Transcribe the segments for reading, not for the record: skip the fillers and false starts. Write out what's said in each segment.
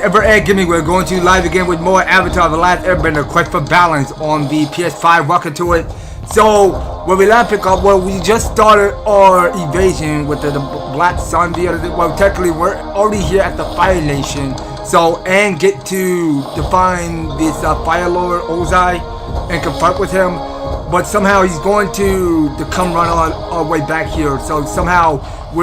Gaming, we're going to live again with more Avatar: The Last Airbender Quest for Balance on the PS5. Welcome to it. So, where we last pick up, we just started our evasion with the Black Sun. Well, technically, we're already here at the Fire Nation. So, and get to define this Fire Lord Ozai and confront with him. But somehow he's going to come run on our way back here. So somehow we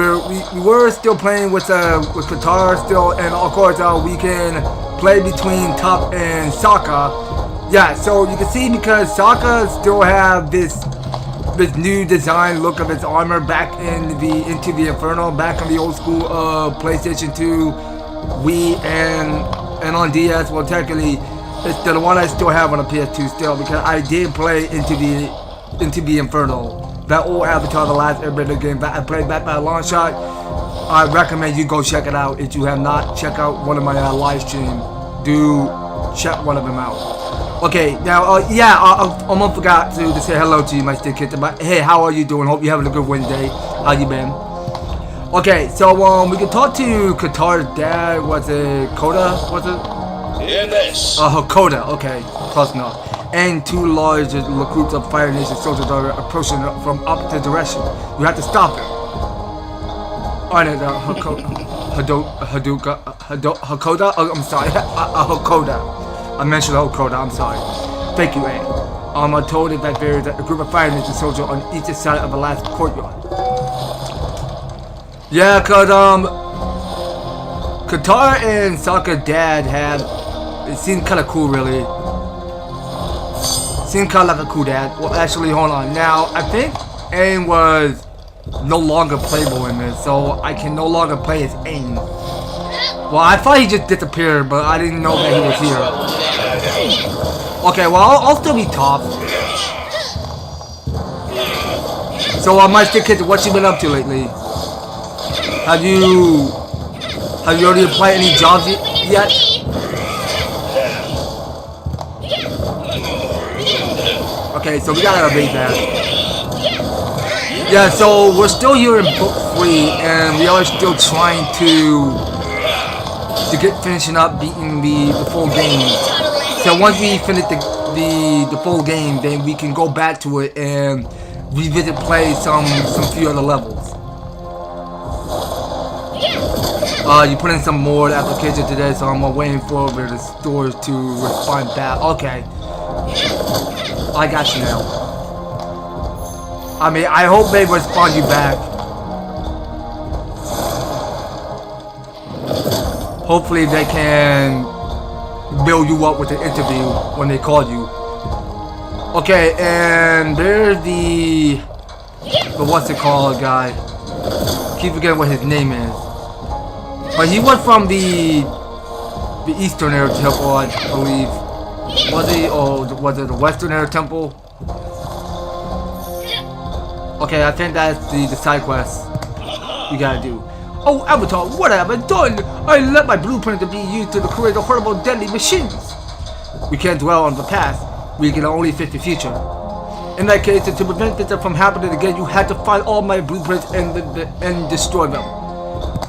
were still playing with Katara still, and of course we can play between Top and Sokka. Yeah, so you can see because Sokka still have this new design look of its armor back into the Inferno, back on the old school PlayStation 2, Wii, and on DS. Well, technically, it's the one I still have on a PS2 still, because I did play into the Inferno, that old Avatar: The Last Airbender game that I played back by a long shot. I recommend you go check it out. If you have not checked out one of my live streams, do check one of them out. Okay, now I almost forgot to say hello to you, my stick kitten. But hey, how are you doing? Hope you're having a good Wednesday. How you been? Okay, so we can talk to Katara's dad. Was it Koda? Was it? Yes. Hakoda, okay, close enough. And two large recruits of Fire Nation soldiers are approaching from opposite direction. You have to stop them. Alright, Hakoda? Oh, I'm sorry, Hakoda. I mentioned Hakoda, I'm sorry. Thank you, Anne. I'm told that there is a group of Fire Nation soldiers on each side of the last courtyard. Yeah, cause Katara and Sokka's dad it seemed kind of cool, really. Seemed kind of like a cool dad. Well, actually, hold on. Now, I think Aang was no longer playable in this, so I can no longer play as Aang. Well, I thought he just disappeared, but I didn't know that he was here. Okay, well, I'll still be top. So, my stick kid, what you been up to lately? Have you already applied any jobs yet? Okay, so we gotta beat that. Yeah, so we're still here in book 3, and we are still trying to get finishing up beating the full game. So once we finish the full game, then we can go back to it and revisit play some few other levels. You put in some more application today, so I'm waiting for the stores to respond back. Okay. I got you now. I mean, I hope they respond you back. Hopefully they can build you up with the interview when they call you. Okay, and there's the what's it called guy. Keep forgetting what his name is. But he was from the Eastern Air Temple, I believe. Was he, or was it the Western Air Temple? Okay, I think that's the side quest you gotta do. Oh, Avatar, what have I done? I let my blueprint to be used to create the horrible, deadly machines. We can't dwell on the past. We can only fix the future. In that case, to prevent this from happening again, you had to find all my blueprints and destroy them.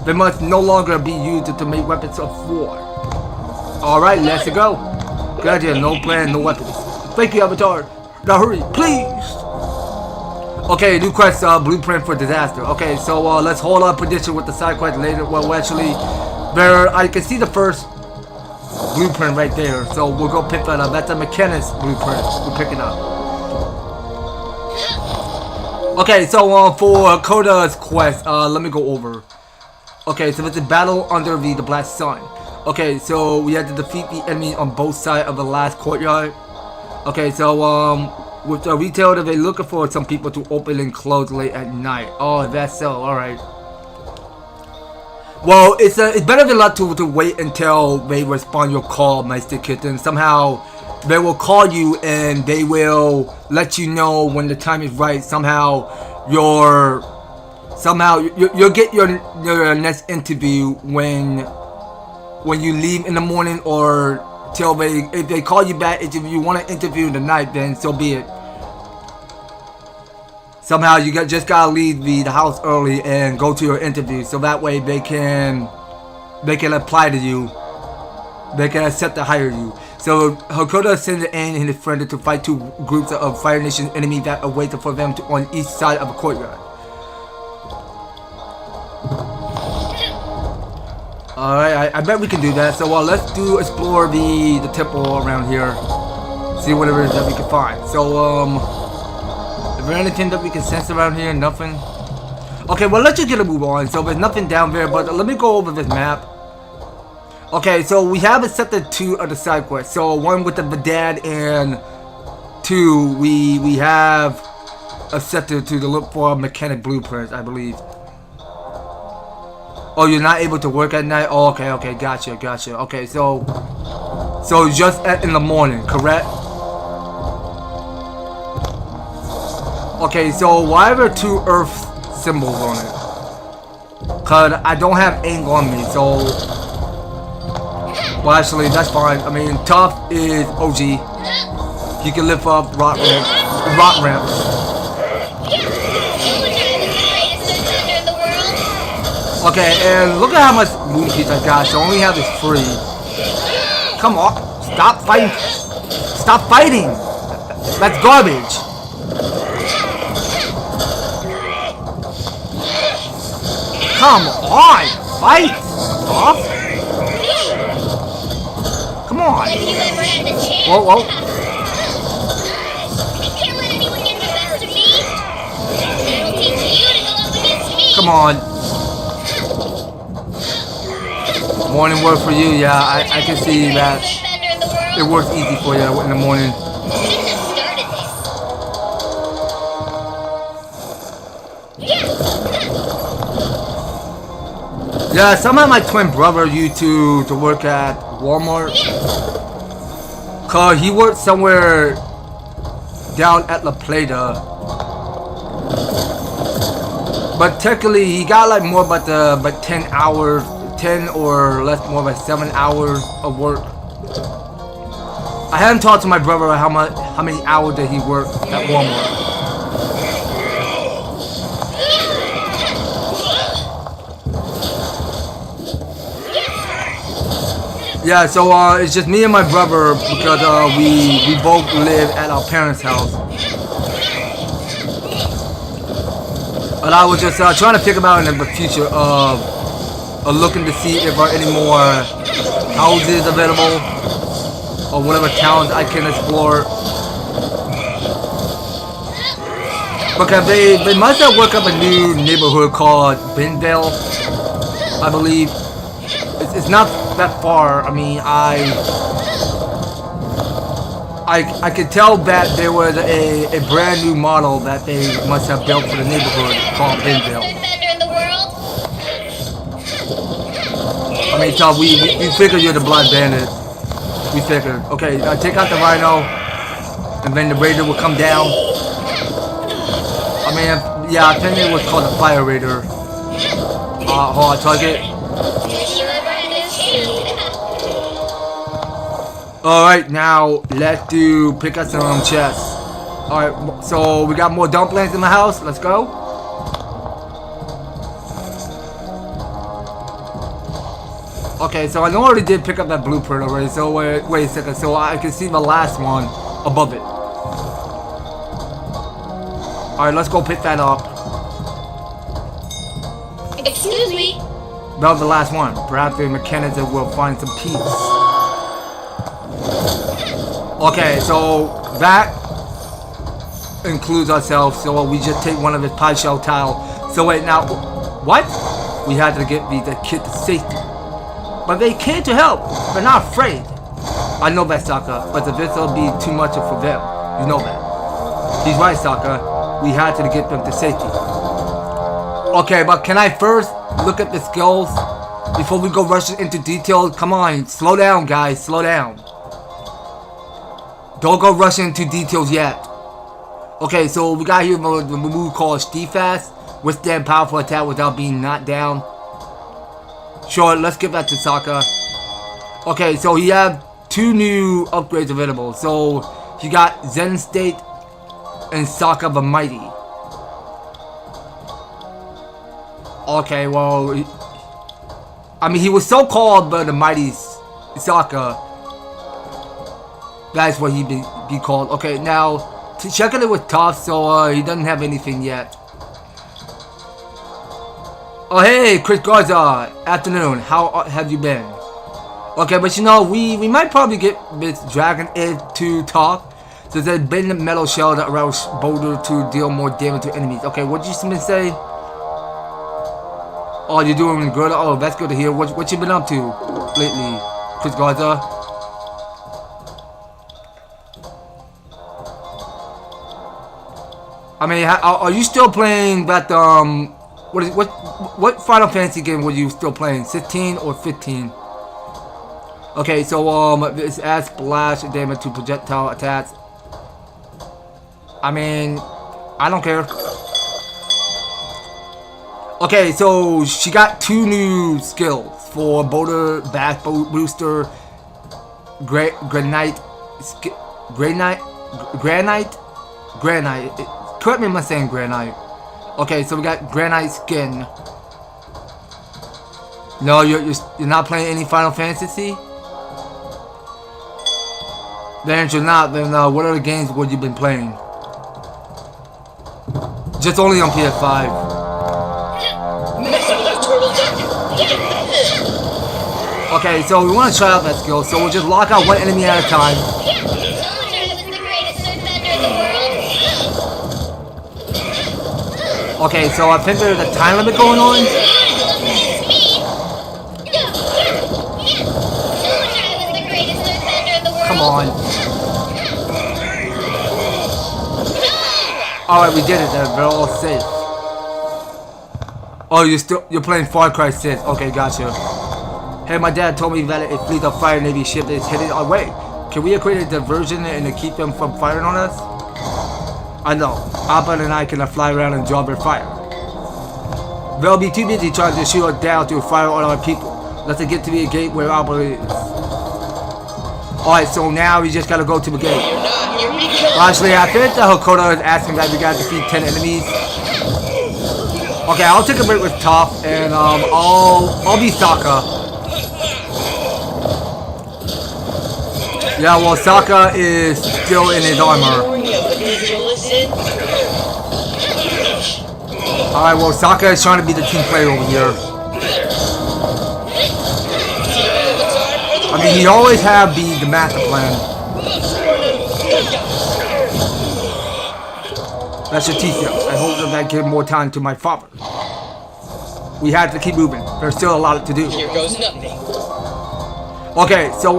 They must no longer be used to make weapons of war. Alright, let's go. Good idea, no plan, no weapons. Thank you, Avatar. Now hurry, please. Okay, new quest, blueprint for disaster. Okay, so let's hold our prediction with the side quest later. Well, actually, I can see the first blueprint right there. So we'll go pick that up. That's a mechanics blueprint. We'll pick it up. Okay, so for Koda's quest, let me go over. Okay, so it's a battle under the Black Sun. Okay, so we had to defeat the enemy on both sides of the last courtyard. Okay, so with the retailer, they're looking for some people to open and close late at night. Oh, that's so. All right. Well, it's better than not to wait until they respond your call, my stick kitten. Somehow they will call you and they will let you know when the time is right. Somehow you'll get your next interview when you leave in the morning, or till if they call you back. If you want to interview tonight, then so be it. Somehow you just gotta leave the house early and go to your interview, so that way they can apply to you they can accept to hire you. So Hakoda sends Aang and his friend to fight two groups of Fire Nation enemies that await for them on each side of a courtyard. Alright, I bet we can do that. So let's explore the temple around here. See whatever it is that we can find. So is there anything that we can sense around here? Nothing. Okay, well let's just get a move on. So there's nothing down there, but let me go over this map. Okay, so we have accepted 2 of the side quests. So one with the dad, and 2 we have accepted to look for mechanic blueprints, I believe. Oh, you're not able to work at night? Oh, okay, gotcha. Okay, so just in the morning, correct? Okay, so why are there 2 earth symbols on it? Cause I don't have Aang on me, so well, actually that's fine. I mean, Tough is OG. He can lift up rock ramps. Okay, and look at how much moon keys I got. So I only have this free. Come on, stop fighting! Stop fighting! That's garbage. Come on, fight! Stop! Come on! Whoa! Come on! Morning work for you, yeah. I can see that it works easy for you in the morning. Yeah, somehow my twin brother used to work at Walmart. Cause he worked somewhere down at La Plata. But technically he got like more but 10 hours, 10 or less, more like 7 hours of work. I haven't talked to my brother how many hours did he work at Walmart. Yeah, so it's just me and my brother because we both live at our parents' house. But I was just trying to figure out in the future of looking to see if there are any more houses available or whatever towns I can explore. Because they must have worked up a new neighborhood called Benville, I believe. It's not that far. I mean, I could tell that there was a brand new model that they must have built for the neighborhood called Benville. I mean, so we figured you're the Blood Bandit. We figured. Okay, take out the Rhino, and then the Raider will come down. I mean, yeah, I think it was called the Fire Raider. Hold on, target. Alright, now let's pick up some chests. Alright, so we got more dumplings in the house. Let's go. Okay, so I already did pick up that blueprint already. So wait a second. So I can see the last one above it. Alright, let's go pick that up. Excuse me. That was the last one. Perhaps the mechanics will find some peace. Okay, so that includes ourselves. So we just take one of his pie shell tile. So wait, now what? We had to get the kid to safety, but they came to help. They're not afraid. I know that, Sokka, but this will be too much for them. You know that. He's right, Sokka. We had to get them to safety. Okay, but can I first look at the skills before we go rushing into details? Come on, slow down, guys. Slow down. Don't go rushing into details yet. Okay, so we got here the move called Steadfast. Withstand powerful attack without being knocked down. Sure, let's give that to Sokka. Okay, so he have 2 new upgrades available. So he got Zen State and Sokka the Mighty. Okay, well, I mean, he was so called by the Mighties Sokka. That's what he'd be called. Okay, now to check it with Toph, so he doesn't have anything yet. Oh hey, Chris Garza. Afternoon. How have you been? Okay, but you know, we might probably get this Dragon Egg to Toph. So there's been a metal shell that allows Boulder to deal more damage to enemies. Okay, what did you say? Oh, you're doing good. Oh, that's good to hear. What you been up to lately, Chris Garza? I mean, are you still playing that what Final Fantasy game were you still playing? 16 or 15? Okay, so this adds splash damage to projectile attacks. I mean, I don't care. Okay, so she got 2 new skills for Boulder Bash Booster, Granite. Correct me if I'm saying Granite. Okay, so we got Granite Skin. No, you're not playing any Final Fantasy? Then if you're not, then what other games would you been playing? Just only on PS5. Okay, so we want to try out that skill, so we'll just lock out one enemy at a time. Okay, so I think there's a time limit going on. Come on. Alright, we did it then. We're all safe. Oh, you're playing Far Cry 6. Okay, gotcha. Hey, my dad told me that if fleet of fire Navy ship is headed our way. Can we create a diversion and to keep them from firing on us? I know. Appa and I can fly around and draw their fire. They'll be too busy trying to shoot us down to fire on our people. Let's get to the gate where Appa is. Alright, so now we just gotta go to the gate. Actually, I think the Hakoda is asking that we gotta defeat 10 enemies. Okay, I'll take a break with Toph and I'll be Sokka. Yeah, well, Sokka is still in his armor. Alright, well, Sokka is trying to be the team player over here. I mean, he always have the master plan. That's your teacher. I hope that I give more time to my father. We have to keep moving. There's still a lot to do. Here goes nothing. Okay, so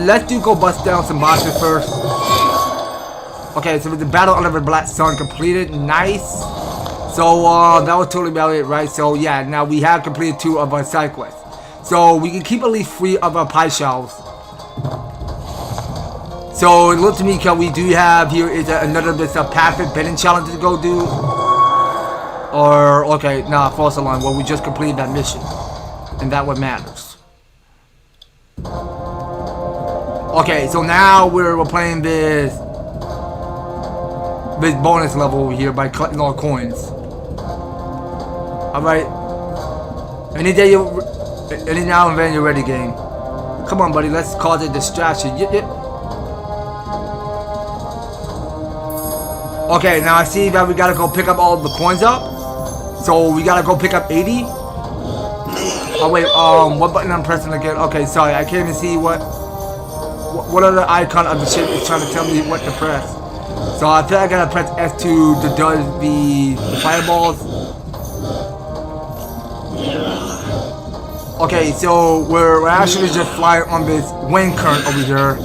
let's go bust down some bosses first. Okay, so the battle under the Black Sun completed. Nice. So that was totally about it, right? So yeah, now we have completed 2 of our side quests. So we can keep at least 3 of our pie shells. So it looks to me we do have here is another this passive betting challenge to go do. Or okay, nah, false alarm. Well, we just completed that mission, and that what matters. Okay, so now we're playing this bonus level over here by collecting all coins. All right. Any now and then you're ready, game. Come on, buddy. Let's cause a distraction. Yep. Okay, now I see that we gotta go pick up all the coins up. So we gotta go pick up 80. Oh wait, what button I'm pressing again? Okay, sorry, I can't even see what other icon of the ship is trying to tell me what to press. So I think I gotta press F2 to do the fireballs. Okay, so we're actually just flying on this wind current over here.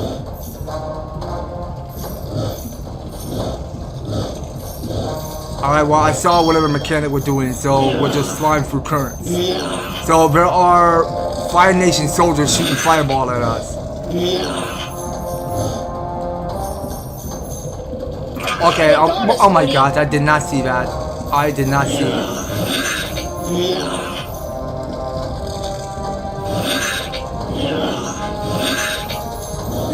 Alright, well I saw whatever mechanic we're doing, so we're just flying through currents. So there are Fire Nation soldiers shooting fireball at us. Okay, oh my god, I did not see that. I did not see it.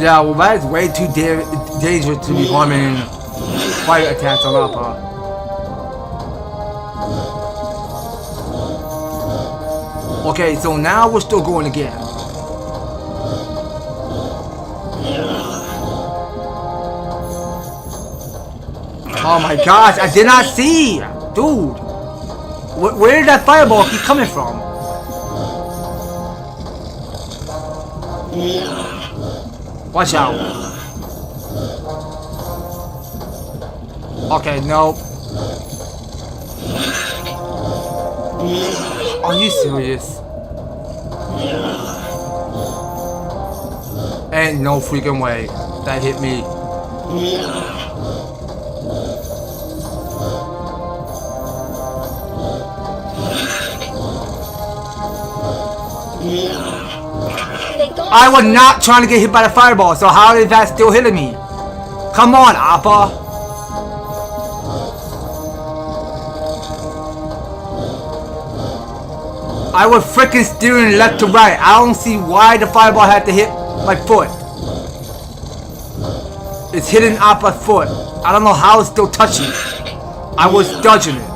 Yeah, well that is way too dangerous to be harming fire attacks on Appa. Okay, so now we're still going again. Oh my gosh, I did not see! Dude! Where did that fireball keep coming from? Watch out. Okay, nope. Are you serious? Ain't no freaking way that hit me. I was not trying to get hit by the fireball, so how is that still hitting me? Come on, Appa. I was freaking steering left to right. I don't see why the fireball had to hit my foot. It's hitting Appa's foot. I don't know how it's still touching. I was dodging it.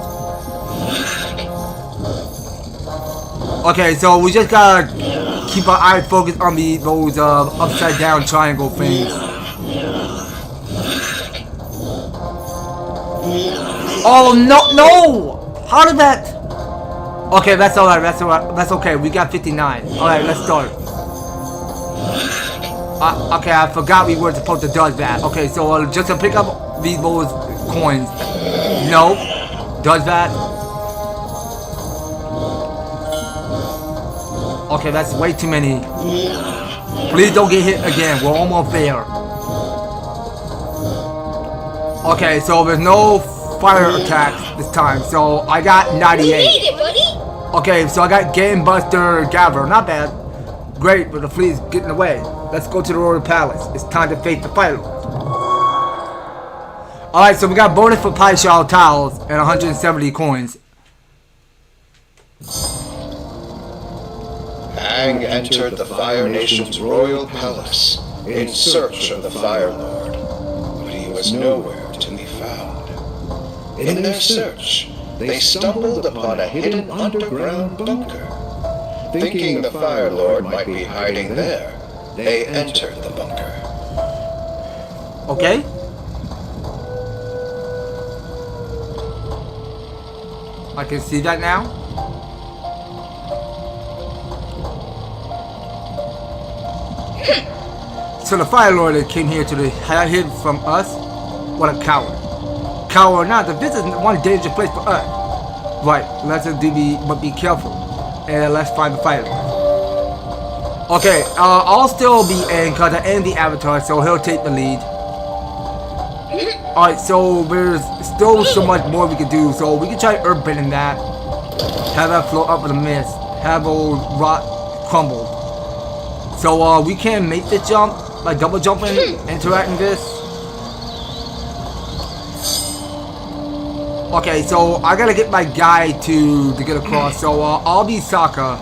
Okay, so we just gotta keep our eyes focused on those upside down triangle things. Oh no, no! How did that? Okay, that's alright, that's okay. We got 59. Alright, let's start. Okay, I forgot we were supposed to dodge that. Okay, so just to pick up those coins. No. Dodge that. Okay, that's way too many. Please don't get hit again. We're almost there. Okay, so there's no fire attacks this time. So I got 98. Okay, so I got Game Buster Gatherer. Not bad. Great, but the fleet is getting away. Let's go to the Royal Palace. It's time to face the Fire Lord. Alright, so we got bonus for Pie Shell Tiles and 170 coins. Aang entered the Fire Nation's Royal Palace in search of the Fire Lord, but he was nowhere to be found. In their search, they stumbled upon a hidden underground bunker. Thinking the Fire Lord might be hiding there, they entered the bunker. Okay. I can see that now. So the Fire Lord that came here to hide him from us? What a coward. Coward or not, this is one dangerous place for us. Right, let's be careful. And let's find the Fire Lord. Okay, I'll still be in because I am the Avatar, so he'll take the lead. Alright, so there's still so much more we can do. So we can try Airbending that. Have that float up in the mist. Have old rock crumble. So we can make the jump, like double jumping, interacting this. Okay, so I gotta get my guy to get across. So I'll be Sokka.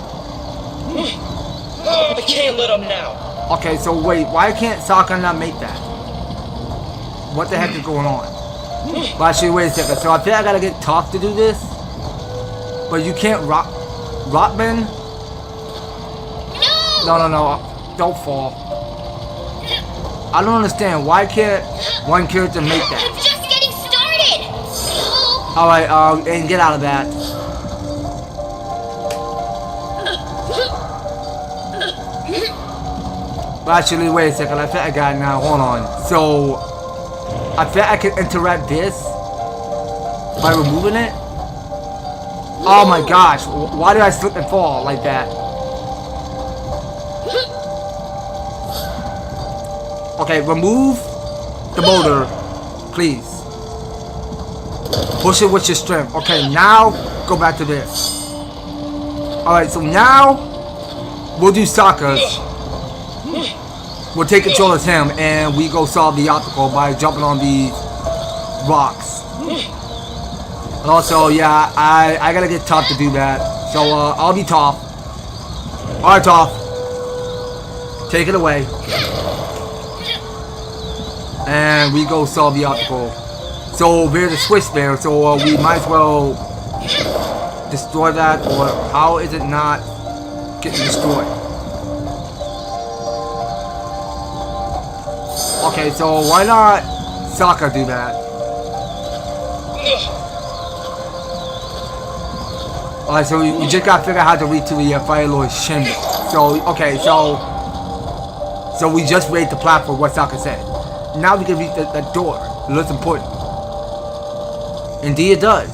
I can't let him now. Okay, so wait, why can't Sokka not make that? What the heck is going on? Well, actually, wait a second. So I think I gotta get Toph to do this. But you can't rockman? No, don't fall. I don't understand. Why can't one character make that? I'm just getting started. Alright, and get out of that. Well, actually, wait a second. I think I got it now. Hold on. So, I think I can interact this by removing it. Oh my gosh. Why did I slip and fall like that? Okay, remove the motor, please. Push it with your strength. Okay, now go back to this. Alright, so now we'll do Sokka's. We'll take control of him and we go solve the obstacle by jumping on these rocks. And also, yeah, I gotta get Toph to do that. So I'll be Toph. Alright, Toph. Take it away. And we go solve the obstacle. So there's a switch there, so we might as well destroy that, or how is it not getting destroyed? Okay, so why not Sokka do that? Alright, so you just gotta figure out how to reach to the Fire Lord's chamber. So, okay, so we just raised the platform, what Sokka said. Now we can reach that door. It looks important. Indeed it does.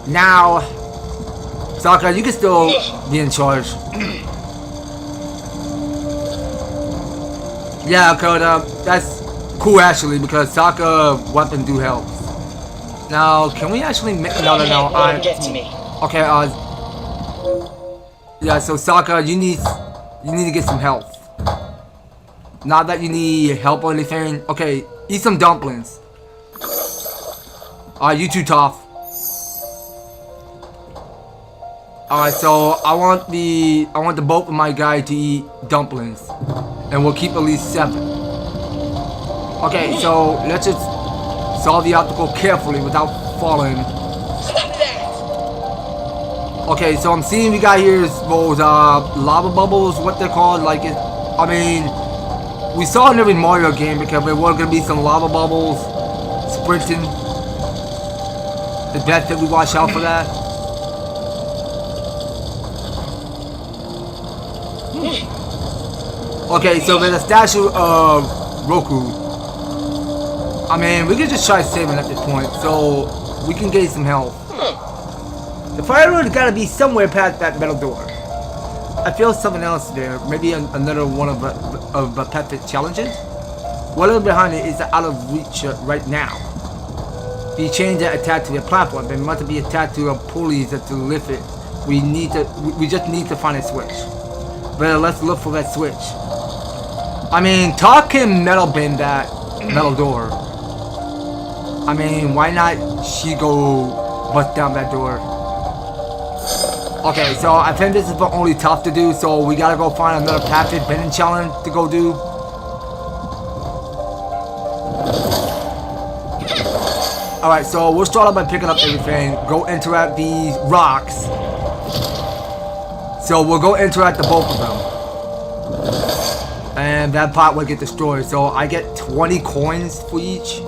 Now, Sokka, you can still be in charge. Yeah, Koda, that's cool actually, because Sokka weapon do help. Now, can we actually make... No. Okay, yeah, so Sokka, you need to get some health. Not that you need help or anything. Okay, eat some dumplings. You too tough. Alright, so I want the both of my guy to eat dumplings. And we'll keep at least 7. Okay, so let's just solve the obstacle carefully without falling. Okay, so I'm seeing we got here those lava bubbles, what they're called. Like it, I mean, we saw in every Mario game because there were gonna be some lava bubbles sprinting. The best that we watch out for that. Okay, so there's a statue of Roku. I mean, we can just try saving at this point, so we can gain some health. The Fire Lord gotta be somewhere past that metal door. I feel something else there. Maybe another one of the perfect challenges. Whatever behind it is out of reach right now. If you change that attached to the platform, then it must be attached to a pulley to lift it. We just need to find a switch. But let's look for that switch. I mean, Talk can metal bend that metal door. I mean, why not she go bust down that door? Okay, so I think this is the only tough to do, so we gotta go find another perfect bending challenge to go do. Alright, so we'll start off by picking up everything, go interact these rocks. So we'll go interact the both of them. And that pot will get destroyed, so I get 20 coins for each.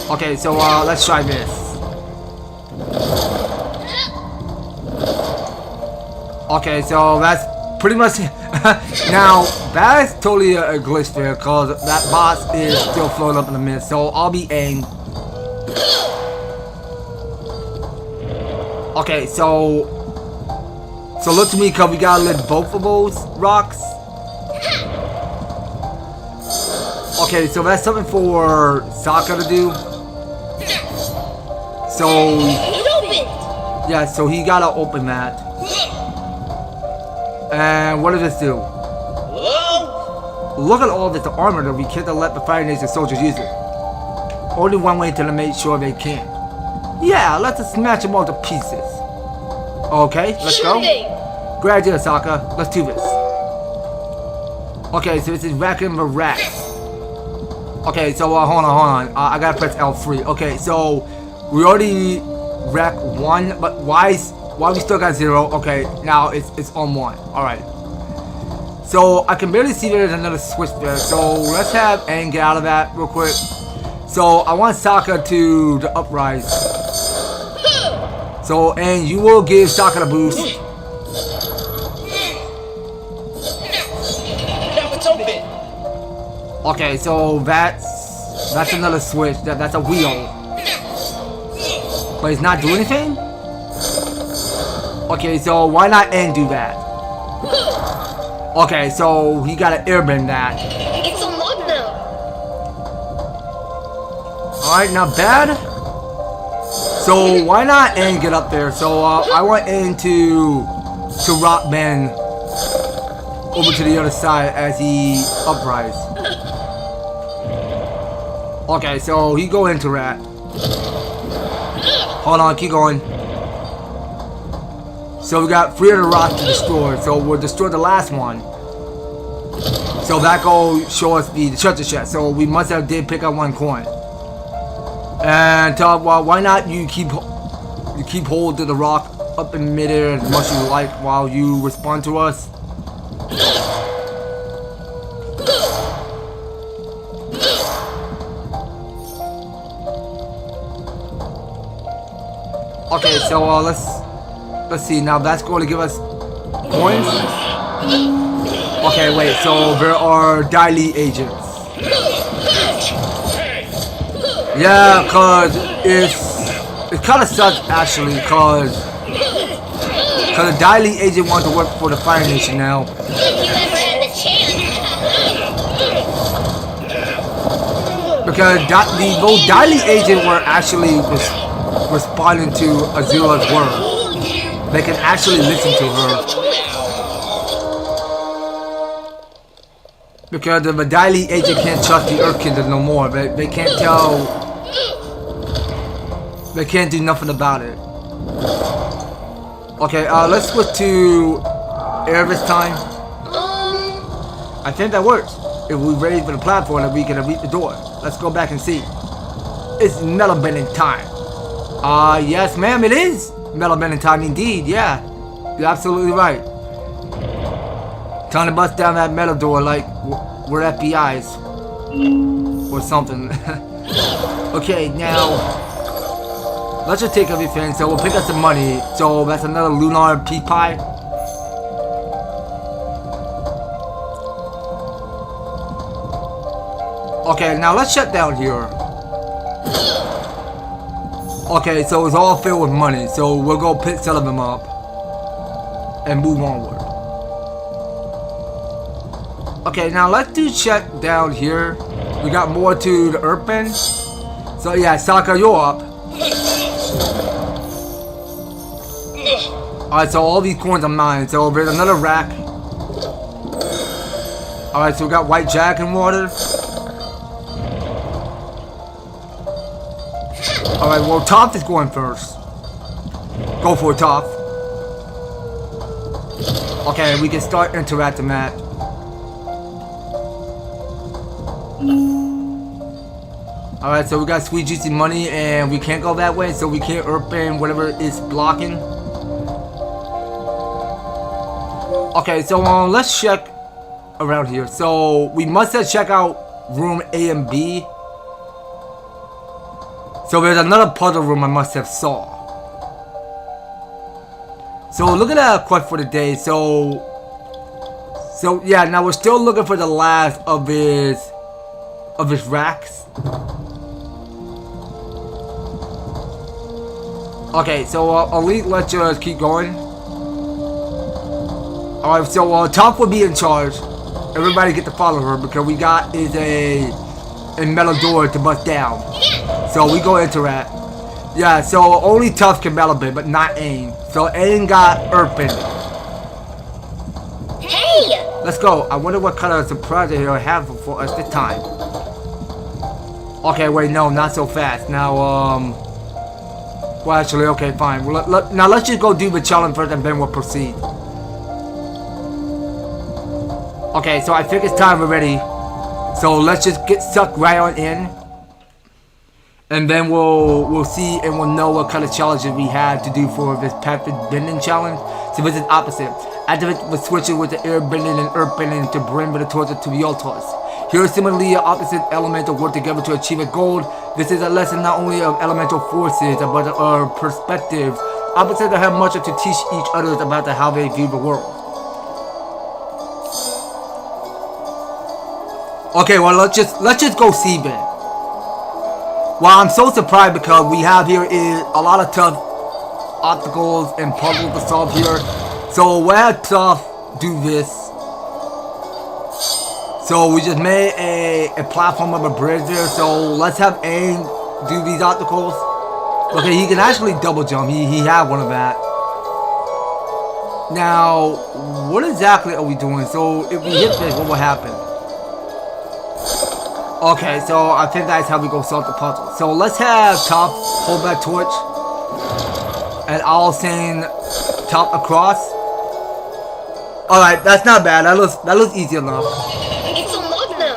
Okay, so let's try this. Okay, so that's pretty much now that's totally a glitch there, cause that boss is still floating up in the mist. So I'll be aimed. Okay, so look to me, cause we gotta lift both of those rocks. Okay, so that's something for Sokka to do. So yeah, so he gotta open that. And what does this do? Look at all this armor that we can't let the Fire Nation soldiers use it. Only one way to make sure they can. Yeah, let's just smash them all to pieces. Okay, let's go. Great idea, Sokka. Let's do this. Okay, so this is Racking the Rats. Okay, so hold on. I gotta press L3. Okay, so we already racked 1, but why we still got 0? Okay, now it's on 1. All right. So I can barely see there's another switch there. So let's have Aang get out of that real quick. So I want Sokka to the uprise. So Aang, you will give Sokka the boost. Now it's open. Okay, so that's another switch. That's a wheel. But it's not doing anything? Okay, so why not Aang do that? Okay, so he gotta airbend that. It's unlocked now. Alright, not bad. So why not Aang get up there? So I want Aang to rock bend over to the other side as he uprise. Okay, so he go into that. Hold on, keep going. So we got 3 of the rocks to destroy. So we'll destroy the last one. So that go show us the treasure chest. So we must have did pick up 1 coin. And well, why not you keep hold to the rock up in midair as much as you like while you respond to us. Okay, so let's see. Now that's going to give us points. Okay, wait. So there are daily agents. Yeah, cause it kind of sucks actually, cause the daily agent wants to work for the Fire Nation now. If you ever had the chance. Because those daily agents were actually responding to Azula's word. They can actually listen to her. Because the daily agent can't trust the Earth Kingdom no more. They can't tell. They can't do nothing about it. Okay, let's switch to air this time. I think that works. If we ready for the platform, then we can reach the door. Let's go back and see. It's metal bending time. Yes, ma'am, it is metal bending time indeed. Yeah, you're absolutely right. Trying to bust down that metal door like we're FBI's or something. Okay, now let's just take everything. So we'll pick up some money. So that's another lunar pea pie. Okay, now let's shut down here. Okay, so it's all filled with money. So we'll go pick some of them up and move onward. Okay, now let's do check down here. We got more to the Earthbend. So yeah, Saka, you're up. Alright, so all these coins are mine. So there's another rack. Alright, so we got white jack and water. Alright, well, Toph is going first. Go for it, Toph. Okay, we can start interacting that. Alright, so we got sweet juicy money and we can't go that way, so we can't open whatever is blocking. Okay, so let's check around here. So we must have checked out room A and B. So there's another puzzle room I must have saw. So look at that quest for the day. So yeah, now we're still looking for the last of his racks. Okay, so Elite, let's just keep going. Alright, so Toph will be in charge. Everybody get to follow her because we got is a metal door to bust down. So we go interact. Yeah, so only Toph can metal bend, but not Aang. So Aang got Earthbend. Hey! Let's go. I wonder what kind of surprise he'll have for us this time. Okay, wait, no, not so fast. Now, well, actually, okay, fine. Now let's just go do the challenge first, and then we'll proceed. Okay, so I think it's time we're ready. So let's just get sucked right on in. And then we'll see and we'll know what kind of challenges we had to do for this perfect bending challenge. So this is opposite. Activate the switches with the air bending and earth bending to bring the torture to the altars. Here are similarly opposite elements work together to achieve a goal. This is a lesson not only of elemental forces but of perspectives. Opposites have much to teach each other about how they view the world. Okay, well let's just go see then. Well, I'm so surprised because we have here is a lot of tough obstacles and puzzles to solve here. So we'll have Toph do this. So we just made a platform of a bridge there. So let's have Aang do these obstacles. Okay, he can actually double jump. He had one of that. Now, what exactly are we doing? So if we hit this, what will happen? Okay, so I think that's how we go solve the puzzle. So let's have Toph hold that torch. And I'll send Toph across. Alright, that's not bad. That looks easy enough. It's unlocked now.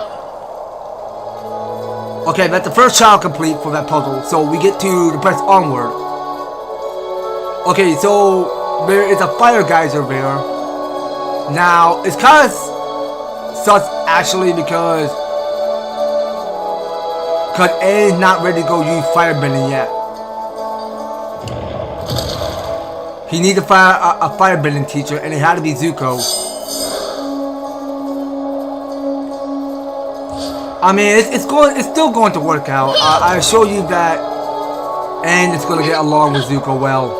Okay, that's the first child complete for that puzzle. So we get to press onward. Okay, so there is a fire geyser there. Now, it's kind of sus actually because Aang's not ready to go use firebending yet. He needs a firebending teacher, and it had to be Zuko. I mean, it's still going to work out. I assure you that, and it's gonna get along with Zuko well.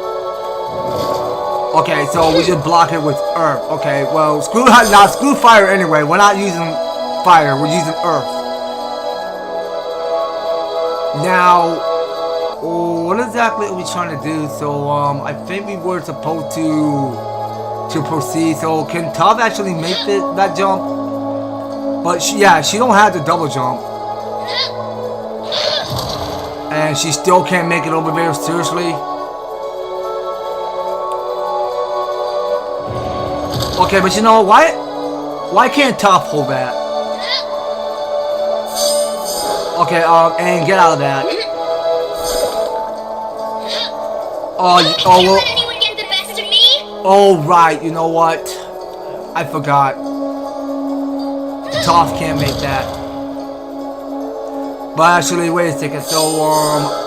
Okay, so we just block it with earth. Okay, well, screw fire anyway. We're not using fire. We're using earth. Now, what exactly are we trying to do? So, I think we were supposed to proceed. So, can Toph actually make that jump? But she don't have the double jump, and she still can't make it over there. Seriously. Okay, but you know why can't Toph hold that? Okay, and get out of that. Well. Let anyone get the best of me? Oh right, you know what? I forgot. Toph can't make that. But actually, wait a second. So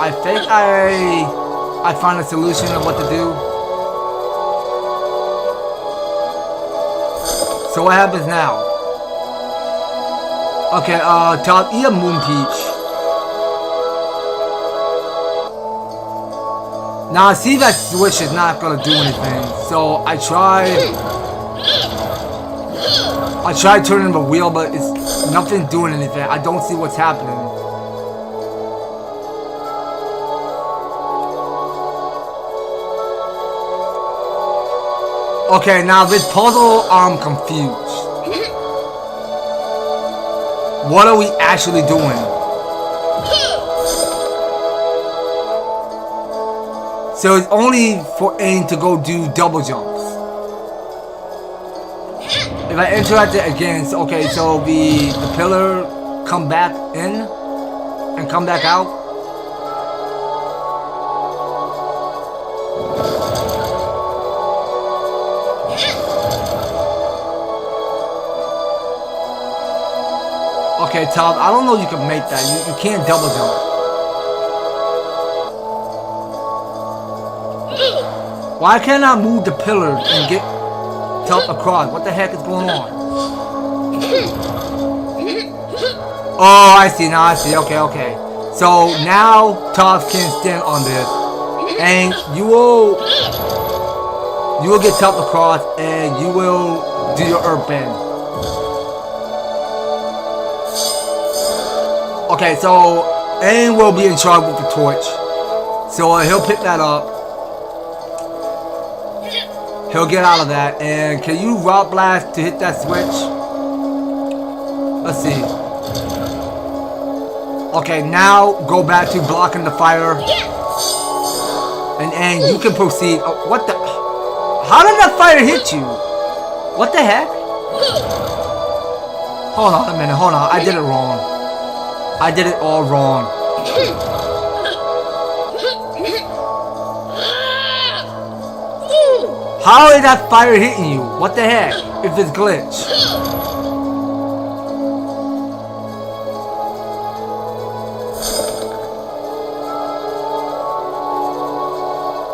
I think I found a solution of what to do. So what happens now? Okay, Toph, eat a moon peach. Now I see that switch is not gonna do anything. So I tried turning the wheel, but it's nothing doing anything. I don't see what's happening. Okay, now this puzzle, I'm confused. What are we actually doing? So it's only for Aang to go do double jumps. If I interact it again, so, okay, so the pillar come back in and come back out. Okay, Toph, I don't know if you can make that. You can't double jump. Why can't I move the pillar and get Toph across? What the heck is going on? Oh, I see. Now I see. Okay. So now Toph can stand on this, and you will get Toph across, and you will do your earthbend. Okay, so Aang will be in charge with the torch. So he'll pick that up. He'll get out of that. And can you rock blast to hit that switch? Let's see. Okay, now go back to blocking the fire. And Aang, you can proceed. Oh, what the? How did that fire hit you? What the heck? Hold on a minute. Hold on. I did it wrong. I did it all wrong. How is that fire hitting you? What the heck? If it's glitch.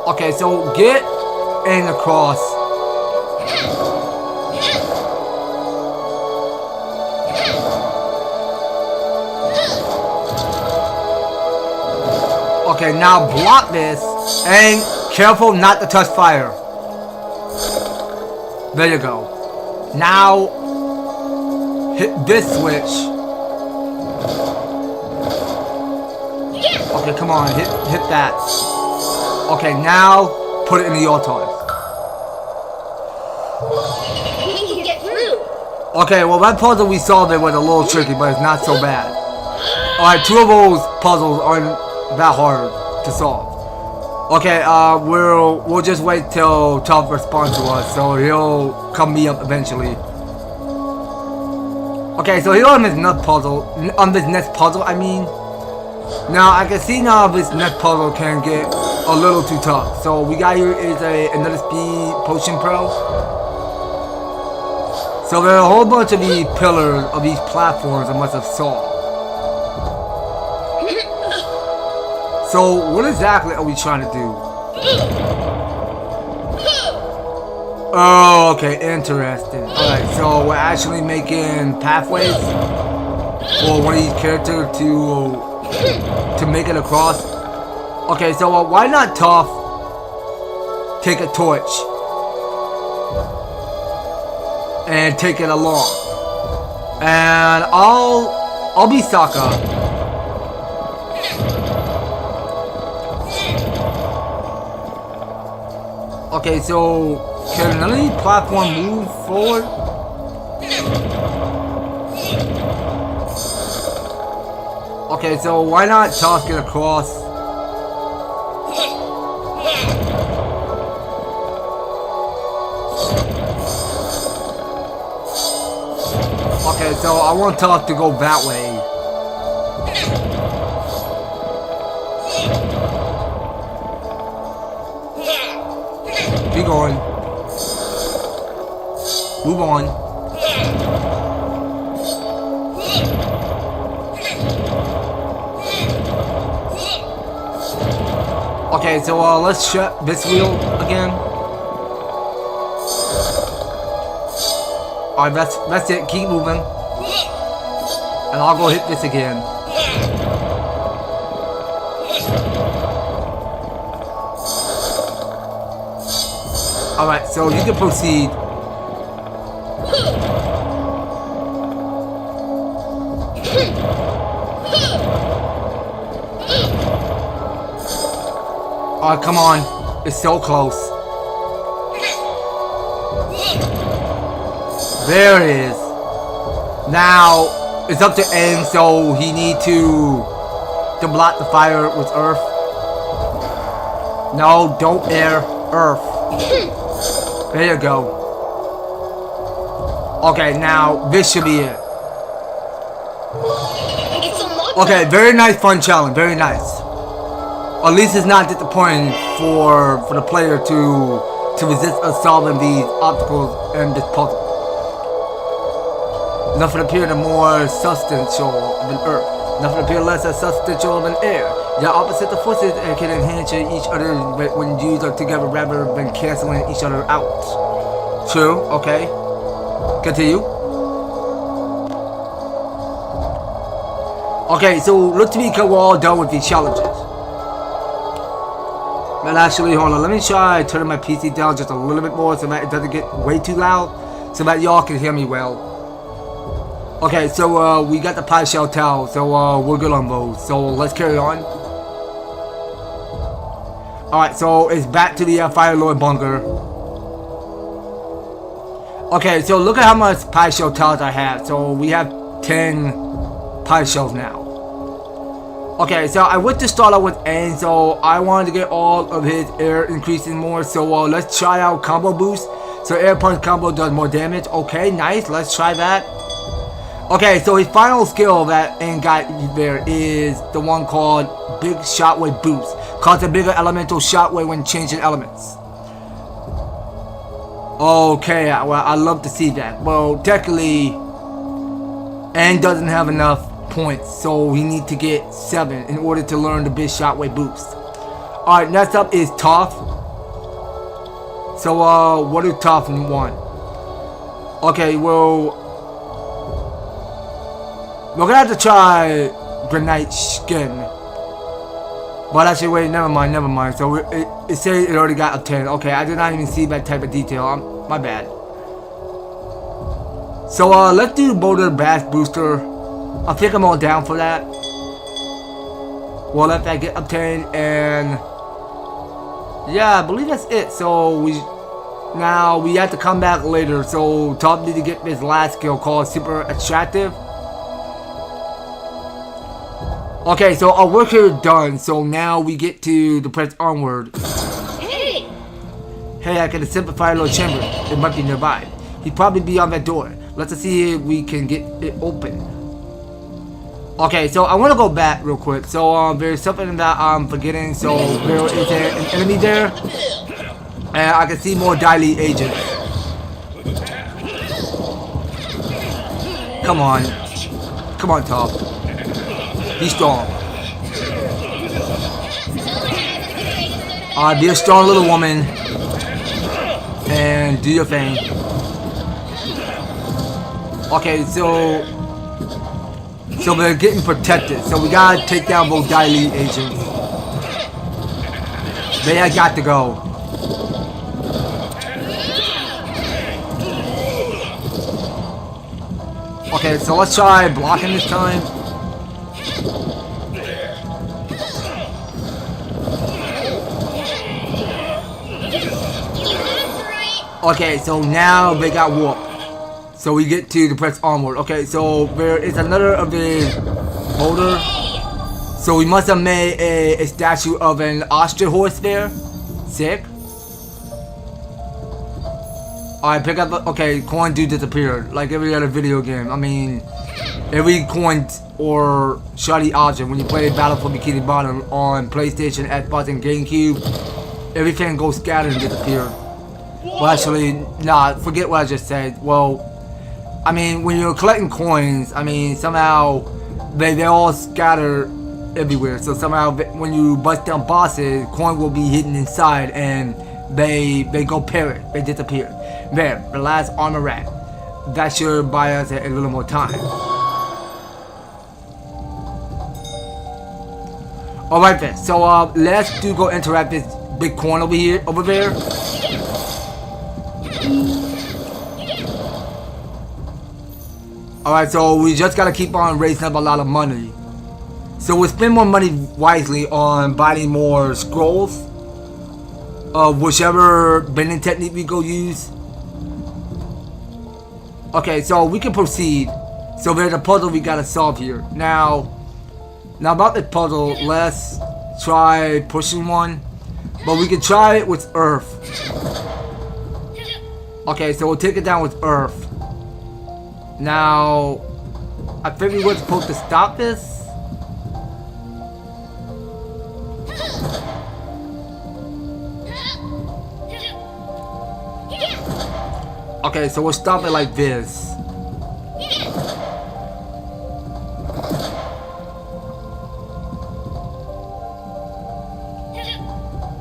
Okay, so get in across. Okay, now block this and careful not to touch fire. There you go. Now hit this switch. Okay, come on, hit that. Okay, now put it in the altar. We can get through. Okay, well that puzzle we solved it was a little tricky, but it's not so bad. Alright, 2 of those puzzles aren't that hard to solve. Okay, we'll just wait till Toph responds to us, so he'll come me up eventually. Okay, so he's on this next puzzle, I mean. Now I can see now this next puzzle can get a little too tough. So we got here is another speed potion pro. So there are a whole bunch of these pillars of these platforms I must have solved. So what exactly are we trying to do? Oh, okay, interesting. Alright, so we're actually making pathways for one of these characters to make it across. Okay, so why not Toph take a torch and take it along, and I'll be Sokka. Okay, so can none of these platforms move forward? Okay, so why not Toph get across? Okay, so I want Toph to go that way. Keep going. Move on. Okay, so let's shut this wheel again. Alright, that's it. Keep moving. And I'll go hit this again. Alright, so you can proceed. Alright, come on. It's so close. There it is. Now, it's up to Aang, so he need to block the fire with Earth. No, don't air. Earth. There you go. Okay, now this should be it. Okay, very nice fun challenge, very nice. At least it's not disappointing for the player to resist us solving these obstacles and this puzzle. Nothing appeared more substantial than Earth. Nothing appeared less substantial than air. The opposite of forces can enhance each other when used together rather than canceling each other out. True, okay. Continue. Okay, so look to me because we're all done with these challenges. But actually, hold on, let me try turning my PC down just a little bit more so that it doesn't get way too loud, so that y'all can hear me well. Okay, so we got the pie shell towel, so we're good on those. So let's carry on. Alright, so it's back to the Fire Lord bunker. Okay, so look at how much pie shell towels I have. So we have 10 pie shells now. Okay, so I went to start out with Aang, so I wanted to get all of his air increasing more. So let's try out combo boost. So air punch combo does more damage. Okay, nice. Let's try that. Okay, so his final skill that Aang got there is the one called Big Shockwave Boost. Cause a bigger elemental shockwave when changing elements. Okay, well, I love to see that. Well, technically, Aang doesn't have enough points, so he needs to get 7 in order to learn the Big Shockwave Boost. Alright, next up is Toph. So, what do Toph want? Okay, well, we're gonna have to try Granite Skin. But actually, wait, never mind. So it says it already got obtained. Okay, I did not even see that type of detail. My bad. So let's do Boulder Bass Booster. I think I'm all down for that. We'll let that get obtained, and yeah, I believe that's it. So we have to come back later. So Toph need to get this last skill called Super Attractive. Okay, so our work here is done, so now we get to the press onward. Hey, I can simplify a little chamber. It might be nearby. He'd probably be on that door. Let's see if we can get it open. Okay, so I want to go back real quick. So there's something that I'm forgetting. So there is an enemy there, and I can see more Daily agents. Come on, Toph. Be strong. Be a strong little woman. and do your thing. Okay, so they're getting protected. So we gotta take down both Daily agents. They had got to go. Okay, so let's try blocking this time. Okay, so now they got whooped. So we get to the press onward. Okay, so there is another of the boulder. So we must have made a statue of an ostrich horse there. Sick. Alright, pick up the, okay, coin do disappeared. Like every other video game. I mean, every coin or shoddy object when you play Battle for Bikini Bottom on PlayStation, Xbox, and GameCube, everything goes scattered and disappeared. Well, actually, nah, forget what I just said. Well, I mean, when you're collecting coins, I mean, somehow they all scatter everywhere. So somehow when you bust down bosses, coin will be hidden inside and they go parrot, they disappear. There, the last armor rack. That should buy us a little more time. Alright then, so let's go interact this big coin over there. Alright, so we just gotta keep on raising up a lot of money. So we'll spend more money wisely on buying more scrolls of whichever bending technique we go use. Okay, so we can proceed. So there's a puzzle we gotta solve here. Now about the puzzle, let's try pushing one. But we can try it with Earth. Okay, so we'll take it down with Earth. Now, I think we were supposed to stop this. Okay, so we'll stop it like this.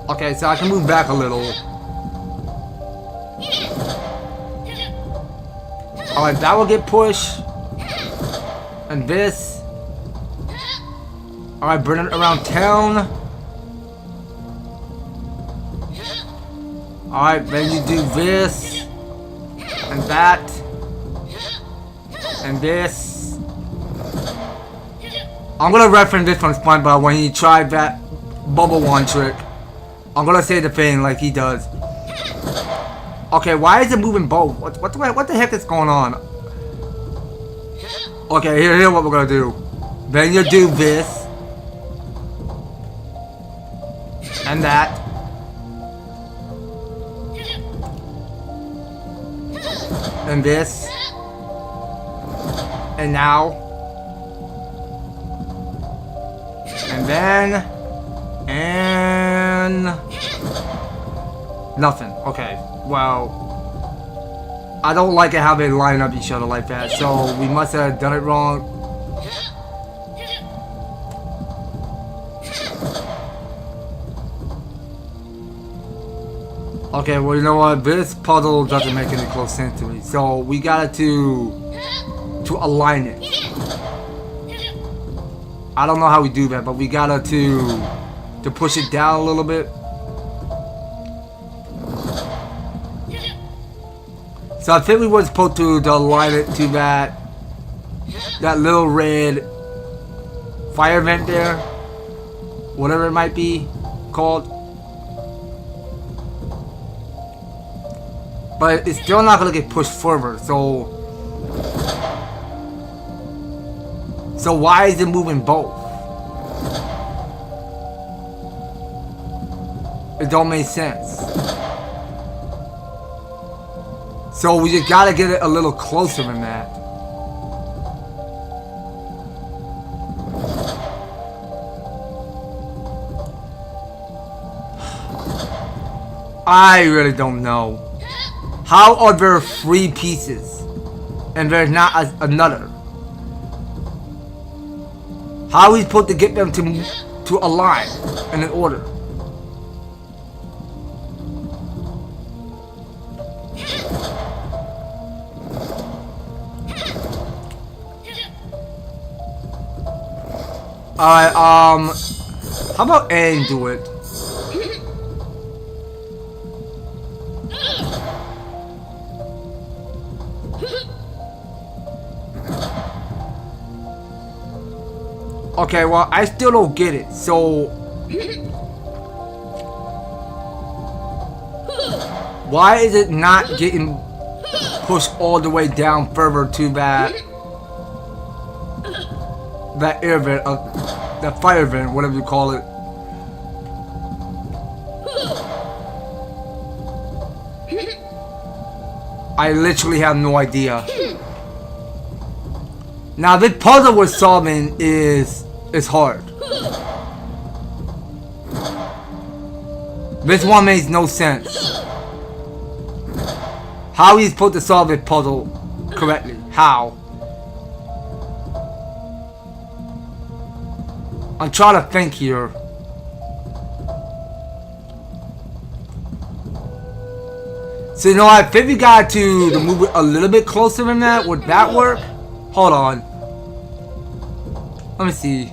Okay, so I can move back a little. Alright, that will get pushed. And this. Alright, burn it around town. Alright, then you do this. And that. And this. I'm gonna reference this from SpongeBob when he tried that bubble wand trick. I'm gonna say the thing like he does. Okay, why is it moving both? What the heck is going on? Okay, here's what we're gonna do. Then you do this. And that. And this. And now. And then. And. Nothing. Okay. Well, I don't like it how they line up each other like that, so we must have done it wrong. Okay, well, you know what? This puzzle doesn't make any close sense to me, so we got to align it. I don't know how we do that, but we gotta to push it down a little bit. So I think we were supposed to align it to that little red fire vent there, whatever it might be called. But it's still not gonna get pushed further. So why is it moving both? It don't make sense. So we just gotta get it a little closer than that. I really don't know. How are there 3 pieces and there's not another? How are we supposed to get them to align in an order? Alright, how about Aang do it? Okay, well, I still don't get it, so... Why is it not getting pushed all the way down further to that air vent, that fire vent, whatever you call it? I literally have no idea. Now this puzzle we're solving is hard. This one makes no sense. How he's supposed to solve this puzzle correctly? How? I'm trying to think here. So you know, I think we got to move it a little bit closer than that. Would that work? Hold on. Let me see.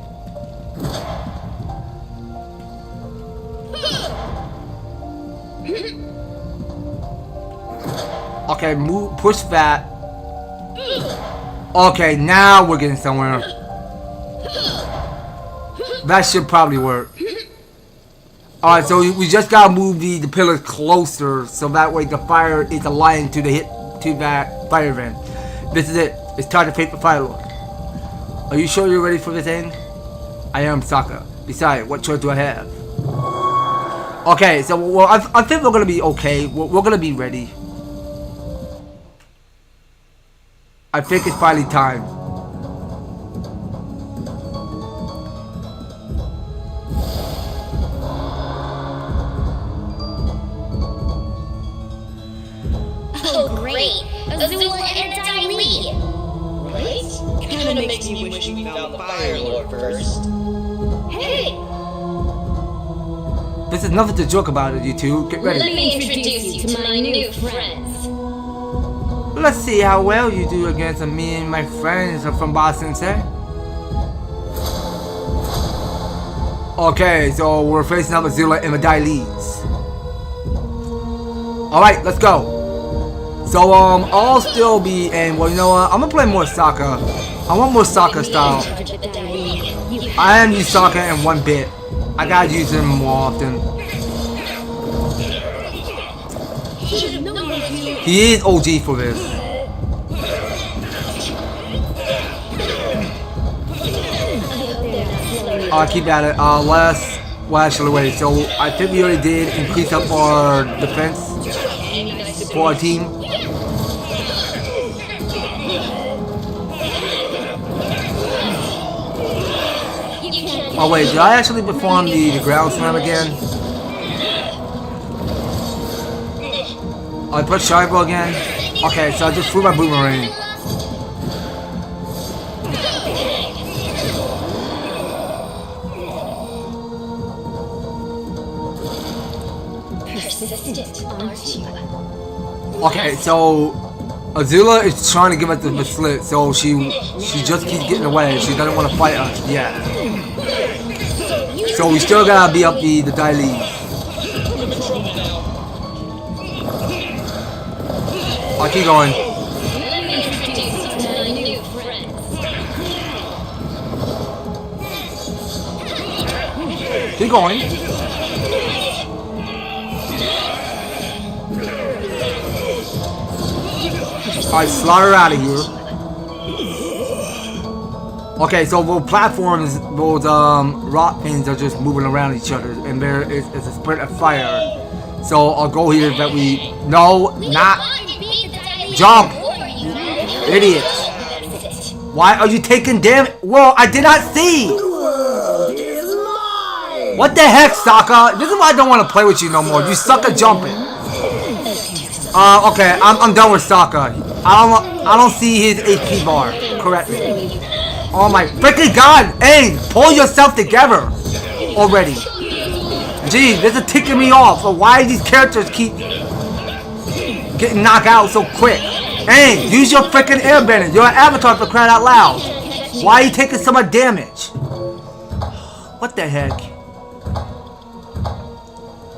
Okay, move, push that. Okay, now we're getting somewhere. That should probably work. Alright, so we just gotta move the pillars closer so that way the fire is aligned to that fire vent. This is it. It's time to face the Fire Lord. Are you sure you're ready for this end? I am, Sokka. Besides, what choice do I have? Okay, so well, I think we're gonna be okay. We're gonna be ready. I think it's finally time. Oh, great. Azula and Lee. Right? Kinda makes me wish we found the Fire Lord first. Hey! This is nothing to joke about, you two. Get ready. Let me introduce you to my new friends. Let's see how well you do against me and my friends from Boss Sensei. Okay, so we're facing up Azula and Lees. Alright, let's go. So I'll still be, and well, you know what? I'm gonna play more Sokka. I want more Sokka style. I haven't used Sokka in one bit. I gotta use him more often. He is OG for this. I'll keep at it. Well, actually, wait. So I think we already did increase up our defense for our team. Oh wait, did I actually perform the ground slam again? I put Sharpo again? Okay, so I just threw my boomerang. Persistent, aren't you? Okay, so Azula is trying to give us the slit, so she just keeps getting away. She doesn't want to fight us yet. So we still gotta be up the Lees. I'll keep going. Keep going. Alright, slaughter out of here. Okay, so those platforms, those rock things are just moving around each other, and there is a sprint of fire. So our goal here is that we not jump, idiot. Why are you taking damage? Whoa, I did not see. What the heck, Sokka? This is why I don't want to play with you no more. You suck at jumping. Okay, I'm done with Sokka. I don't see his HP bar correctly. Oh my freaking god! Hey, pull yourself together already. Gee, this is ticking me off. So why these characters keep getting knocked out so quick? Hey, use your freaking airbender. You're an avatar for crying out loud. Why are you taking so much damage? What the heck?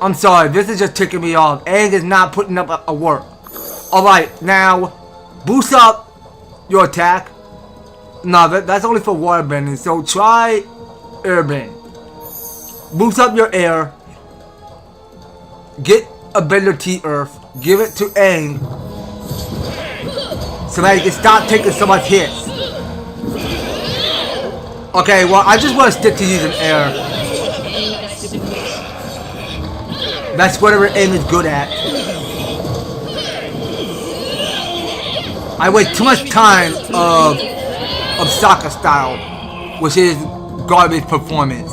I'm sorry, this is just ticking me off. Aang is not putting up a work. Alright, now, boost up your attack. No, that's only for water bending, so try airbend. Boost up your air. Get a Bender T Earth. Give it to Aang. So that he can stop taking so much hits. Okay, well, I just want to stick to using air. That's whatever Aang is good at. I waste too much time of soccer style, which is garbage performance.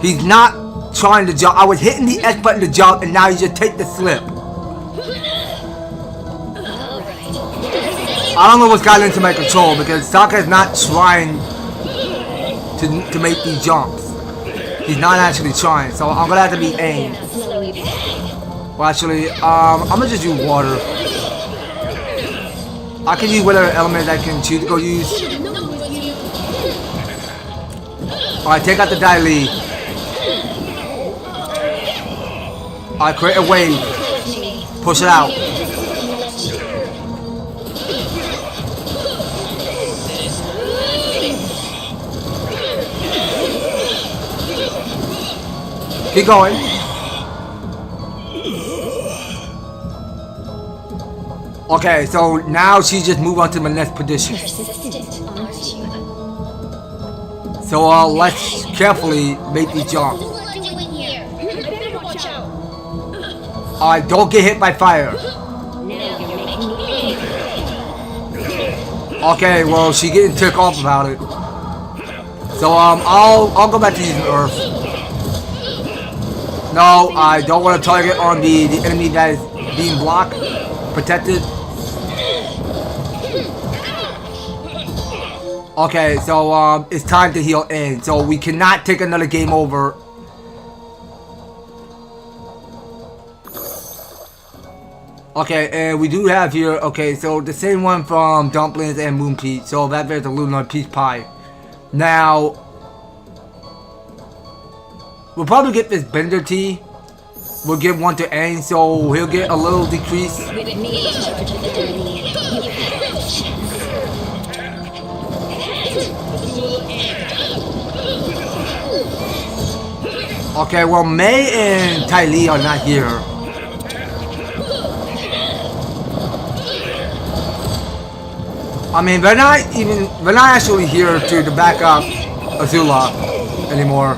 He's not trying to jump. I was hitting the X button to jump, and now you just take the slip. I don't know what's gotten into my control because Sokka is not trying to make these jumps. He's not actually trying, so I'm gonna have to be Aang. Well, actually, I'm gonna just use water. I can use whatever element I can choose to go use. Alright, take out the Dai Li. Alright, create a wave. Push it out. Keep going. Okay, so now she just moved on to the next position. So let's carefully make these jumps. Alright, don't get hit by fire. Okay, well she getting ticked off about it. So I'll go back to using Earth. No, I don't want to target on the enemy that is being blocked, protected. Okay, so it's time to heal Aang. So we cannot take another game over. Okay, and we do have here, okay, so the same one from Dumplings and Moon Peach. So that there's a Lunar Peach Pie. Now, we'll probably get this Bender Tea. We'll give one to Aang, so he'll get a little decrease. Okay, well, Mei and Ty Lee are not here. I mean, they're not actually here to back up Azula anymore.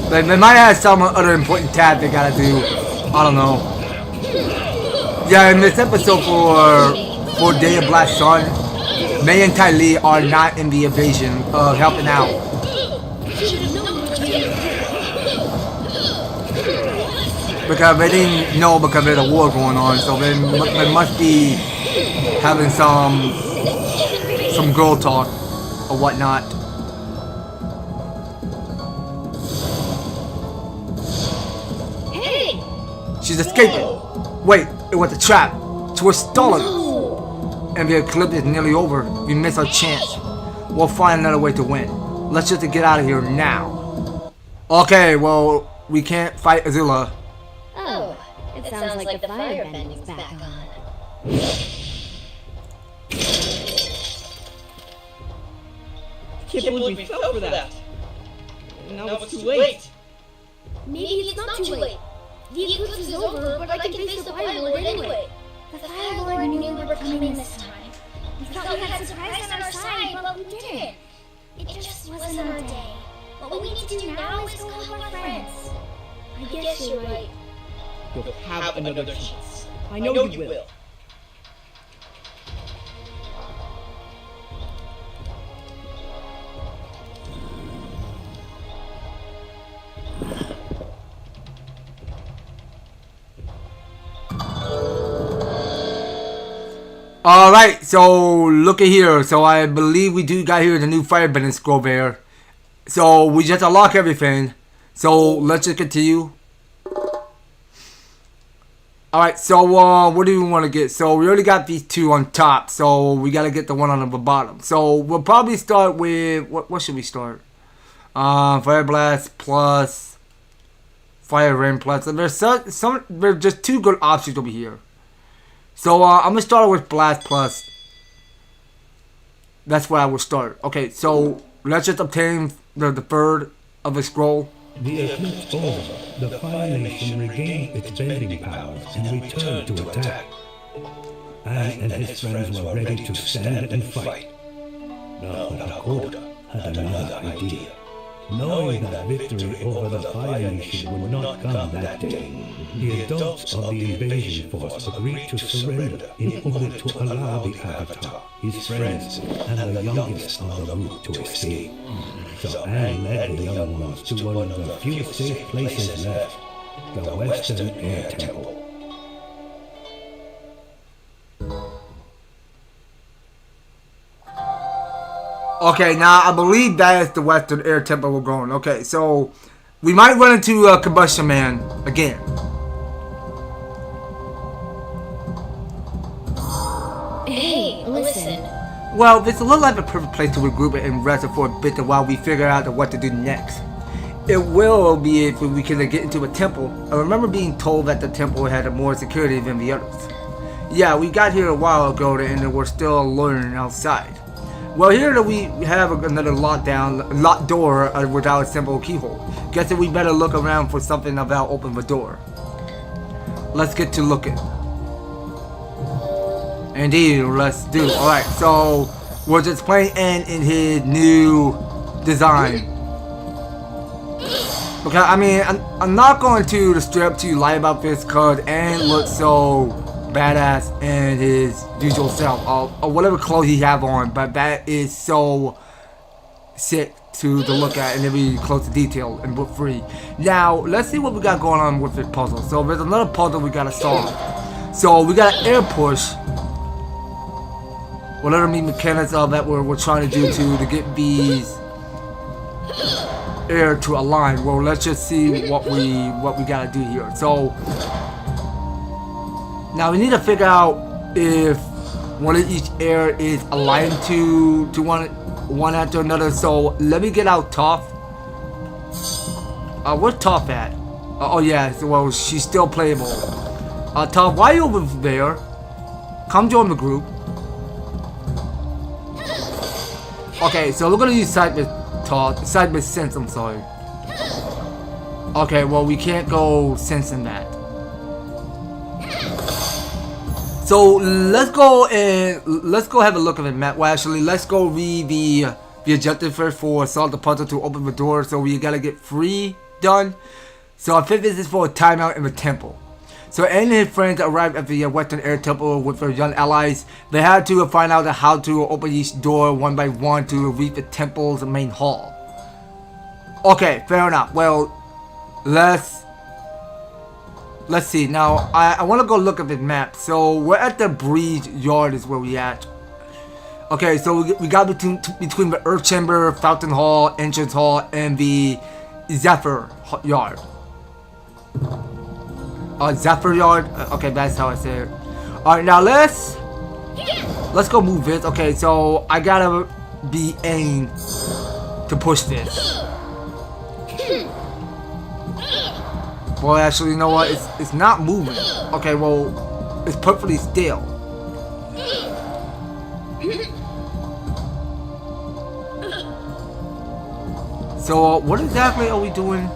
They might have some other important tab they gotta do. I don't know. Yeah, in this episode for Day of Black Sun, Mei and Ty Lee are not in the invasion of helping out. Because they didn't know because there's a war going on, so they must be having some girl talk or whatnot. Hey! She's escaping. Wait, it was a trap. She was stolen. And the eclipse is nearly over. We miss our chance. We'll find another way to win. Let's just get out of here now. Okay, well, we can't fight Azula. Oh, it sounds like the firebending's back on. Can't believe we fell for that. Now it's too late. Maybe it's not too late. The eclipse is over, but I can face the Fire Lord anyway. The Fire Lord knew we were coming this time. We thought we had surprise on our side, but we didn't. It just wasn't our day. What we need to do now is go with our friends. I guess you're right. You'll have another chance. I know you will. Alright, so look at here. So I believe we do got here the new firebending scroll there. So we just unlock everything. So let's just continue. Alright, so what do we want to get? So we already got these two on top, so we gotta get the one on the bottom. So we'll probably start with what should we start? Fire Blast plus Fire Rain plus. And there's just two good options over here. So I'm gonna start with Blast plus. That's where I will start. Okay, so let's just obtain the third of the scroll. The eclipse over, the Fire Nation regained its bending powers and returned to attack. Aang and his friends were ready to stand and fight. Now Hakoda had another idea. Knowing that victory over the Fire Nation would not come that day, the adults of the invasion force agreed to surrender in order to allow the Avatar, his friends, and the youngest of the group to escape. So Aang led the young ones to one of the few safe places left, the Western Air Temple. Okay, now I believe that is the Western Air Temple we're going. Okay, so we might run into Combustion Man again. Hey, listen. Well, it's a little like a perfect place to regroup and rest for a bit while we figure out what to do next. It will be if we can get into a temple. I remember being told that the temple had more security than the others. Yeah, we got here a while ago and we're still learning outside. Well, here we have another locked door without a simple keyhole. Guess that we better look around for something about open the door. Let's get to looking. Indeed, let's do. Alright, so we're just playing in his new design. Okay, I mean, I'm not going to strip to lie about this because Aang looks so badass in his usual self, or whatever clothes he have on, but that is so sick to look at and every close to detail and book free. Now let's see what we got going on with this puzzle. So there's another puzzle we gotta solve. So we got an air push, whatever mechanics of that we're trying to do to get these air to align. Well, let's just see what we gotta do here. So now we need to figure out if one of each air is aligned to one after another. So let me get out Toph. Where's Toph at? Oh yeah, so, well, she's still playable. Toph, why are you over there? Come join the group. Okay, so we're gonna use Seismic Sense, I'm sorry. Okay, well we can't go sensing that. So let's go have a look at the map. Well, actually, let's go read the objective first for solve the puzzle to open the door. So we gotta get 3 done. So I think this is for a timeout in the temple. So Aang and his friends arrived at the Western Air Temple with their young allies. They had to find out how to open each door one by one to reach the temple's main hall. Okay, fair enough. Well, let's see. Now, I want to go look at the map. So, we're at the Breeze Yard is where we at. Okay, so we got between the Earth Chamber, Fountain Hall, Entrance Hall, and the Zephyr Yard. Zephyr Yard? Okay, that's how I say it. Alright, now let's go move this. Okay, so I gotta be aimed to push this. Well, actually, you know what? It's not moving. Okay, well, it's perfectly still. So, what exactly are we doing?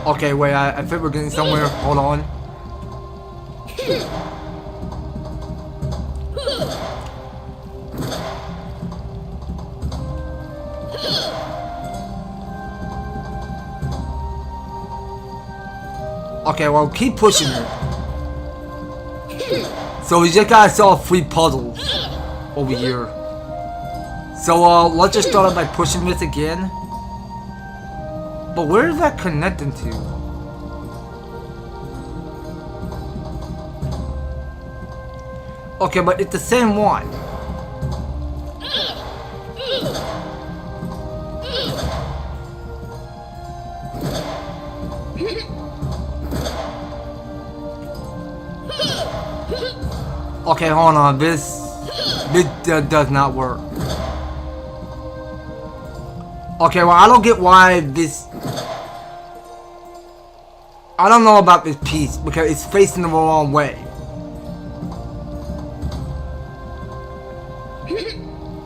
Okay, wait, I think we're getting somewhere. Hold on. Okay, well, keep pushing it. So we just gotta solve 3 puzzles over here. So let's just start off by pushing this again. But where is that connecting to? Okay, but it's the same one. Okay, hold on. This does not work. Okay, well, I don't get why this... I don't know about this piece because it's facing the wrong way.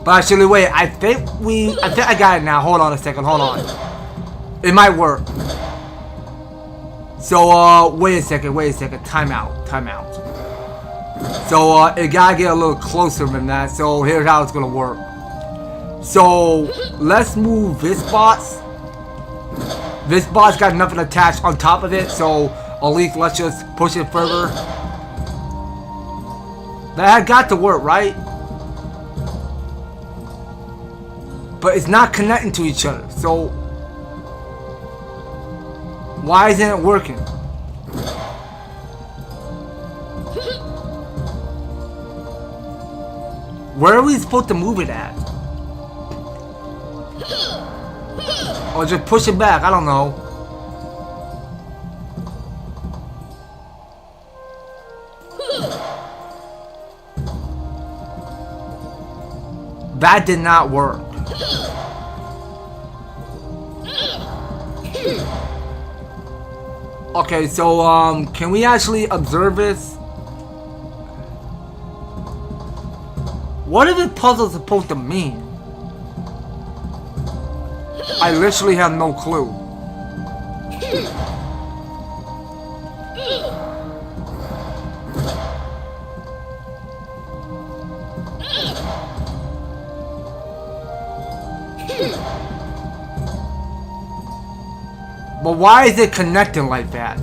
But actually, wait, I think I got it now. Hold on a second, hold on. It might work. So, wait a second. Time out. So, it gotta get a little closer than that. So, here's how it's gonna work. So, let's move this box. This box got nothing attached on top of it, so at least let's just push it further. That had got to work, right? But it's not connecting to each other, so why isn't it working? Where are we supposed to move it at? Or just push it back, I don't know. That did not work. Okay, so can we actually observe this? What is this puzzle supposed to mean? I literally have no clue. But why is it connecting like that?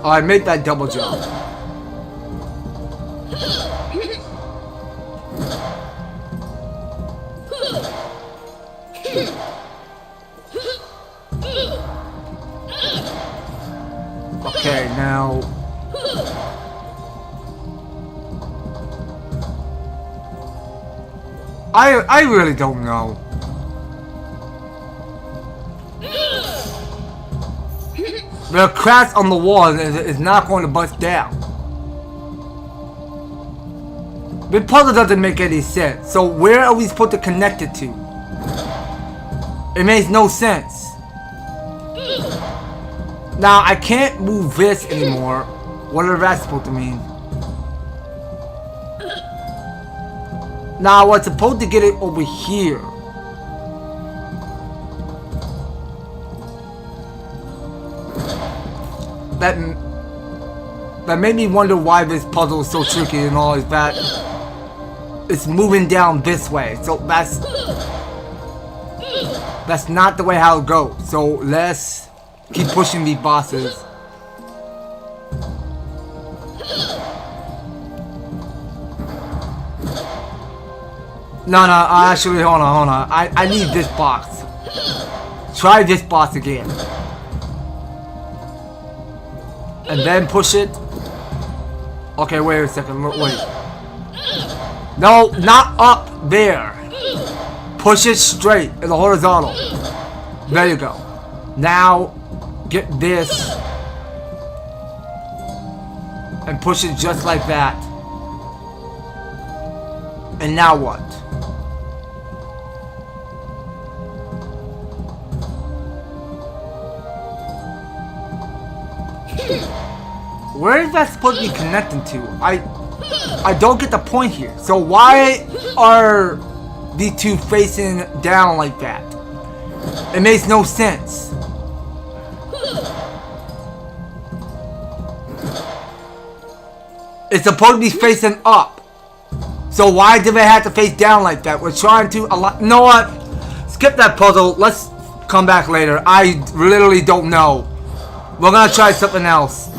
Alright, make that double jump. Okay, now... I really don't know. The cracks on the wall is not going to bust down. The puzzle doesn't make any sense. So where are we supposed to connect it to? It makes no sense. Now I can't move this anymore. Whatever that's supposed to mean. Now I was supposed to get it over here. That made me wonder why this puzzle is so tricky and all, is that it's moving down this way. So that's not the way how it goes. So let's keep pushing these bosses. No, actually, hold on. I need this box. Try this box again. And then push it. Okay, wait a second. Wait. No, not up there. Push it straight in the horizontal. There you go. Now, get this. And push it just like that. And now what? Where is that supposed to be connecting to? I don't get the point here. So why are these two facing down like that? It makes no sense. It's supposed to be facing up. So why do they have to face down like that? We're trying to you know what? Skip that puzzle. Let's come back later. I literally don't know. We're gonna try something else.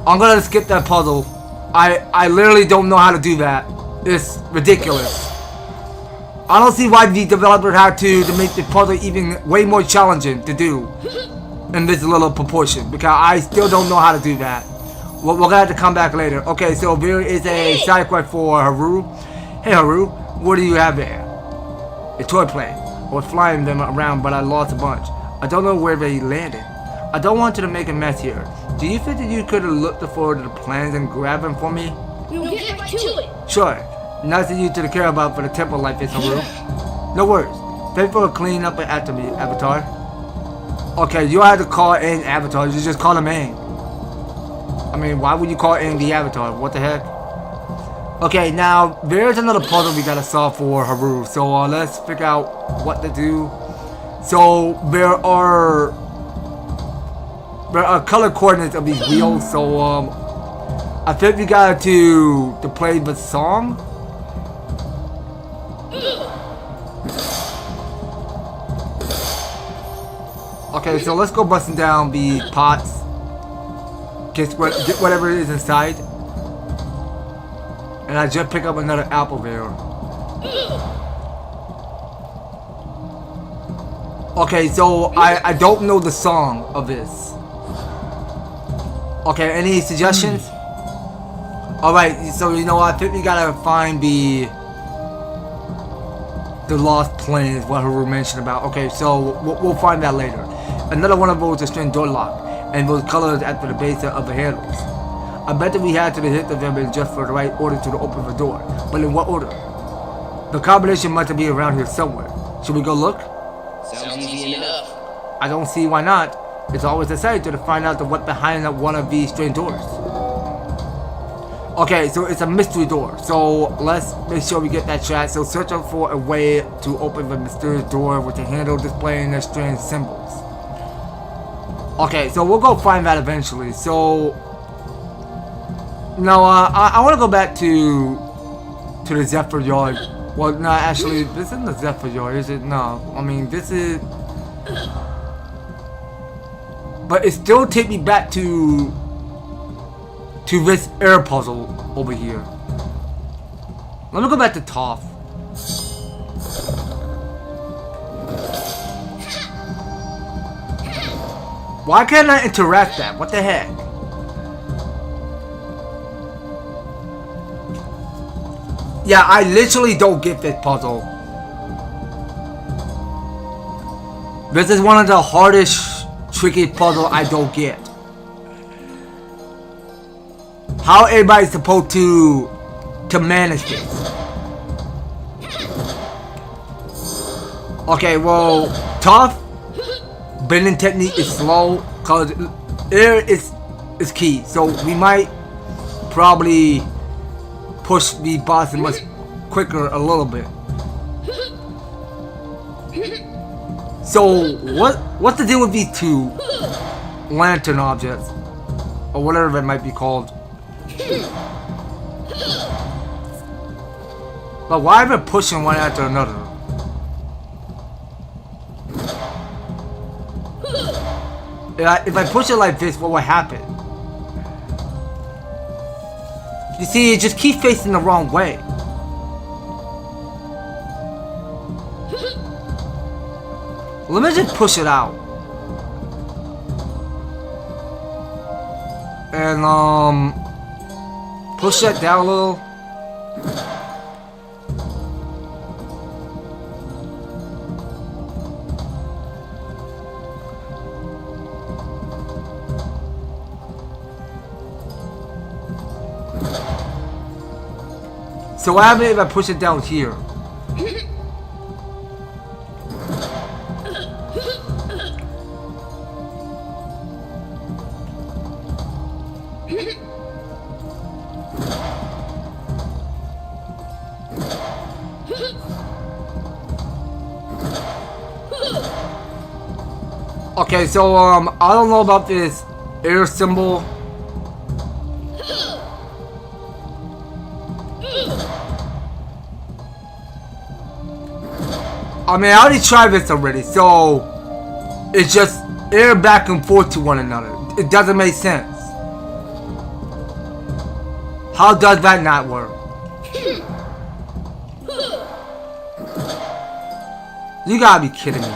I'm gonna skip that puzzle. I literally don't know how to do that. It's ridiculous. I don't see why the developer had to make the puzzle even way more challenging to do in this little proportion, because I still don't know how to do that. We're gonna have to come back later. Okay, so there is a side quest for Haru. Hey Haru, what do you have there? a toy plane. I was flying them around, but I lost a bunch. I don't know where they landed. I don't want you to make a mess here. Do you think that you could have looked forward to the plans and grabbed them for me? We'll get right to it. Sure. Nice of you to care about for the temple like this, Haru. No worries. Thanks for cleaning up after me, Avatar. Okay, you don't have to call in Avatar. You just call him Aang. I mean, why would you call Aang the Avatar? What the heck? Okay, now, there's another puzzle we gotta solve for Haru. So, let's figure out what to do. So, there are color coordinates of these wheels. So, I think we got to play the song. Okay, so let's go busting down the pots. Get whatever it is inside. And I just pick up another apple there. Okay, so I don't know the song of this. Okay, any suggestions? Alright, so you know what, I think we gotta find the lost plane is what Haru mentioned about. Okay, so we'll find that later. Another one of those is string door lock, and those colors at the base of the handles. I bet that we had to hit the them just for the right order to open the door. But in what order? The combination must be around here somewhere. Should we go look? Sounds easy enough. I don't see why not. It's always exciting to find out what's behind one of these strange doors. Okay, so it's a mystery door. So let's make sure we get that shot. So search for a way to open the mysterious door with the handle displaying the strange symbols. Okay, so we'll go find that eventually. So now I want to go back to the Zephyr Yard. Well, no, actually, this isn't the Zephyr Yard, is it? No, I mean this is. But it still takes me back to this air puzzle over here. Let me go back to Toph. Why can't I interact that? What the heck? Yeah, I literally don't get this puzzle. This is one of the hardest, tricky puzzle I don't get. How everybody's supposed to manage this? Okay, well, Toph bending technique is slow because air is key. So we might probably push the boss much quicker a little bit. So what's the deal with these two lantern objects or whatever it might be called? But why are they pushing one after another? If I push it like this, what will happen? You see, it just keeps facing the wrong way. Let me just push it out. And push that down a little. So what happens if I push it down here? Okay, so I don't know about this air symbol. I mean, I already tried this already, so it's just air back and forth to one another. It doesn't make sense. How does that not work? You gotta be kidding me.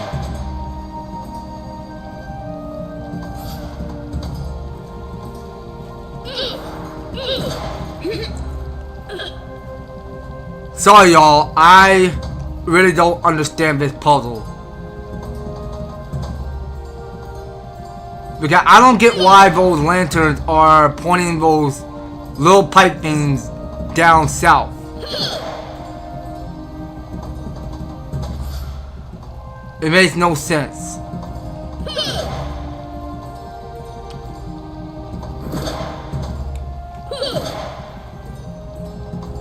Sorry, y'all. really don't understand this puzzle. Because I don't get why those lanterns are pointing those little pipe things down south. It makes no sense.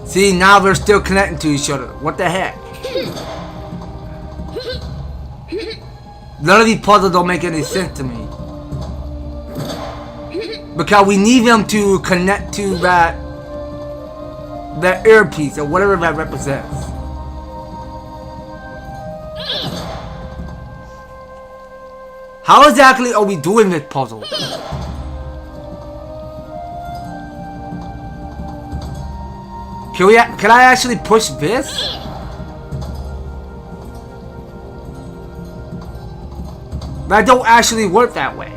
See, now they're still connecting to each other. What the heck? None of these puzzles don't make any sense to me. Because we need them to connect to that earpiece or whatever that represents. How exactly are we doing this puzzle? Can I actually push this? That don't actually work that way.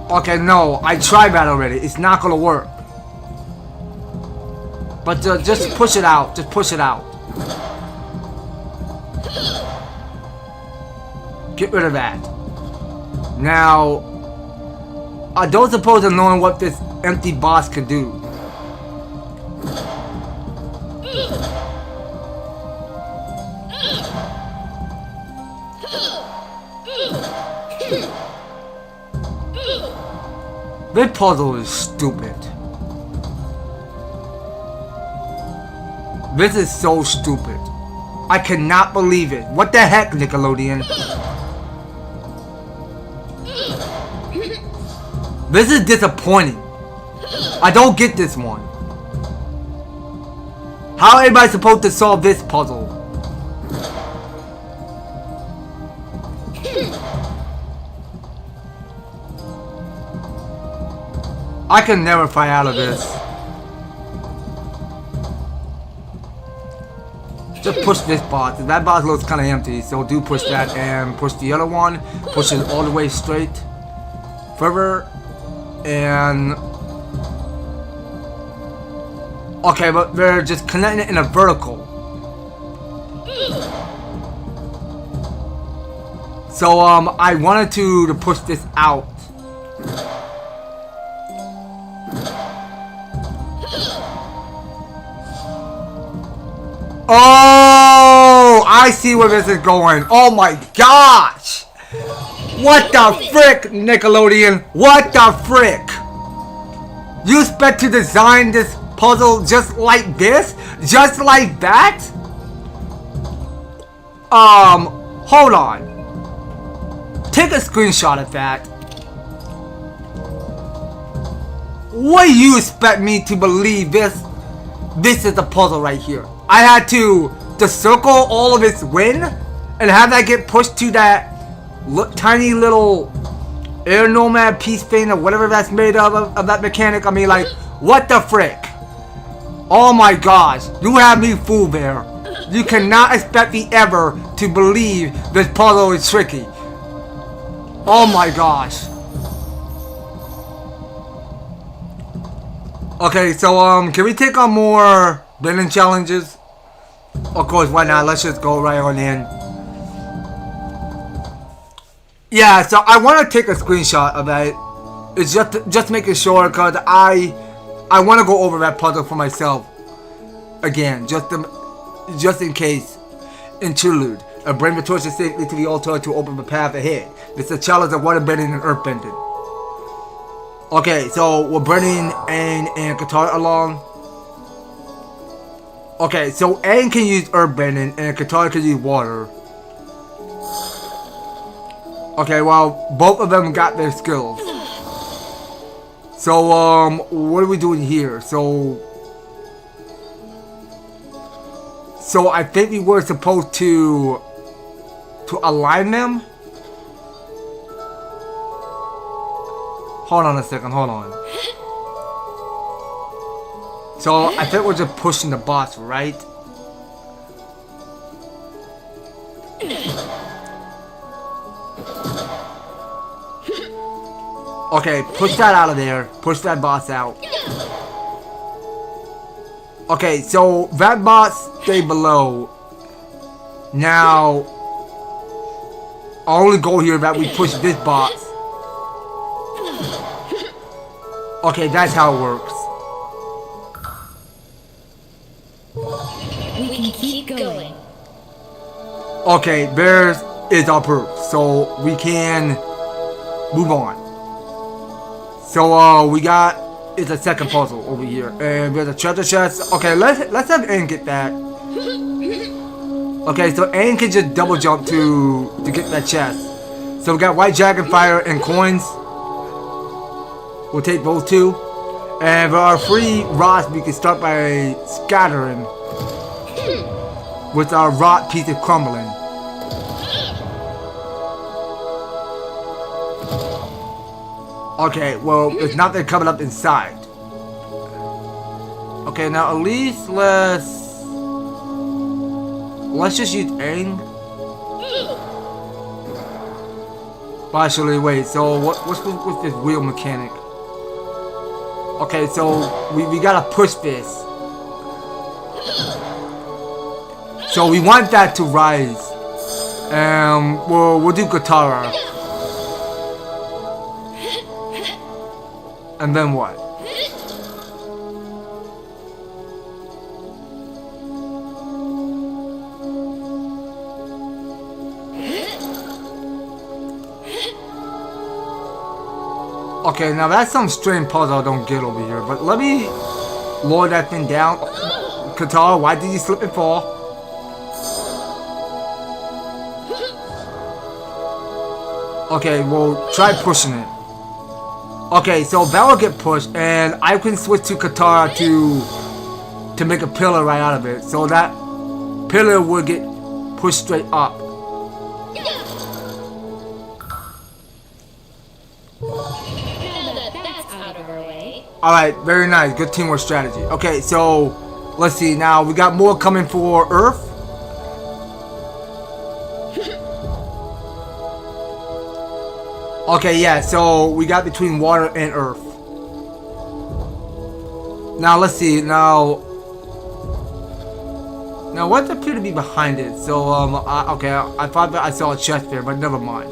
Okay, no, I tried that already. It's not gonna work. But just push it out. Just push it out. Get rid of that. Now, I don't suppose of knowing what this empty box can do. This puzzle is stupid. This is so stupid. I cannot believe it. What the heck, Nickelodeon? This is disappointing. I don't get this one. How am I supposed to solve this puzzle? I can never find out of this. Just push this box. That box looks kind of empty, so do push that and push the other one. Push it all the way straight. Further. And... okay, but they're just connecting it in a vertical. So, I wanted to push this out. Oh, I see where this is going. Oh my gosh. What the frick, Nickelodeon? What the frick? You expect to design this puzzle just like this? Just like that? Hold on. Take a screenshot of that. What do you expect me to believe this is the puzzle right here? I had to circle all of its wind and have that get pushed to that tiny little air nomad piece thing or whatever that's made of that mechanic. I mean, like, what the frick? Oh my gosh, you have me fooled there. You cannot expect me ever to believe this puzzle is tricky. Oh my gosh. Okay, so can we take on more bending challenges? Of course, why not? Let's just go right on in. Yeah, so I want to take a screenshot of that. It's just making sure, because I want to go over that puzzle for myself again, just in case. Interlude. Bring the torches safely to the altar to open the path ahead. This is a challenge of water bending and earth bending. Okay, so we're bringing Aang and Katara along. Okay, so Aang can use earth bending and Katara can use water. Okay, well, both of them got their skills. So, what are we doing here? So I think we were supposed to align them. Hold on a second, hold on. So I think we're just pushing the boss, right? Okay, push that out of there. Push that boss out. Okay, so that boss stay below. Now, our only goal here is that we push this boss. Okay, that's how it works. We can keep going. Okay, there is our proof. So we can move on. So we got it's a second puzzle over here, and there's a treasure chest. Okay, let's have Aang get that. Okay, so Aang can just double jump to get that chest. So we got white dragon fire and coins. We'll take those two, and for our free rods, we can start by scattering with our rock pieces crumbling. Okay, well, there's nothing coming up inside. Okay, now at least let's just use Aang. Actually, wait. So what's with this wheel mechanic? Okay, so we gotta push this. So we want that to rise. We'll do Katara. And then what? Okay, now that's some strange puzzle I don't get over here. But let me lower that thing down. Katara, why did you slip and fall? Okay, well, try pushing it. Okay, so that will get pushed, and I can switch to Katara to make a pillar right out of it. So that pillar will get pushed straight up. Alright, very nice. Good teamwork strategy. Okay, so let's see. Now we got more coming for Earth. Okay, yeah, so we got between water and earth. Now let's see. Now what appear to be behind it? So okay, I thought that I saw a chest there, but never mind.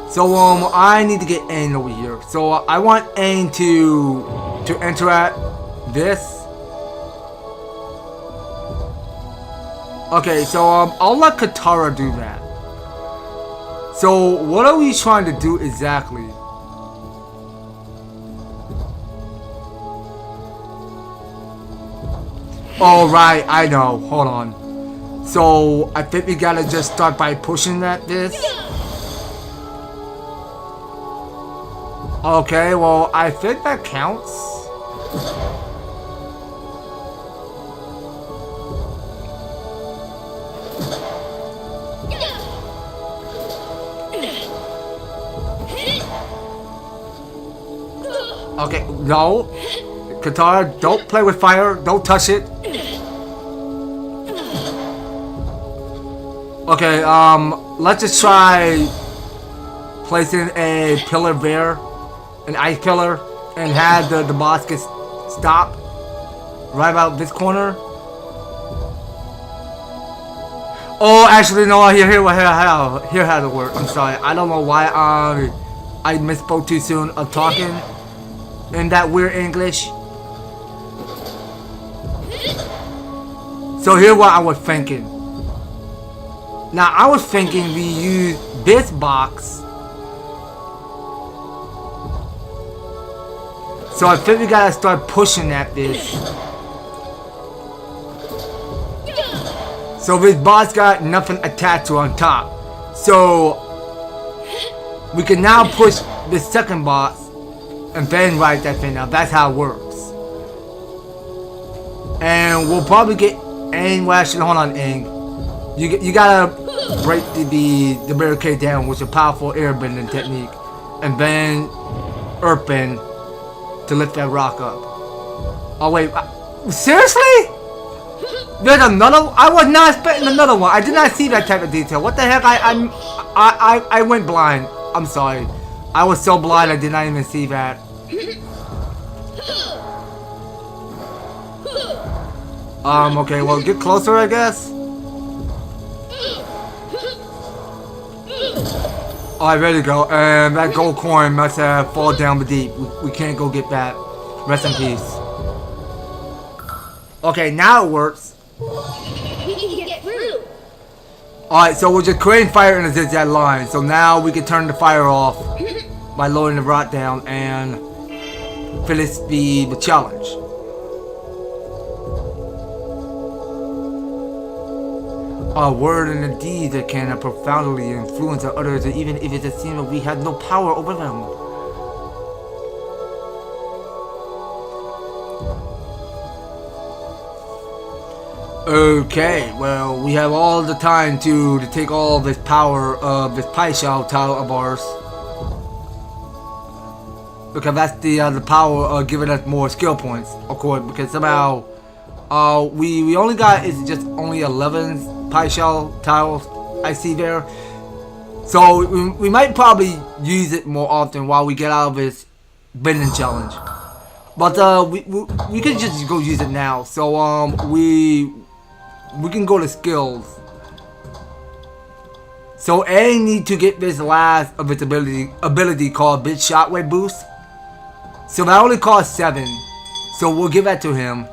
So I need to get Aang over here. So I want Aang to enter at this. Okay, so I'll let Katara do that. So what are we trying to do exactly? Oh right, I know. Hold on. So I think we gotta just start by pushing at this. Okay, well I think that counts. Okay, no. Katara, don't play with fire. Don't touch it. Okay, let's just try placing a pillar there, an ice pillar, and have the boss get stop right about this corner. Oh, actually, no. Here how it works. I'm sorry. I don't know why I misspoke too soon of talking in that weird English. So here's what I was thinking. Now I was thinking we use this box. So I think we gotta start pushing at this. So this box got nothing attached to on top. So we can now push the second box and then write that thing out. That's how it works. And we'll probably get Aang. Well, actually, hold on, Aang. You gotta break the barricade down with a powerful airbending technique, and then earthbend to lift that rock up. Oh wait, seriously? There's another. I was not expecting another one. I did not see that type of detail. What the heck? I went blind. I'm sorry. I was so blind I did not even see that. Okay, well, get closer, I guess. Alright, ready to go. And that gold coin must have fallen down the deep. We can't go get that. Rest in peace. Okay, now it works. We can get through. Alright, so we're just creating fire in a zigzag line. So now we can turn the fire off by lowering the rod down and finish the challenge. A word and a deed that can profoundly influence others, even if it seems that we have no power over them. Okay, well, we have all the time to take all this power of this pie shell tile of ours. Because that's the power of giving us more skill points, of course, because somehow we only got is just only 11 pie shell tiles I see there. So we might probably use it more often while we get out of this bending challenge. But we could just go use it now. So we can go to skills. So A need to get this last of its ability called Big Shockwave Boost. So that only costs 7. So we'll give that to him.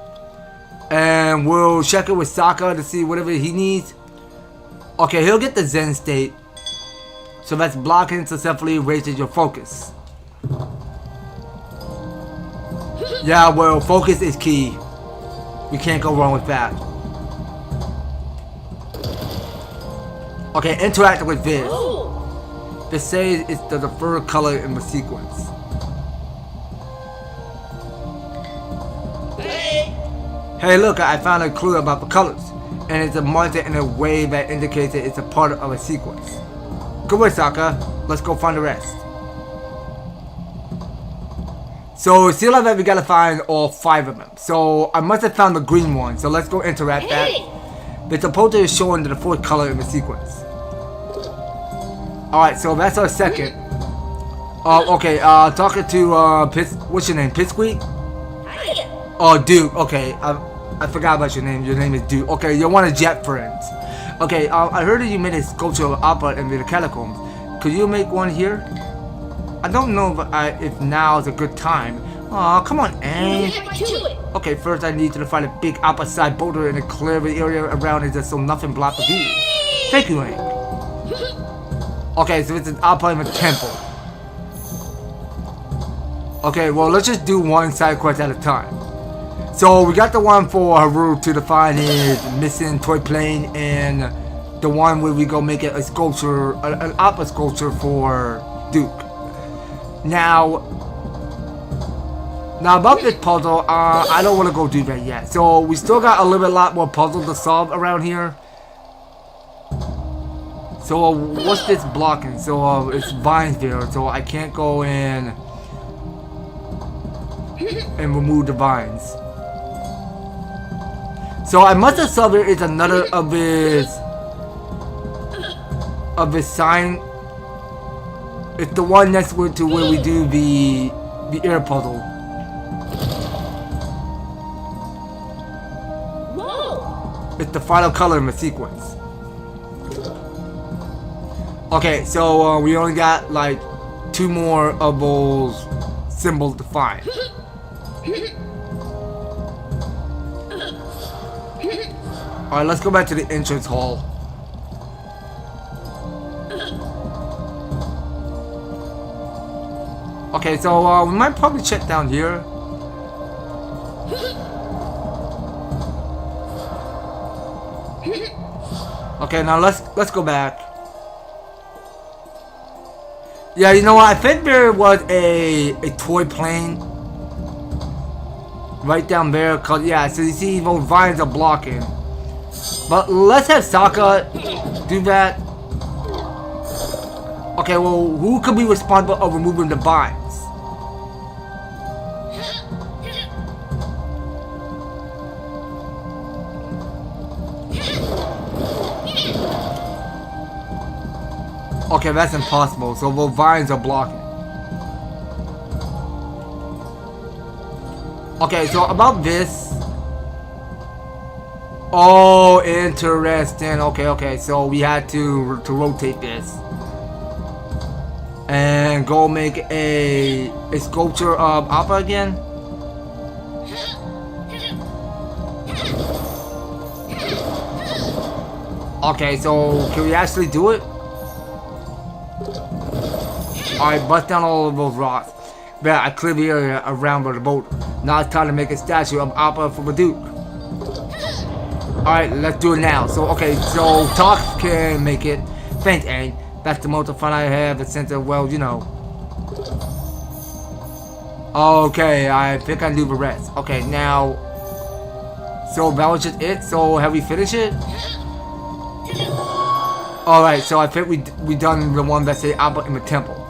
And we'll check it with Sokka to see whatever he needs. Okay, he'll get the Zen state. So that's blocking successfully raises your focus. Yeah, well, focus is key. We can't go wrong with that. Okay, interact with this. This says it's the third color in the sequence. Hey, look, I found a clue about the colors. And it's marked in a way that indicates that it's a part of a sequence. Good work, Sokka. Let's go find the rest. So it seems like that we gotta find all 5 of them. So I must have found the green one. So let's go interact that. The supporter is showing the 4th color in the sequence. Alright, so that's our second. Okay, talking to what's your name? Pitsqueak? Oh, Duke. Okay, I forgot about your name. Your name is Duke. Okay, you're one of Jet friends. Okay, I heard that you made a sculpture of Appa in the catacombs. Could you make one here? I don't know if now is a good time. Aw, come on, Aang. Okay, first I need you to find a big Appa-sized boulder and clear the area around it just so nothing blocks the view. Thank you, Aang. Okay, so it's an Appa in the temple. Okay, well, let's just do one side quest at a time. So we got the one for Haru to define his missing toy plane, and the one where we go make it a sculpture, an Appa sculpture for Duke. Now about this puzzle, I don't want to go do that yet. So we still got a lot more puzzles to solve around here. So what's this blocking? So it's vines there, so I can't go in and remove the vines. So I must have solved it. It's another of his sign. It's the one next to where we do the air puzzle. Whoa. It's the final color in the sequence. Okay, so we only got like 2 more of those symbols to find. Alright, let's go back to the entrance hall. Okay, so we might probably check down here. Okay, now let's go back. Yeah, you know what? I think there was a toy plane right down there. Cause yeah, so you see those vines are blocking. But let's have Sokka do that. Okay, well, who could be responsible for removing the vines? Okay, that's impossible. So the vines are blocking. Okay, so about this. Oh, interesting. Okay. So we had to rotate this and go make a sculpture of Appa again. Okay, so can we actually do it? Alright, bust down all of those rocks. Yeah, I cleared the area around the boat. Now it's time to make a statue of Appa for the Duke. Alright, let's do it now. So, okay, so Talk can make it. Thanks, Aang. That's the most fun I have, the sense of, well, you know. Okay, I think I do the rest. Okay, now. So that was just it. So have we finished it? Alright, so I think we done the one that say Appa in the temple.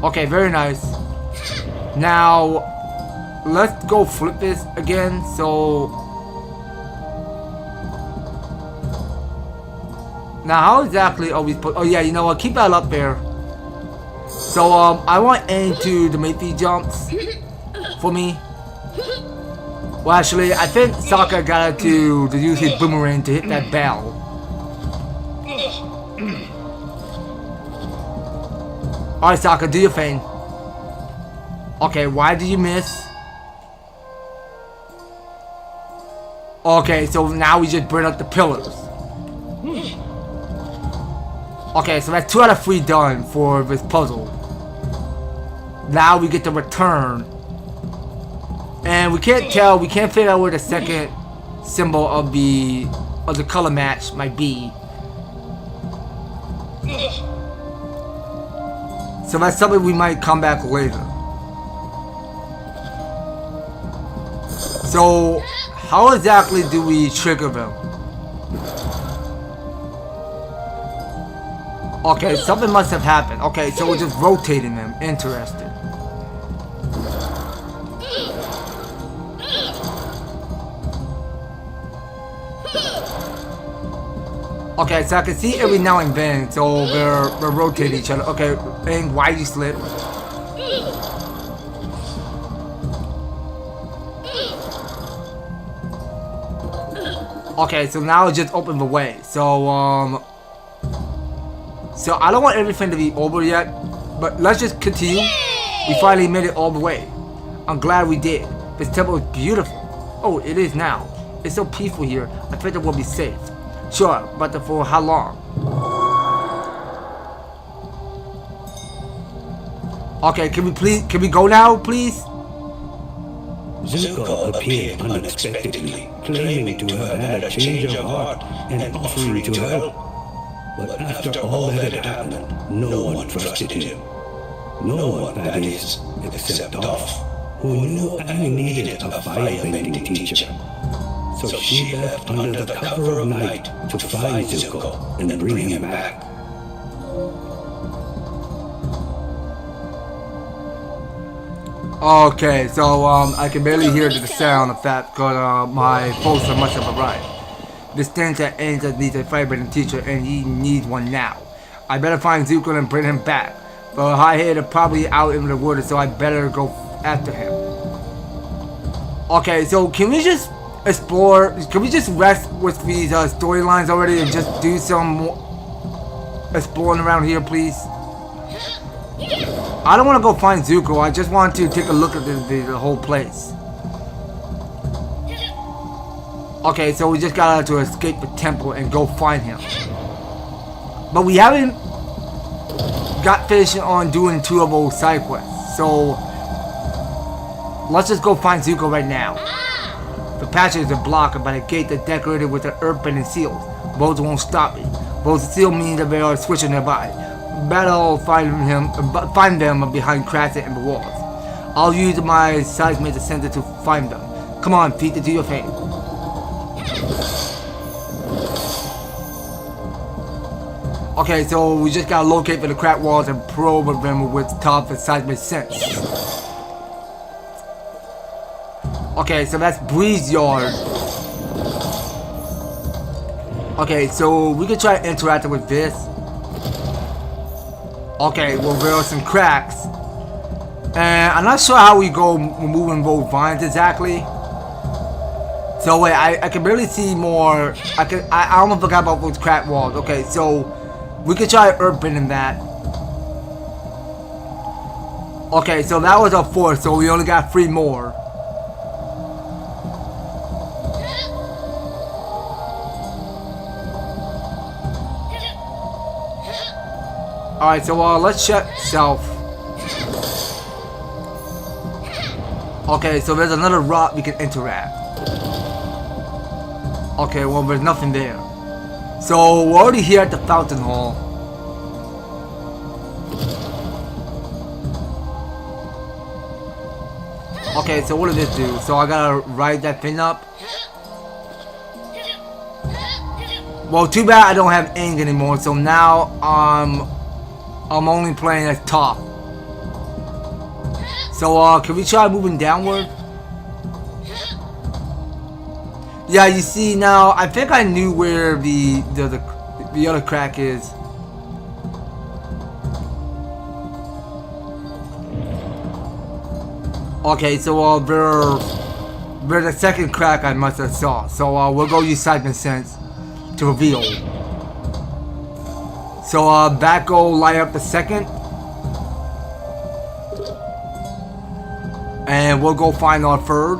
Okay, very nice. Now, let's go flip this again. So, now how exactly are we supposed? Oh yeah, you know what? Keep that up there. So I want Aang to make these jumps for me. Well, actually, I think Sokka got to use his boomerang to hit that bell. Alright, Sokka, do your thing. Okay, why did you miss? Okay, so now we just burn up the pillars. Okay, so that's 2 out of 3 done for this puzzle. Now we get to return. And we can't tell, we can't figure out where the second symbol of the color match might be. So that's something we might come back later. So, how exactly do we trigger them? Okay, something must have happened. Okay, so we're just rotating them. Interesting. Okay, so I can see every now and then, so we're rotating each other. Okay, and why you slip? Okay, so now just open the way. So I don't want everything to be over yet, but let's just continue. We finally made it all the way. I'm glad we did. This temple is beautiful. Oh, it is now. It's so peaceful here. I think it will be safe. Sure, but for how long? Okay, can we go now, please? Zuko appeared unexpectedly, claiming to have had a change of heart and offering to help. But after all that had happened, no one trusted him. No one, that is, except Toph, who knew Aang needed a firebending teacher. So she left under the cover of night to find Zuko and bring him back. Okay, so I can barely hear the sound of that because my folks must have arrived. This stands that Aang needs a firebending teacher and he needs one now. I better find Zuko and bring him back. The high-head are probably out in the woods, so I better go after him. Okay, so can we just explore? Can we just rest with these storylines already and just do some more exploring around here, please? I don't want to go find Zuko. I just want to take a look at the whole place. Okay, so we just got to escape the temple and go find him. But we haven't got finished on doing 2 of those side quests. So let's just go find Zuko right now. The passage is blocked by a gate that's decorated with the earthbending seals. Those won't stop me. Those seals mean that they are switching nearby. Better find them behind cracks in the walls. I'll use my seismic sensor to find them. Come on, Peter, do your thing. Okay, so we just gotta locate for the cracked walls and probe them with top and seismic sense. Okay, so that's Bree's yard. Okay, so we can try interacting with this. Okay, well, there are some cracks. And I'm not sure how we go removing those vines exactly. So wait, I can barely see more. I almost forgot about those crack walls. Okay, so we could try earthbending that. Okay, so that was our 4, so we only got 3 more. Alright, so let's check south. Okay, so there's another rock we can interact. Okay, well, there's nothing there. So we're already here at the fountain hall. Okay, so what does this do? So I gotta ride that thing up. Well, too bad I don't have Aang anymore, so now I'm only playing as Toph. So can we try moving downward? Yeah, you see now, I think I knew where the other crack is. Okay, so there's a second crack I must have saw. So we'll go use Siphon Sense to reveal. So that go light up the second. And we'll go find our third.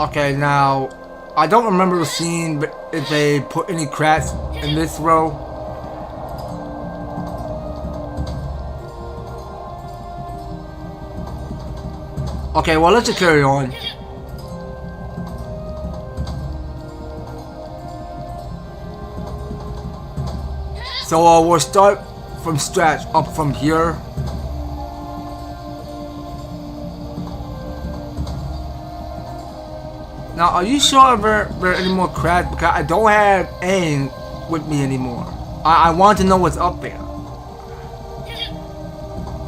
Okay, now I don't remember seeing if they put any cracks in this row. Okay, well, let's just carry on. So we'll start from scratch up from here. Now, are you sure there are any more cracks? Because I don't have Aang with me anymore. I want to know what's up there.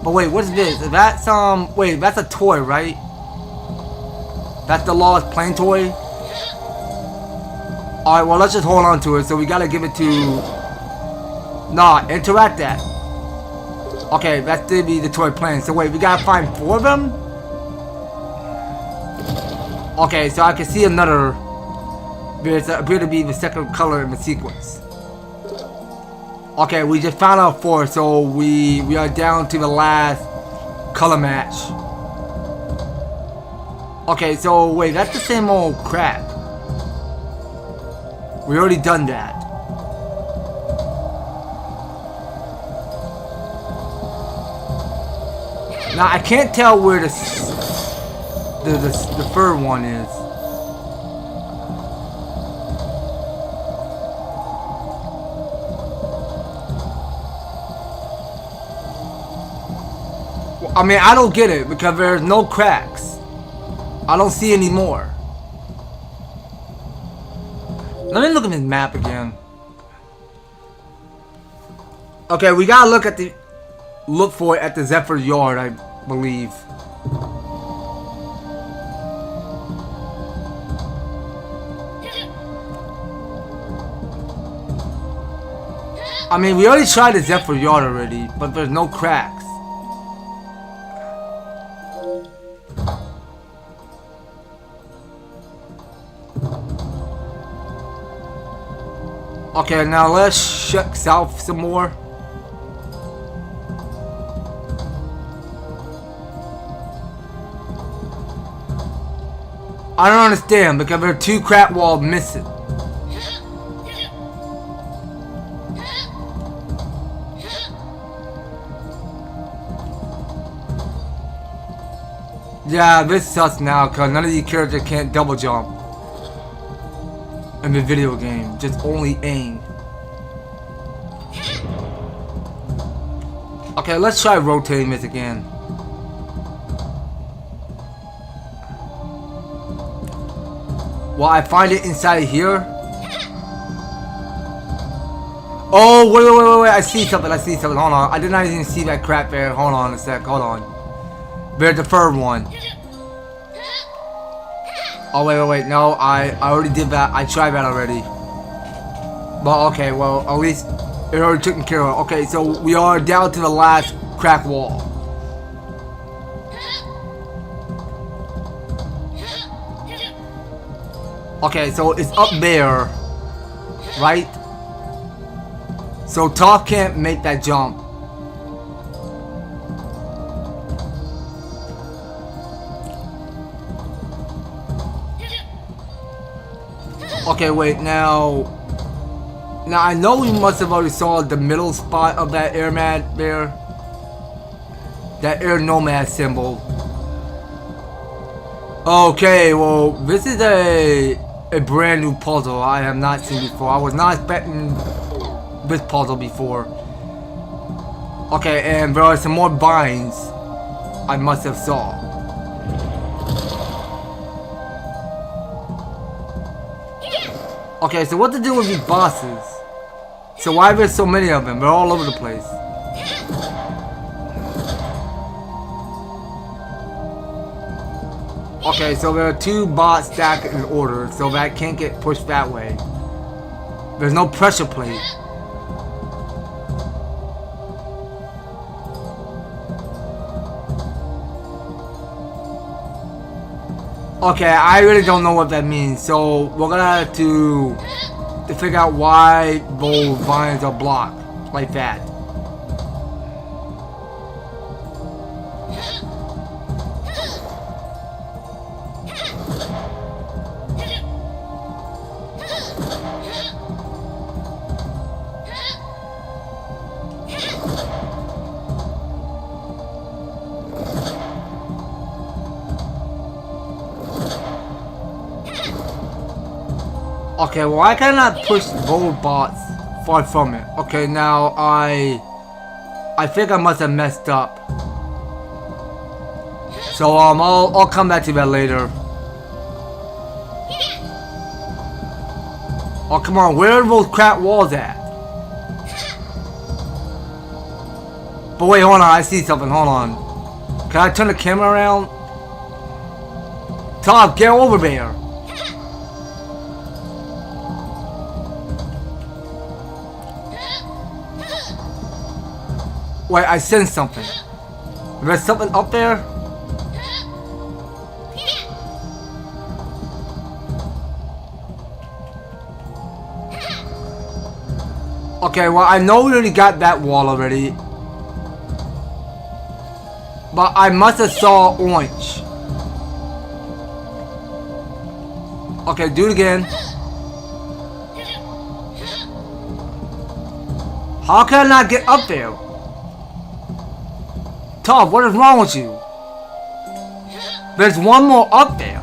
But wait, what's this? Is that some... Wait, that's a toy, right? That's the Lost Plane toy? Alright, well, let's just hold on to it. So we gotta give it to... Nah, interact that. Okay, that's to be the toy plane. So wait, we gotta find 4 of them? Okay, so I can see another. There's appear to be the second color in the sequence. Okay, we just found out 4, so we are down to the last color match. Okay, so wait, that's the same old crap. We already done that. Now I can't tell where the third one is. I mean, I don't get it because there's no cracks. I don't see any more. Let me look at this map again. Okay, we gotta look for it at the Zephyr Yard, I believe. I mean, we already tried the Zephyr Yard already, but there's no cracks. Okay, now let's check south some more. I don't understand because there are 2 crap walls missing. Yeah, this sucks now because none of these characters can't double jump in the video game, just only Aang. Okay, let's try rotating this again. Well, I find it inside here. Oh, wait. I see something. Hold on. I did not even see that crap there. Hold on a sec. Hold on. There's the third one. Oh, wait. No, I already did that. I tried that already. But, okay, well, at least it already taken care of. Okay, so we are down to the last crack wall. Okay, so it's up there, right? So Toph can't make that jump. Okay, wait, now I know we must have already saw the middle spot of that airman there. That air nomad symbol. Okay, well, this is a brand new puzzle I have not seen before. I was not expecting this puzzle before. Okay, and there are some more binds I must have saw. Okay, so what to do with these bosses? So why are there so many of them? They're all over the place. Okay, so there are 2 bots stacked in order, so that can't get pushed that way. There's no pressure plate. Okay, I really don't know what that means, so we're gonna have to figure out why those vines are blocked like that. Okay, well I cannot push both bots far from it. Okay, now I think I must have messed up. So I'll come back to that later. Oh come on, where are those crap walls at? But wait, hold on, I see something. Hold on. Can I turn the camera around? Tom, get over there. Wait, I sensed something. There's something up there? Okay, well I know we already got that wall already. But I must have saw orange. Okay, do it again. How can I not get up there? Tom, what is wrong with you? There's one more up there.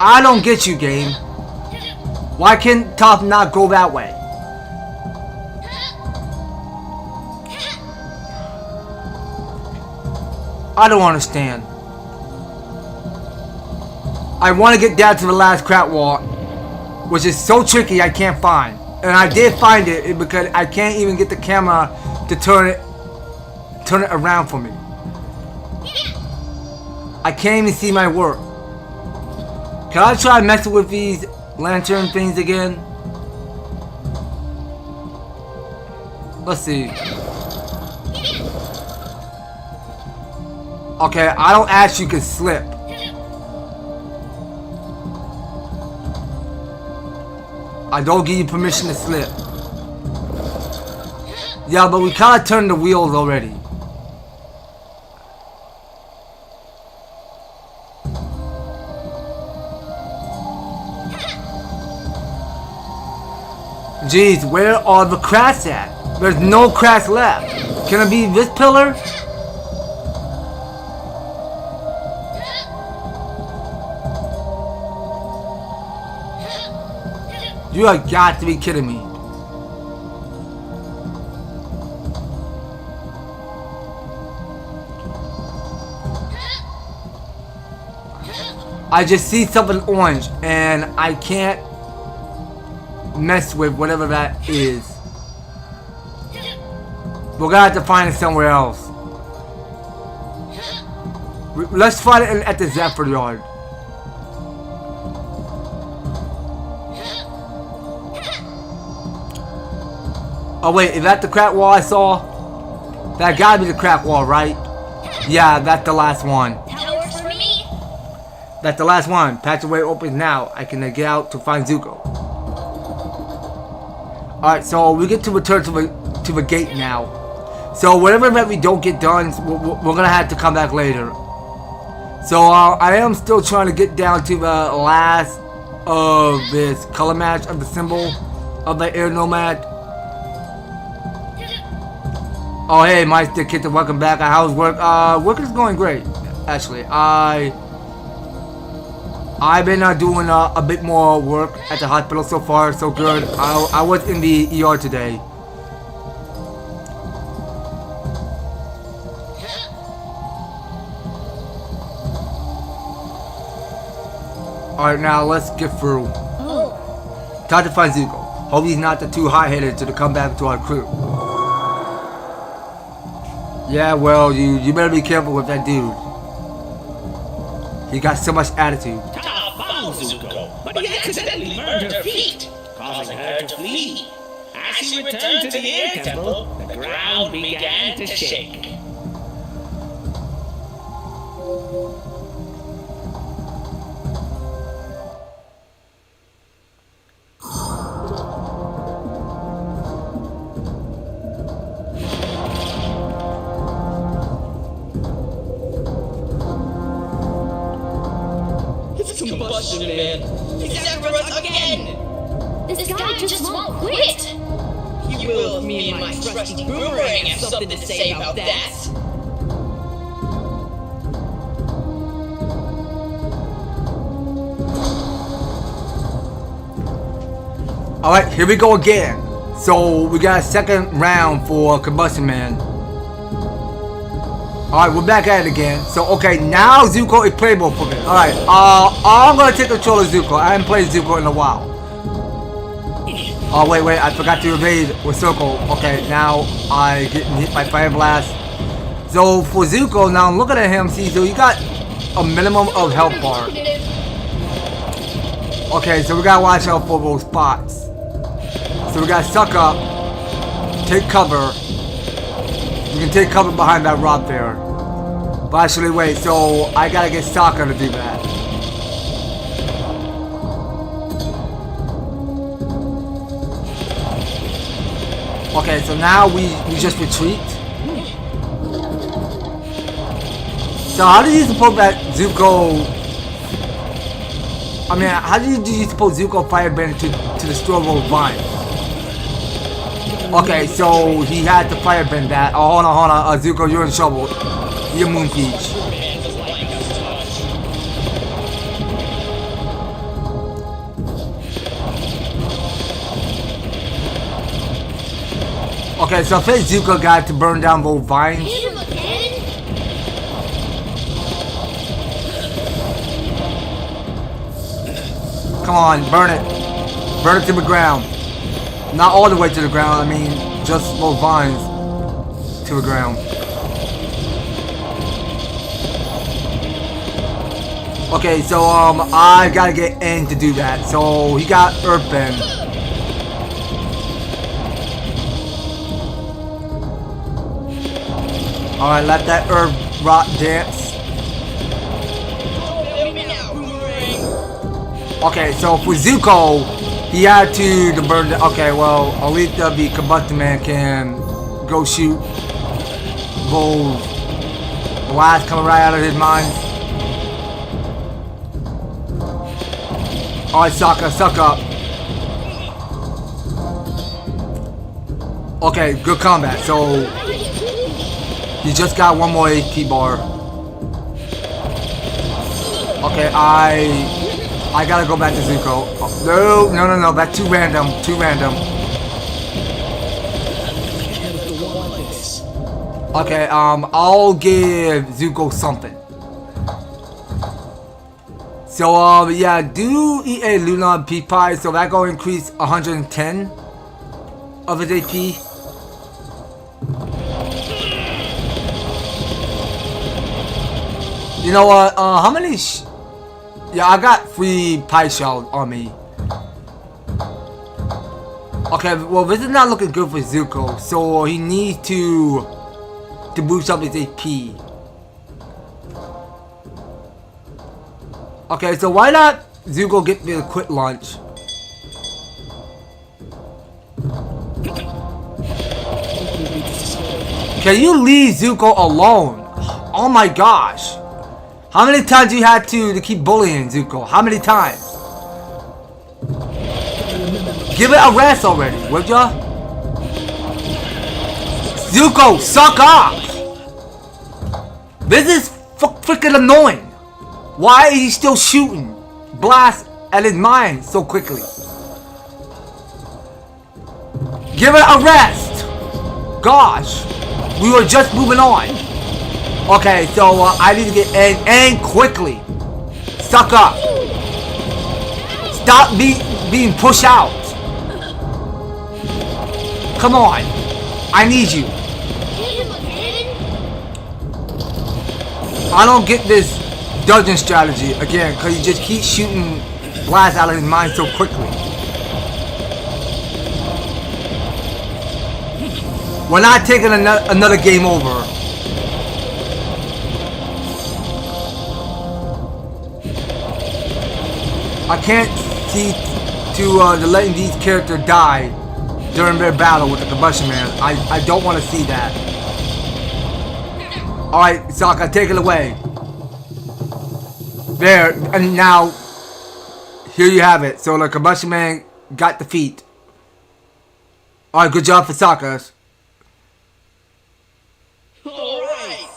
I don't get you, game. Why can't Tom not go that way? I don't understand. I want to get down to the last crap wall, which is so tricky I can't find. And I did find it because I can't even get the camera to turn it around for me. I can't even see my work. Can I try messing with these lantern things again? Let's see. Okay, I don't actually can slip. I don't give you permission to slip. Yeah, but we kinda turned the wheels already. Jeez, where are the cracks at? There's no cracks left. Can it be this pillar? You have got to be kidding me. I just see something orange and I can't mess with whatever that is. We're gonna have to find it somewhere else. Let's find it at the Zephyr yard. Oh wait, is that the crack wall I saw? That gotta be the crack wall, right? Yeah, that's the last one. That works for me. That's the last one. Passageway opens now. I can get out to find Zuko. Alright, so we get to return to the gate now. So whatever that we don't get done, we're gonna have to come back later. So I am still trying to get down to the last of this color match of the symbol of the Air Nomad. Oh hey, my stick kitten, welcome back. How's work? Work is going great, actually. I've been doing a bit more work at the hospital so far, so good. I was in the ER today. Alright, now let's get through. Time to find Zuko. Hope he's not too hot-headed to come back to our crew. Yeah, well, you better be careful with that dude. He got so much attitude. Top found Zuko, but he accidentally burned her feet, causing her to flee. As she returned to the air temple, the ground began to shake. Combustion Man! He's after us again! This guy just won't quit. He will, me and my trusty boomerang have something to say about that! Alright, here we go again. So we got a second round for Combustion Man. Alright, we're back at it again. So, okay, now Zuko is playable for me. Alright, I'm gonna take control of Zuko. I haven't played Zuko in a while. Oh, wait, I forgot to evade with Circle. Okay, now I get hit by Fire Blast. So, for Zuko, now I'm looking at him, see, so he got a minimum of health bar. Okay, so we gotta watch out for those spots. So we gotta suck up, take cover. You can take cover behind that rock there. But actually, wait, so I gotta get Sokka to do that. Okay, so now we just retreat. So how do you suppose that Zuko... I mean, how do you suppose Zuko firebend to destroy those vines? Okay, so he had to firebend that. Oh, hold on. Zuko, you're in trouble. You're Moon Peach. Okay, so I think Zuko got to burn down those vines. Hit him again? Come on, burn it. Burn it to the ground. Not all the way to the ground, I mean, just those vines to the ground. Okay, so I gotta get Aang to do that. So he got Earthbend. Alright, let that Earth Rot dance. Okay, so for Zuko, he had to burn the... Okay, well, at least the Combustion Man can go shoot those blasts coming right out of his mind. Alright, Sokka, suck up. Okay, good combat. So, he just got one more HP bar. Okay, I gotta go back to Zuko. Oh, no, that's too random, Okay, I'll give Zuko something. So, yeah, do eat a Lunar pea pie, so that gonna increase 110 of his AP. You know what, how many yeah, I got 3 pie shells on me. Okay, well, this is not looking good for Zuko, so he needs to boost up his AP. Okay, so why not Zuko get me a quick lunch? Can you leave Zuko alone? Oh my gosh. How many times you had to keep bullying Zuko? How many times? Give it a rest already, would ya? Zuko, suck up! This is freaking annoying. Why is he still shooting blast at his mind so quickly? Give it a rest! Gosh, we were just moving on. Okay, so I need to get Aang quickly. Suck up. Stop being pushed out. Come on, I need you. I don't get this dodging strategy again, because he just keeps shooting blasts out of his mind so quickly. We're not taking another game over. I can't see to letting these characters die during their battle with the Combustion Man. I don't want to see that. Alright, Sokka, take it away. There, and now, here you have it. So the Combustion Man got defeat. Alright, good job for Sokka. Alright!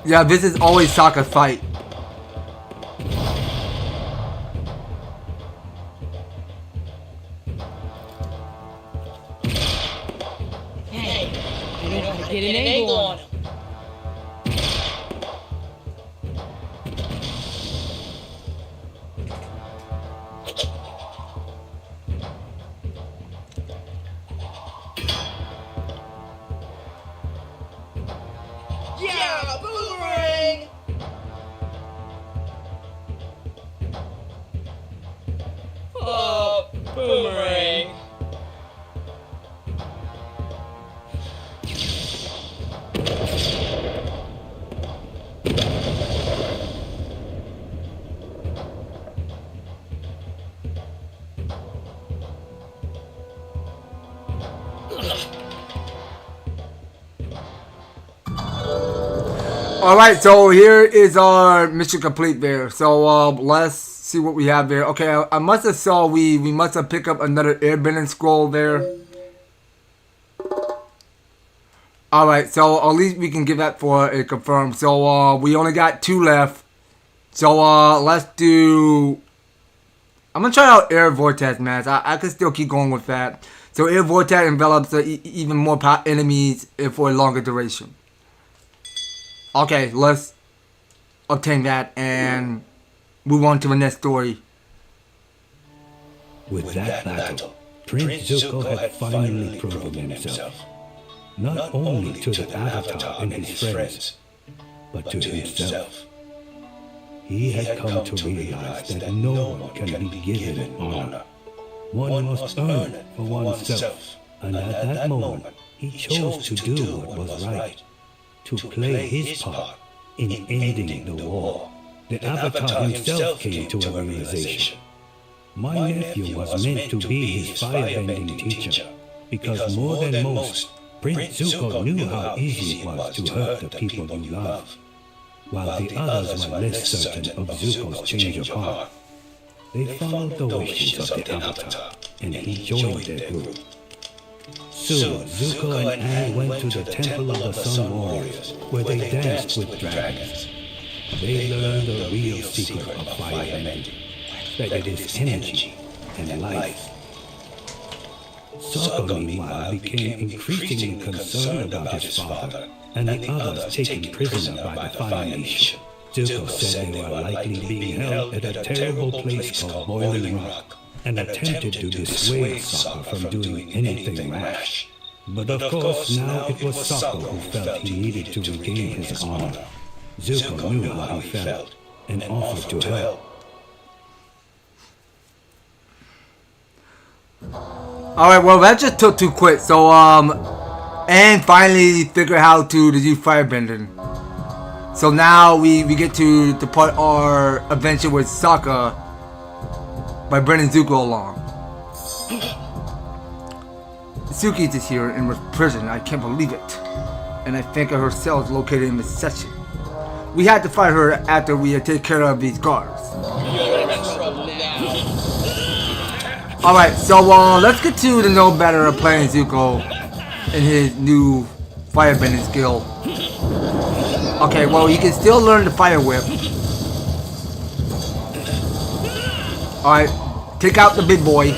Yeah, this is always Sokka's fight. Hey, I know how to get an angle on him. Yeah, boomerang! Oh, boomerang. Alright, so here is our mission complete there. So let's see what we have there. Okay, I must have saw we must have picked up another airbending scroll there. Alright, so at least we can give that for a confirm. So we only got 2 left. So let's do, I'm gonna try out Air Vortex, man. I can still keep going with that. So Air Vortex envelops even more enemies for a longer duration. Okay, let's obtain that and move on to the next story. With that battle, Prince Zuko had finally proven himself, not only to the Avatar and his friends, but to himself. He had come to realize that no one can be given honor. One must earn it for oneself, and at that moment, he chose to do what was right, to play his part in ending the war. The Avatar himself came to a realization. My nephew was meant to be his firebending teacher, because more than most, Prince Zuko knew how easy it was to hurt the people you love, while the others were less certain of Zuko's change of heart. They followed the wishes of the Avatar, and he joined their group. Soon, Zuko and Aang went to the Temple of the Sun Warriors, where they danced with dragons. They learned the real secret of firebending, that it is energy and life. Sokka, meanwhile, became increasingly concerned about his father and the others taken prisoner by the Fire Nation. Zuko said they were likely being held at a terrible place called Boiling Rock, and attempted to dissuade Sokka from doing anything rash. But of course, now it was Sokka who felt he needed to regain his honor. Zuko knew how he felt, and offered to help. Alright, well that just took too quick, so and finally figure how to do firebending. So now we get to part our adventure with Sokka by bringing Zuko along. Suki is here in prison, I can't believe it. And I think her cell is located in this section. We had to fight her after we had taken care of these guards. Alright, so let's get to the know better of playing Zuko and his new firebending skill. Okay, well you can still learn the fire whip. Alright, take out the big boy.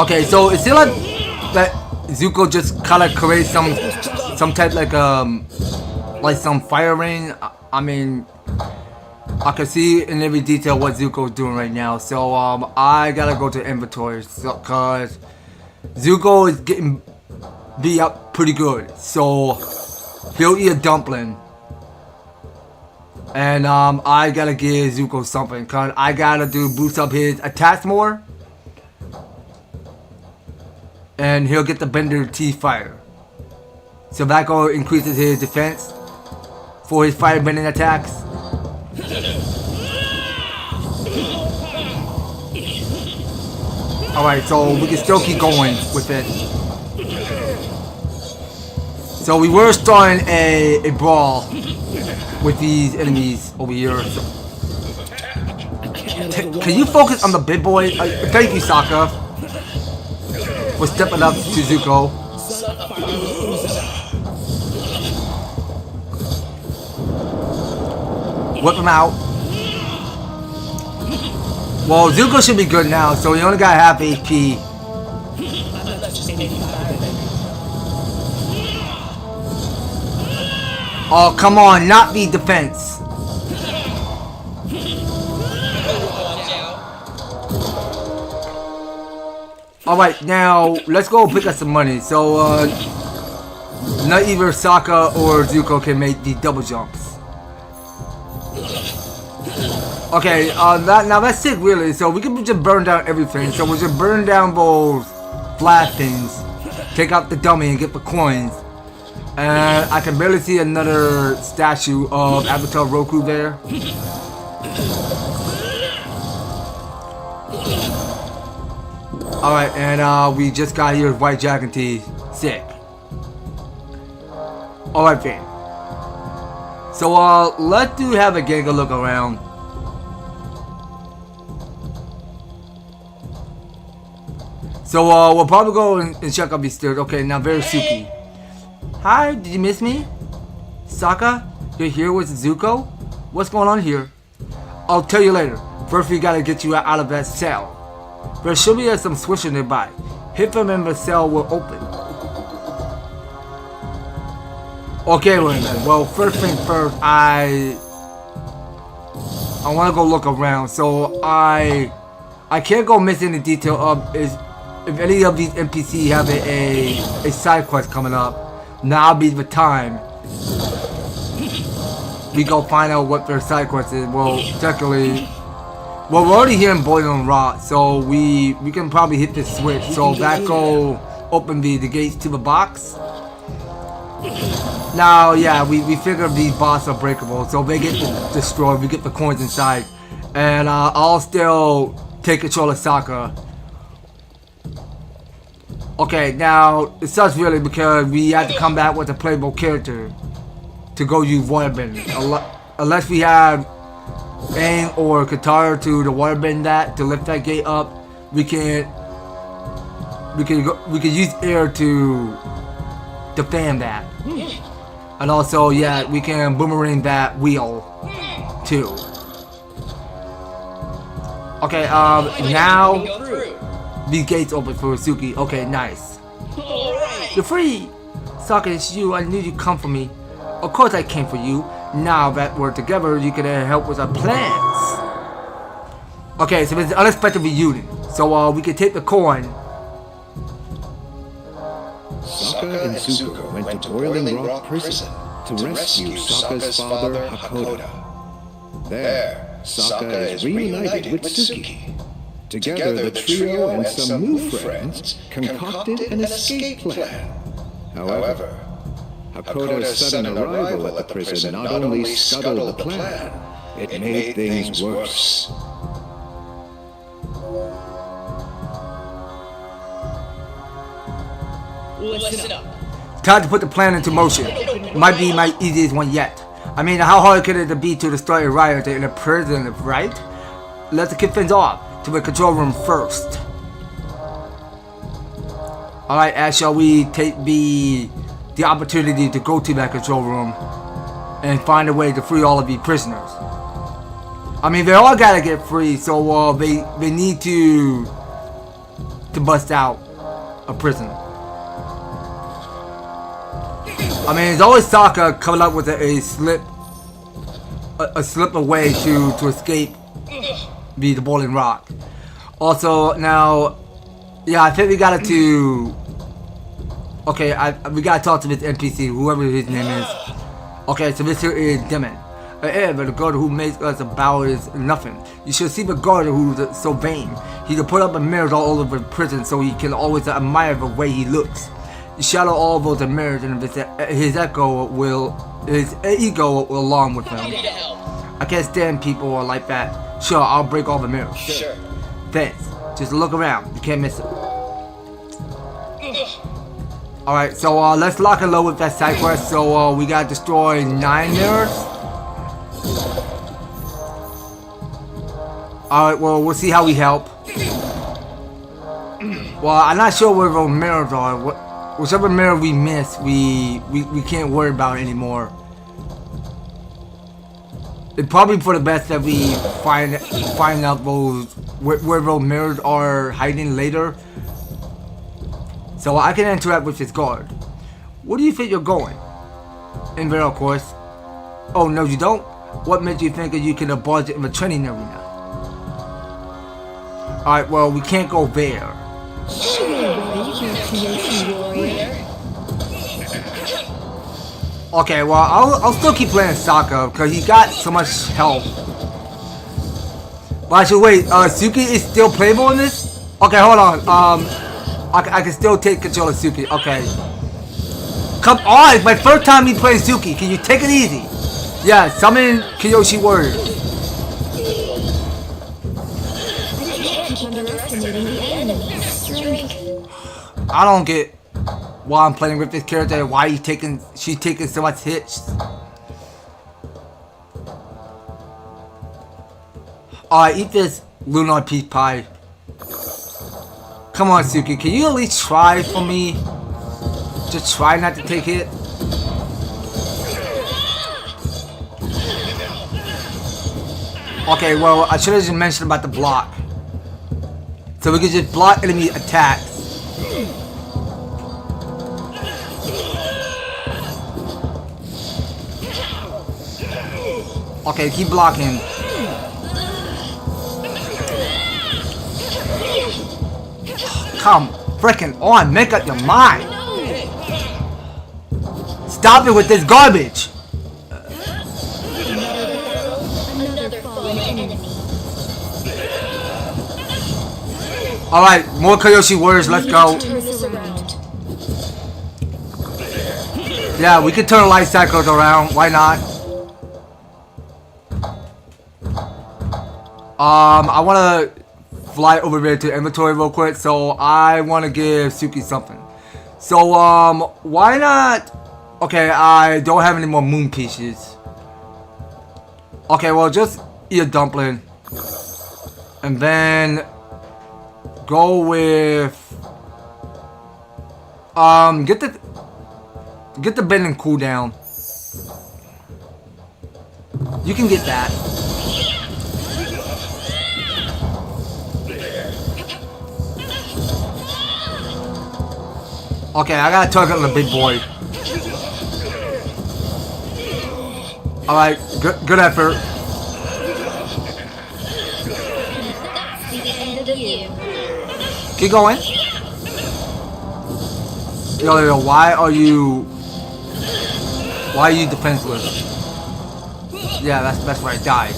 Okay, so it seems like that Zuko just kind of creates some type like some fire rain. I mean, I can see in every detail what Zuko's doing right now. So I gotta go to inventory because Zuko is getting beat up pretty good. So he'll eat a dumpling, and I gotta give Zuko something because I gotta boost up his attacks more. And he'll get the Bender T fire. So that go increases his defense for his fire bending attacks. Alright, so we can still keep going with it. So we were starting a brawl with these enemies over here. So can you focus on the big boy? Thank you, Sokka. We're stepping up to Zuko. Whip him out. Well, Zuko should be good now, so he only got half HP. Oh, come on, not the defense. Alright, now let's go pick up some money. So, not either Sokka or Zuko can make the double jumps. Okay, now that's it really. So we can just burn down everything. So we'll just burn down those flat things, take out the dummy and get the coins. And I can barely see another statue of Avatar Roku there. Alright, and we just got here with White Dragon Tea. Sick. Alright then. So let's have a gang look around. So we'll probably go and check out these stairs. Okay, now there's Suki. Hi, did you miss me? Sokka, you're here with Zuko? What's going on here? I'll tell you later. First we gotta get you out of that cell. There should be some switcher nearby. Hit them and the cell will open. Okay, wait a minute. Well, first thing first, I want to go look around. So I can't go miss any detail of if any of these NPC have a side quest coming up. Now be the time we go find out what their side quest is. Well, technically. Well, we're already here in Boiling Rock, so we can probably hit this switch. So that go open the gates to the box. Now, yeah, we figure these bosses are breakable, so they get destroyed. We get the coins inside, and I'll still take control of Sokka. Okay, now it sucks really because we had to come back with a playable character to go use waterbending. Unless we have Aang or Katara to the waterbend that to lift that gate up, we can use air to fan that, and also yeah we can boomerang that wheel too. Okay, now these gates open for Suki. Okay, nice. Alright. You're free! Sokka, it's you. I knew you'd come for me. Of course I came for you. Now that we're together, you can help with our plans. Okay, so it's an unexpected reunion. So we can take the coin. Sokka and Zuko went to Boiling Rock Prison to rescue Sokka's father, Hakoda. There, Sokka is reunited with Suki. Together, the trio and some new friends concocted an escape plan. However, Hakoda's sudden arrival at the prison not only scuttled the plan, it made things worse. Listen up. Time to put the plan into motion. Might be my easiest one yet. I mean, how hard could it be to destroy a riot in a prison, right? Let's kick things off to the control room first. Alright, Ash, shall we take the opportunity to go to that control room and find a way to free all of the prisoners? I mean, they all gotta get free, so they need to bust out a prison. I mean, it's always Sokka coming up with a slip away to escape the Boiling Rock. Also, now, yeah, I think we gotta okay, we gotta talk to this NPC, whoever his name is. Okay, so this here is Demon. But the guard who makes us bow is nothing. You should see the guard who's so vain. He can put up mirrors all over the prison so he can always admire the way he looks. You shadow all those mirrors and his ego will along with him. I can't stand people like that. Sure, I'll break all the mirrors. Sure. Thanks. Just look around. You can't miss it. Alright, so let's lock and load with that side quest. So we gotta destroy 9 mirrors. Alright, well, we'll see how we help. Well, I'm not sure where those mirrors are. Whichever mirror we miss, we can't worry about anymore. It's probably for the best that we find out where those mirrors are hiding later. So I can interact with this guard. Where do you think you're going? In there, of course. Oh, no, you don't? What made you think that you could abort in the training arena? Alright, well, we can't go there. Okay, well, I'll still keep playing Sokka because he got so much health. But actually, wait, Suki is still playable in this? Okay, hold on. I can still take control of Suki. Okay. Come on, it's my first time me playing Suki. Can you take it easy? Yeah, summon Kyoshi Warrior. I don't get why I'm playing with this character and why she's taking so much hits. Alright, eat this Lunar Peach Pie. Come on, Suki, can you at least try for me? Just try not to take it. Okay, well, I should have just mentioned about the block. So we can just block enemy attacks. Okay, keep blocking. Come freaking on, make up your mind. Stop it with this garbage. Alright, more Kyoshi Warriors, let's go. Yeah, we can turn life cycles around, why not? I wanna fly over there to inventory real quick, so I wanna give Suki something. So, why not? Okay, I don't have any more moon pieces. Okay, well, just eat a dumpling. And then go with get the bending cooldown. You can get that. Okay, I got a target on the big boy. Alright, good effort. Keep going. Yo, why are you defenseless? Yeah, that's right, die.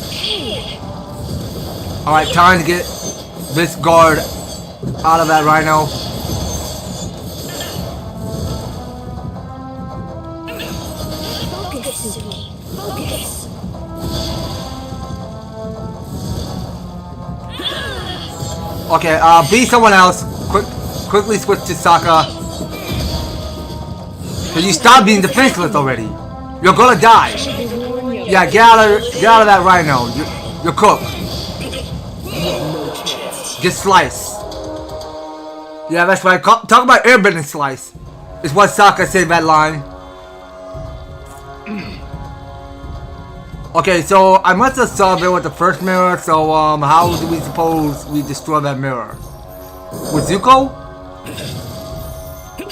Alright, time to get this guard out of that rhino. Focus, Suki. Focus. Okay, be someone else. Quickly switch to Sokka. Cause you stop being defenseless already. You're gonna die. Yeah, get out of that rhino. You're cooked. Get sliced. Yeah, that's right. Talk about airbending slice. Is what Sokka said that line. Okay, so I must have solved it with the first mirror. So how do we suppose we destroy that mirror? With Zuko?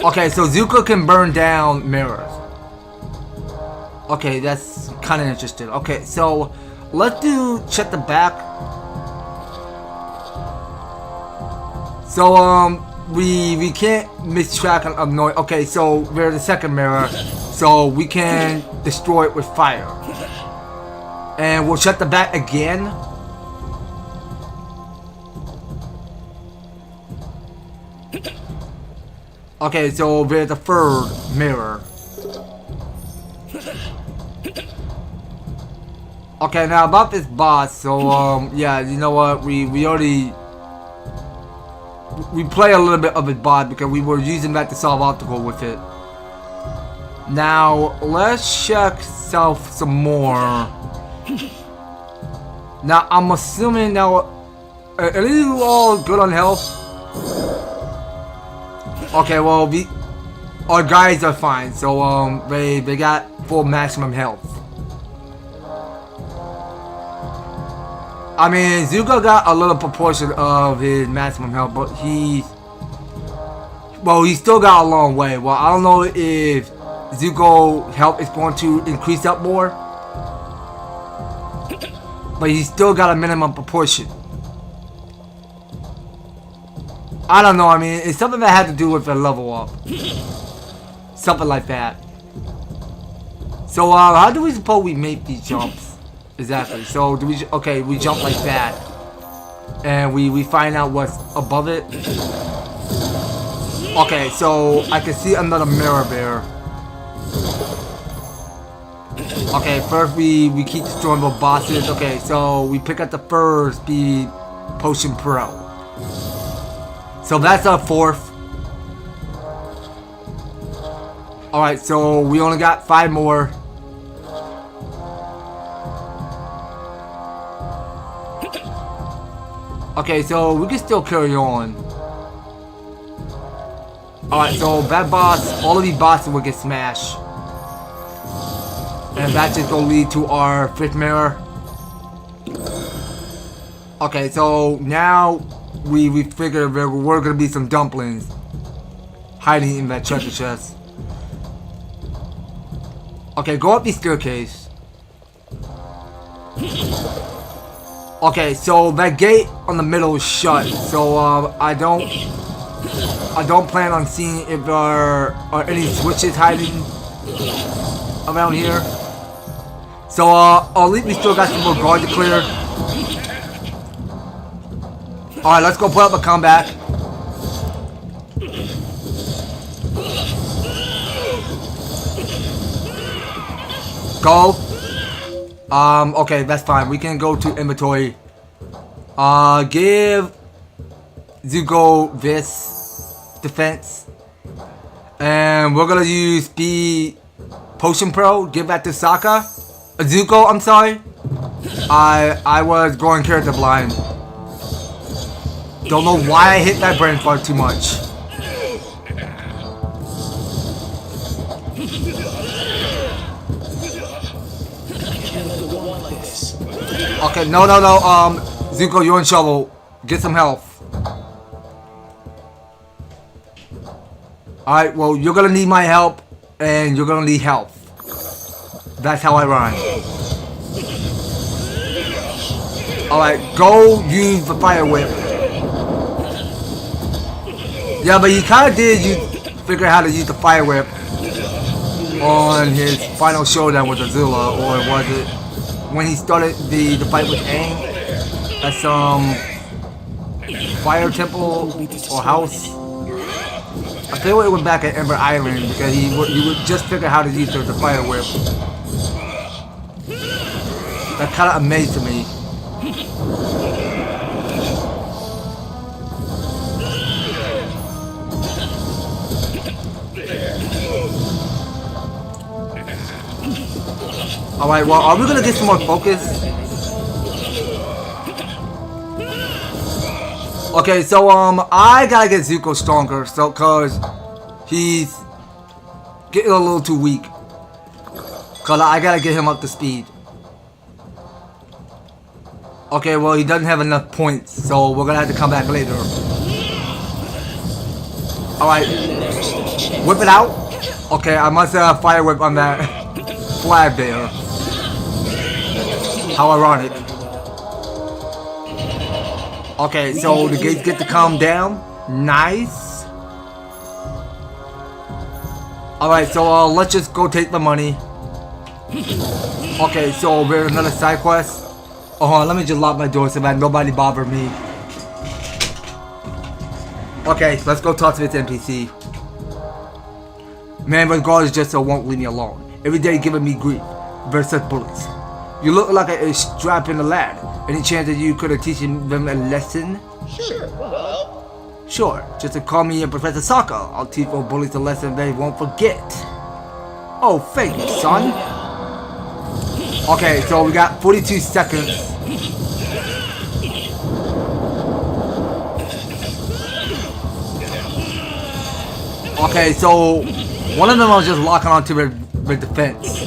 Okay, so Zuko can burn down mirrors. Okay, that's kind of interesting. Okay, so let's do check the back. So we can't miss track of noise. Okay, so we're the second mirror, so we can destroy it with fire. And we'll check the back again. Okay, so we're the third mirror. Okay, now about this boss. So yeah, you know what? We already play a little bit of his boss because we were using that to solve obstacle with it. Now let's check self some more. Now I'm assuming now are you all good on health? Okay, well our guys are fine. So they got full maximum health. I mean, Zuko got a little proportion of his maximum health, but he still got a long way. Well, I don't know if Zuko health is going to increase up more, but he still got a minimum proportion. I don't know. I mean, it's something that had to do with the level up, something like that. So, how do we suppose we make these jumps? Exactly. So do we? Okay, we jump like that, and we find out what's above it. Okay, so I can see another mirror there. Okay, first we keep destroying the bosses. Okay, so we pick up the first speed potion pro. So that's our fourth. All right, so we only got 5 more. Okay, so we can still carry on. Alright, so that boss, all of these bosses will get smashed. And that's just gonna lead to our 5th mirror. Okay, so now we figure there were gonna be some dumplings hiding in that treasure chest. Okay, go up the staircase. Okay, so that gate on the middle is shut, so I don't plan on seeing if there are any switches hiding around here. So at least we still got some more guard to clear. Alright, let's go put up a comeback. Go. Okay, that's fine. We can go to inventory. Give Zuko this defense. And we're gonna use Speed Potion Pro. Give that to Sokka. Zuko, I'm sorry. I was going character blind. Don't know why I hit that brain fart too much. Okay, no, Zuko, you're in trouble. Get some health. Alright, well, you're gonna need my help, and you're gonna need health. That's how I run. Alright, go use the fire whip. Yeah, but he kinda did figure out how to use the fire whip on his final showdown with Azula, or was it when he started the fight with Aang at some fire temple or house? I feel it went back at Ember Island because he would just figure how to use the fire whip. That kind of amazed me. Alright, well, are we gonna get some more focus? Okay, so I gotta get Zuko stronger, so cause he's getting a little too weak. Cause I gotta get him up to speed. Okay, well, he doesn't have enough points, so we're gonna have to come back later. Alright, whip it out. Okay, I must have fire whip on that flag there. How ironic. Okay, so the gates get to calm down. Nice. Alright, so let's just go take the money. Okay, so there's another side quest. Oh, let me just lock my door so that nobody bother me. Okay, let's go talk to this NPC. Man, but guards just won't leave me alone. Every day giving me grief versus bullies. You look like a strapping lad. Any chance that you could have teaching them a lesson? Sure, well... Sure, just to call me Professor Sokka. I'll teach those bullies a lesson they won't forget. Oh, thank you, son. Okay, so we got 42 seconds. Okay, so one of them was just locking onto the defense.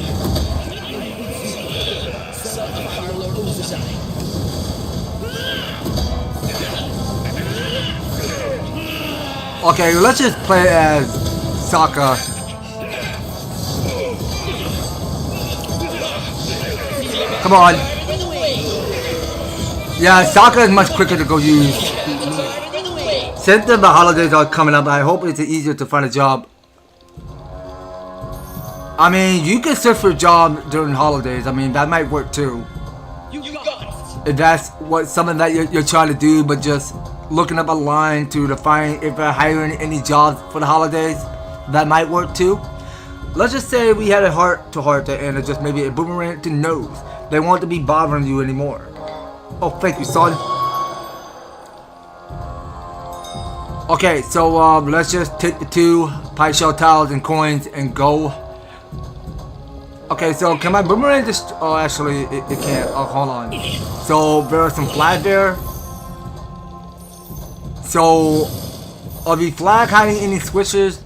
Okay, let's just play as Sokka. Come on. Yeah, Sokka is much quicker to go use. Since the holidays are coming up, I hope it's easier to find a job. I mean, you can search for a job during holidays. I mean, that might work too. If that's what something that you're trying to do, but just looking up a line to find if they're hiring any jobs for the holidays, that might work too. Let's just say we had a heart-to-heart and just maybe a boomerang to nose. They won't to be bothering you anymore. Oh, thank you, son. Okay, so let's just take the 2 pie shell tiles and coins and go. Okay, so can my boomerang just... Oh, actually, it can't. Oh, hold on. So, there are some flags there. So, are the flag hiding any switches?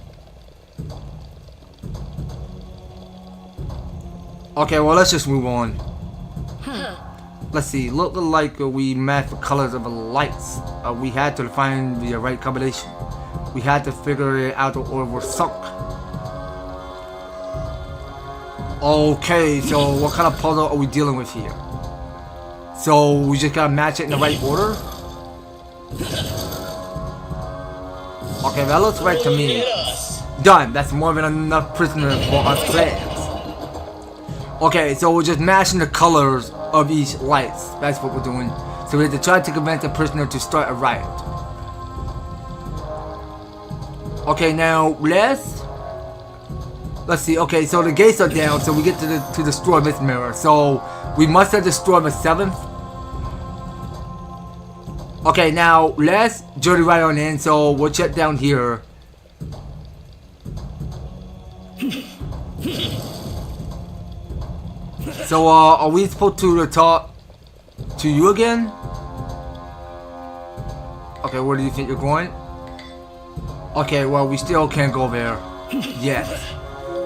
Okay, well, let's just move on. Let's see. Look like we matched the colors of the lights. We had to find the right combination. We had to figure it out or we're sunk. Okay, so what kind of puzzle are we dealing with here? So we just gotta match it in the right order? Okay, that looks right to me. Done. That's more than enough prisoners for us plans. Okay, so we're just matching the colors of each lights. That's what we're doing. So we have to try to convince the prisoner to start a riot. Okay, now let's see. Okay, so the gates are down, so we get to destroy this mirror. So we must have destroyed the 7th. Okay, now let's journey right on in. So we'll check down here. So are we supposed to talk to you again? Okay, where do you think you're going? Okay, well, we still can't go there. Yes.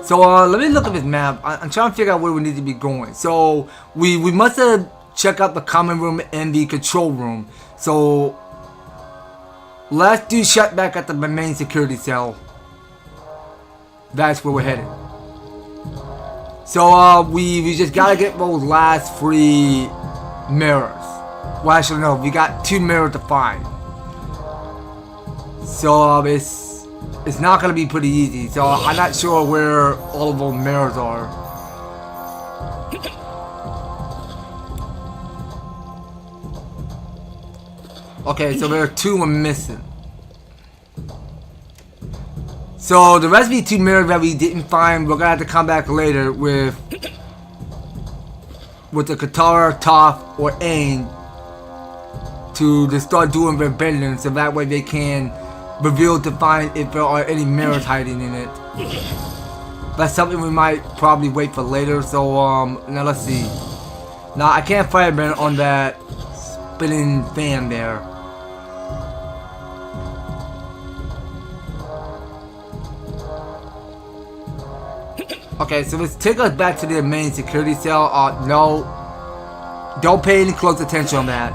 So let me look at this map. I'm trying to figure out where we need to be going. So we must have checked out the common room and the control room. So let's do shut back at the main security cell. That's where we're headed. So we just gotta get those last 3 mirrors. Well, actually no, we got 2 mirrors to find. So it's not gonna be pretty easy. So I'm not sure where all of those mirrors are. Okay, so there are 2 we're missing. So the rest of the 2 mirrors that we didn't find, we're gonna have to come back later with the Katara, Toph, or Aang to just start doing their bending, so that way they can reveal to find if there are any mirrors hiding in it. That's something we might probably wait for later. So now let's see. Now I can't firebend on that spinning fan there. Okay, so let's take us back to the main security cell. No. Don't pay any close attention on that.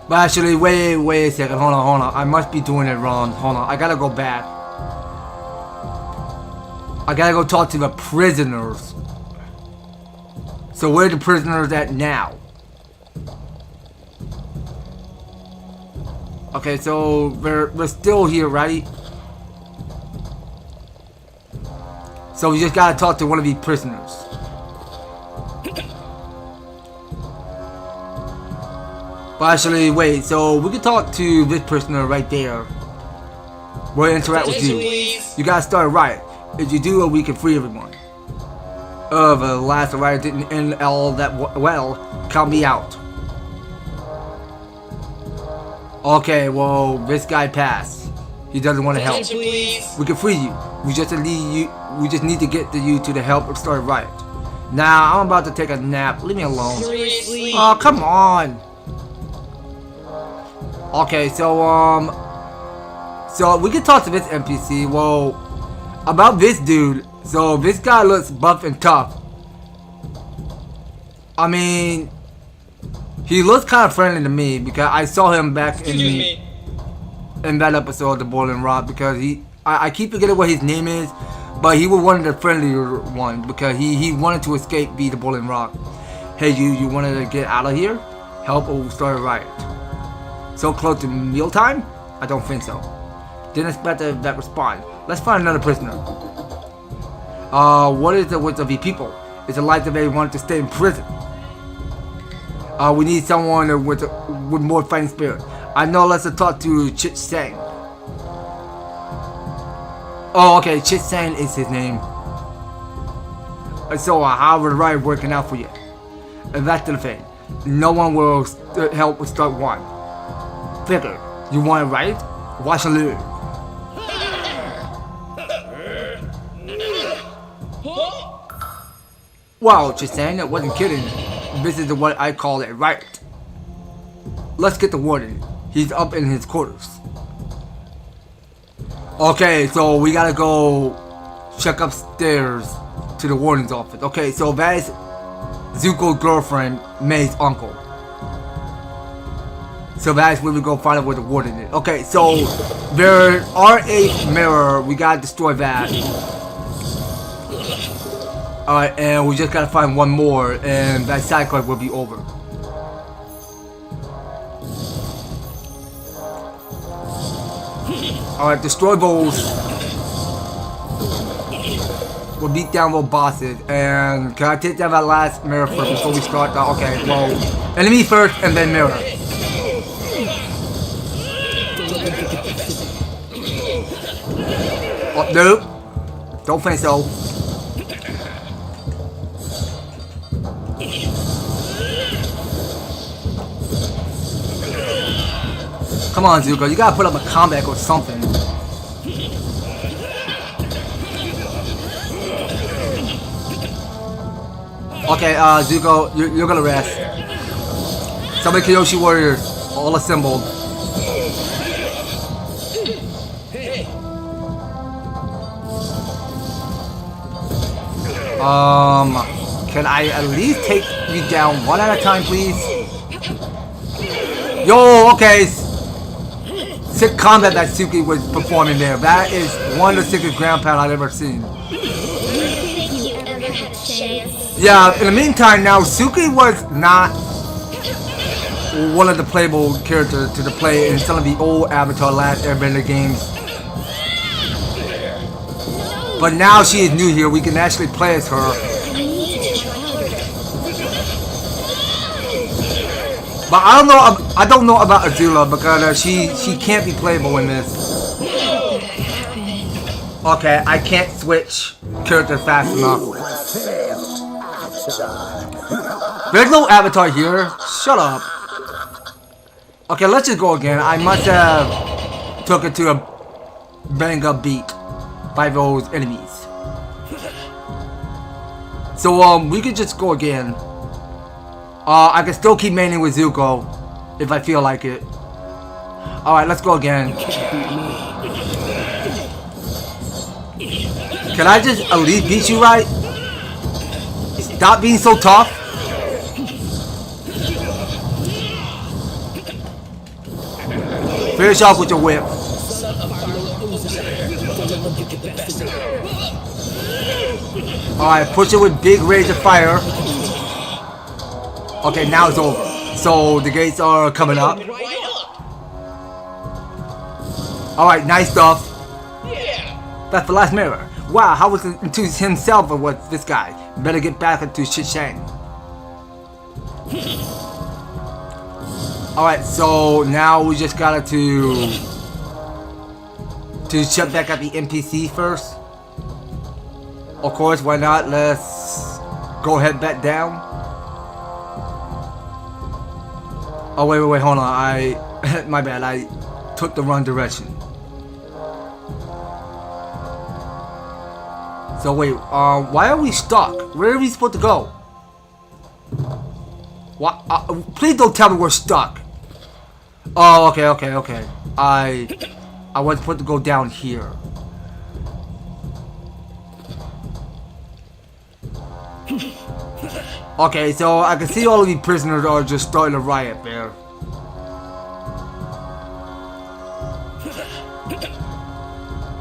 But actually, wait a second. Hold on. I must be doing it wrong. Hold on. I gotta go back. I gotta go talk to the prisoners. So where are the prisoners at now? Okay, so we're still here, right? So we just gotta talk to one of these prisoners. But actually, wait, so we can talk to this prisoner right there. We'll interact with you. You gotta start right. If you do, we can free everyone. The last riot didn't end all that well. Count me out. Okay, well, this guy passed. He doesn't want to help. We can free you. We just need to get you to the help and start right. Now, I'm about to take a nap. Leave me alone. Seriously? Oh, come on. Okay, so we can talk to this NPC. Well, about this dude. So this guy looks buff and tough. I mean, he looks kind of friendly to me because I saw him back in that episode of the Boiling Rock, because I keep forgetting what his name is, but he was one of the friendlier ones because he wanted to escape the Boiling Rock. Hey, you wanted to get out of here? Help or we'll start a riot. So close to mealtime? I don't think so. Didn't expect that response. Let's find another prisoner. What is it with the people? It's a life that they want to stay in prison. We need someone with more fighting spirit. I know, let's talk to Chit Sang. Oh, okay, Chit Sang is his name. So, how is the riot working out for you? And that's the thing. No one will help with start one. Figure, you want it right? Watch and learn. Wow, Chit Sang, that wasn't kidding. This is what I call a riot. Let's get the warden. He's up in his quarters. Okay, so we gotta go check upstairs to the warden's office. Okay, so that is Zuko's girlfriend, May's uncle. So that's where we go find out where the warden is. Okay, so there are 8 mirror. We gotta destroy that. Alright, and we just gotta find one more, and that side quest will be over. Alright, destroy those. We'll beat down those bosses. And can I take down that last mirror first before we start? Okay, well, enemy first and then mirror. Oh, nope. Don't think so. Come on, Zuko, you gotta put up a comeback or something. Okay, Zuko, you're gonna rest. Somebody Kyoshi warriors, all assembled. Can I at least take you down one at a time, please? Yo, okay. sick combat that Suki was performing there. That is one of the sickest ground pound I've ever seen. Think you ever had a chance? Yeah, in the meantime now, Suki was not one of the playable characters to play in some of the old Avatar Last Airbender games. But now she is new here, we can actually play as her. But I don't know about Azula because she can't be playable in this. Okay, I can't switch characters fast enough. There's no Avatar here. Shut up. Okay, let's just go again. I must have took it to a bang up beat by those enemies. So we could just go again. I can still keep maining with Zuko if I feel like it. Alright, let's go again. Can I just at least beat you right? Stop being so tough. Finish off with your whip. Alright, push it with big rage of fire. Okay, now it's over. So the gates are coming up. Alright, nice stuff. That's the last mirror. Wow, how was it into himself or what this guy? Better get back into Shishang. Alright, so now we just gotta to check back at the NPC first. Of course, why not? Let's go head back down. Oh wait, hold on. My bad. I took the wrong direction. So wait, why are we stuck? Where are we supposed to go? What? Please don't tell me we're stuck. Oh, okay. I was supposed to go down here. Okay, so I can see all of these prisoners are just starting a riot there.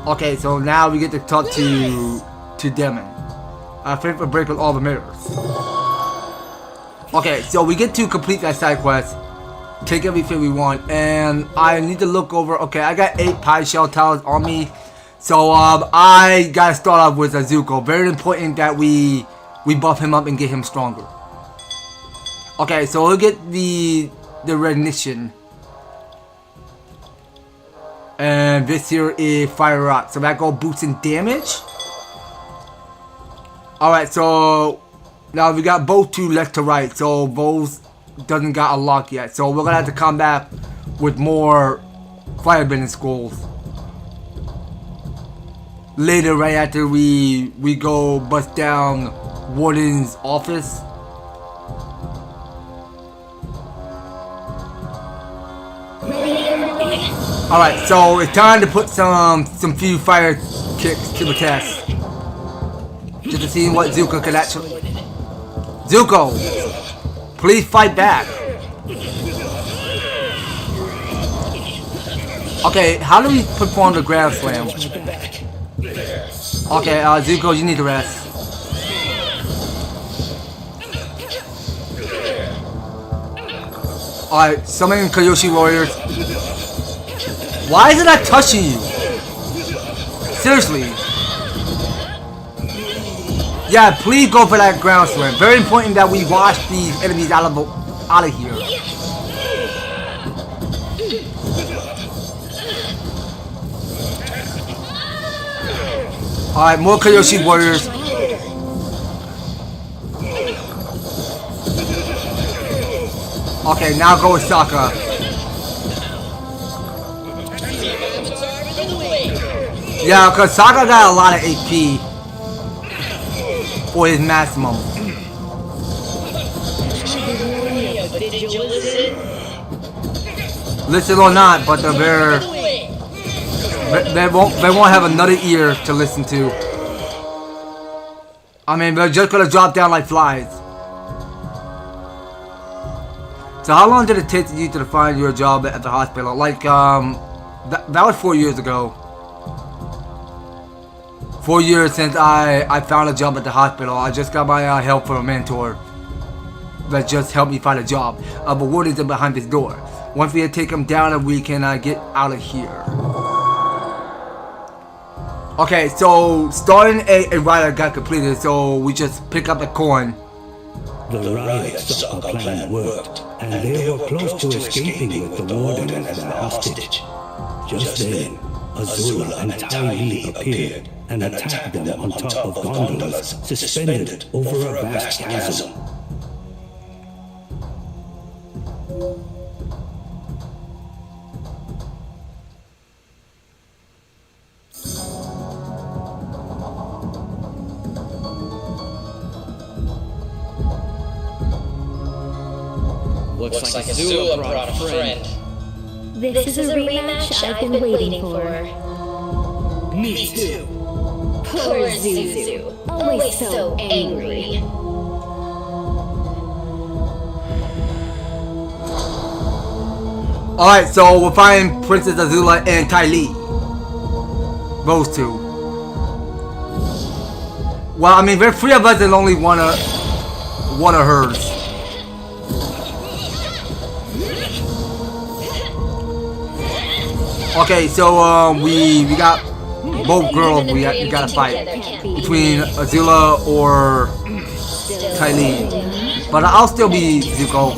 Okay, so now we get to talk to Demon. I think we're breaking all the mirrors. Okay, so we get to complete that side quest, take everything we want, and I need to look over. Okay, I got 8 pie shell towers on me, so I gotta start off with Zuko. Very important that we buff him up and get him stronger. Okay, so we'll get the recognition. And this here is Fire Rock. So that goes boosting damage. Alright, so now we got both to left to right. So those doesn't got unlocked yet. So we're gonna have to come back with more firebending scrolls later, right after we go bust down Warden's office. Alright, so it's time to put some few fire kicks to the test. Just to see what Zuko can actually... Zuko! Please fight back! Okay, how do we perform the ground slam? Okay, Zuko, you need to rest. Alright, summoning Kyoshi warriors. Why is it not touching you? Seriously. Yeah, please go for that ground slam. Very important that we wash these enemies out of here. Alright, more Kyoshi warriors. Okay, now go with Sokka. Yeah, because Sokka got a lot of AP for his maximum. Listen or not, but they won't have another ear to listen to. I mean, they're just gonna drop down like flies. So how long did it take you to find your job at the hospital? Like That was 4 years ago. 4 years since I found a job at the hospital. I just got my help from a mentor that just helped me find a job. But what is it behind this door? Once we take him down, we can get out of here. Okay, so starting a riot got completed, so we just pick up the coin. The riot stop plan worked, and they were close to escaping with the warden as their hostage. Just then, Azula and Tai Li appeared and attacked them on top of gondolas suspended over a vast chasm. Looks like Azula brought a friend. This is a rematch I've been waiting for. Me too. Poor Zuzu, always so angry. Alright, so we'll find Princess Azula and Ty Lee. Those two. Well, I mean, there's 3 of us and only one of hers. Okay, so we got both girls we gotta fight between Azula or Ty Lee. But I'll still be Zuko.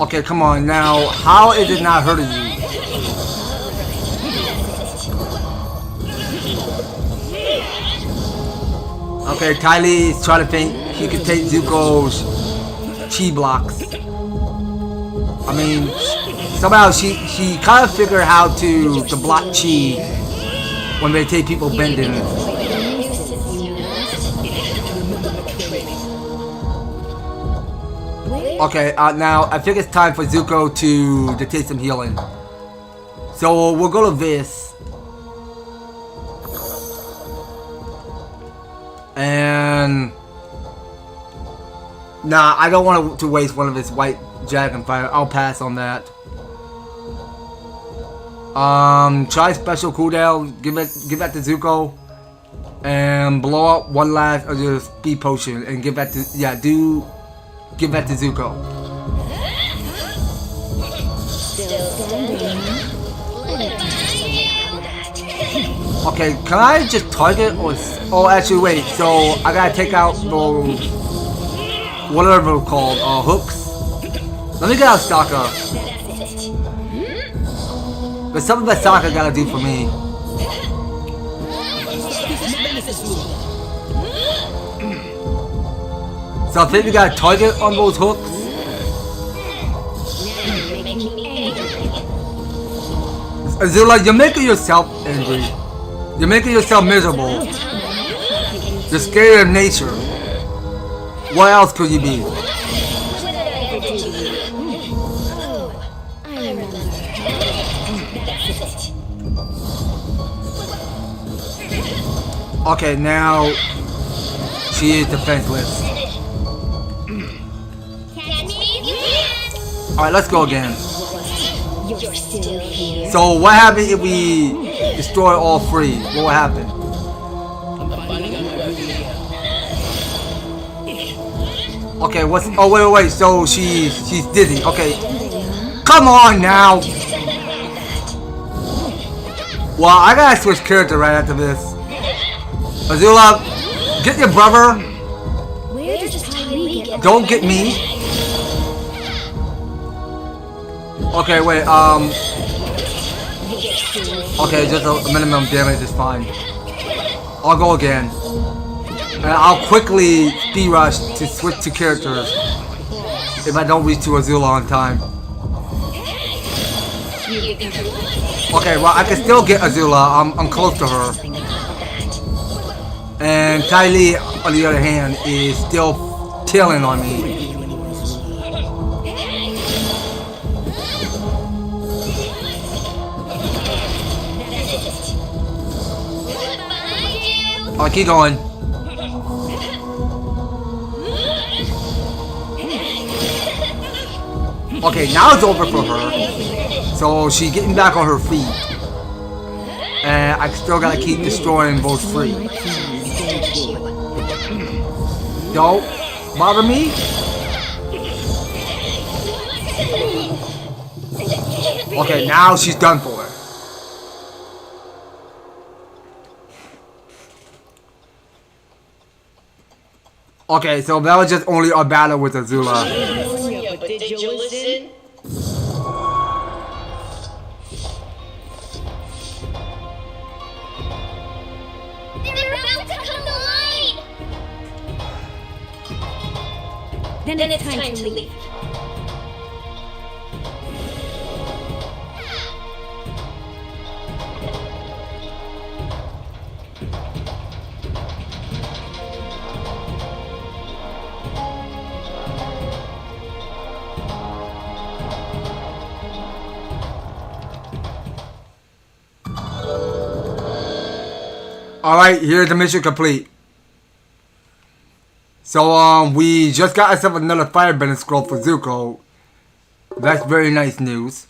Okay, come on now. How is it not hurting you? Okay, Ty Lee is trying to think he could take Zuko's chi blocks. I mean, somehow she kind of figured how to block chi when they take people bending. Okay, now I think it's time for Zuko to take some healing. So we'll go to this. And nah, I don't want to waste one of his white dragon fire. I'll pass on that. Try special cooldown. Give that to Zuko, and blow up one last of your speed potion, and give that to give that to Zuko. Okay, can I just target or? Oh, actually, wait. So I gotta take out those, whatever they're called, hooks. Let me get out Sokka. There's something that Sokka gotta do for me. So I think we got a target on those hooks. Azula, you're making yourself angry. You're making yourself miserable. You're scared of nature. What else could you be? Okay, now she is defenseless. Alright, let's go again. So what happens if we destroy all 3? What will happen? Okay, what's... Oh, wait. So she's dizzy. Okay. Come on now! Well, I gotta switch character right after this. Azula, get your brother. Don't get me. Okay, wait, okay, just a minimum damage is fine. I'll go again. And I'll quickly speed rush to switch to characters if I don't reach to Azula on time. Okay, well, I can still get Azula. I'm close to her. And Ty Lee, on the other hand, is still tailing on me. Alright, keep going. Okay, now it's over for her. So she's getting back on her feet. And I still gotta keep destroying those three. Don't bother me. Okay, now she's done for. Okay, so that was just only a battle with Azula. But did you listen? They're about to come to line! Then it's time to leave. Alright, here's the mission complete. So, we just got ourselves another firebending scroll for Zuko. That's very nice news.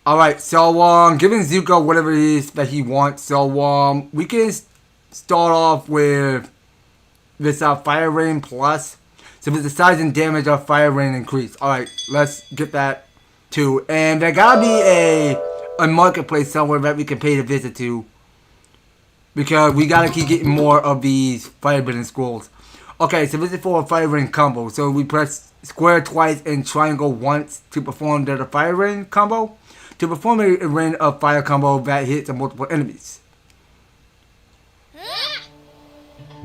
Alright, so, giving Zuko whatever it is that he wants. So, we can start off with this, Fire Rain Plus. So, with the size and damage of Fire Rain increase. Alright, let's get that too. And there gotta be a marketplace somewhere that we can pay a visit to. Because we gotta keep getting more of these firebending scrolls. Okay, so this is for a fire rain combo. So we press square twice and triangle once to perform the fire rain combo. To perform a rain of fire combo that hits multiple enemies.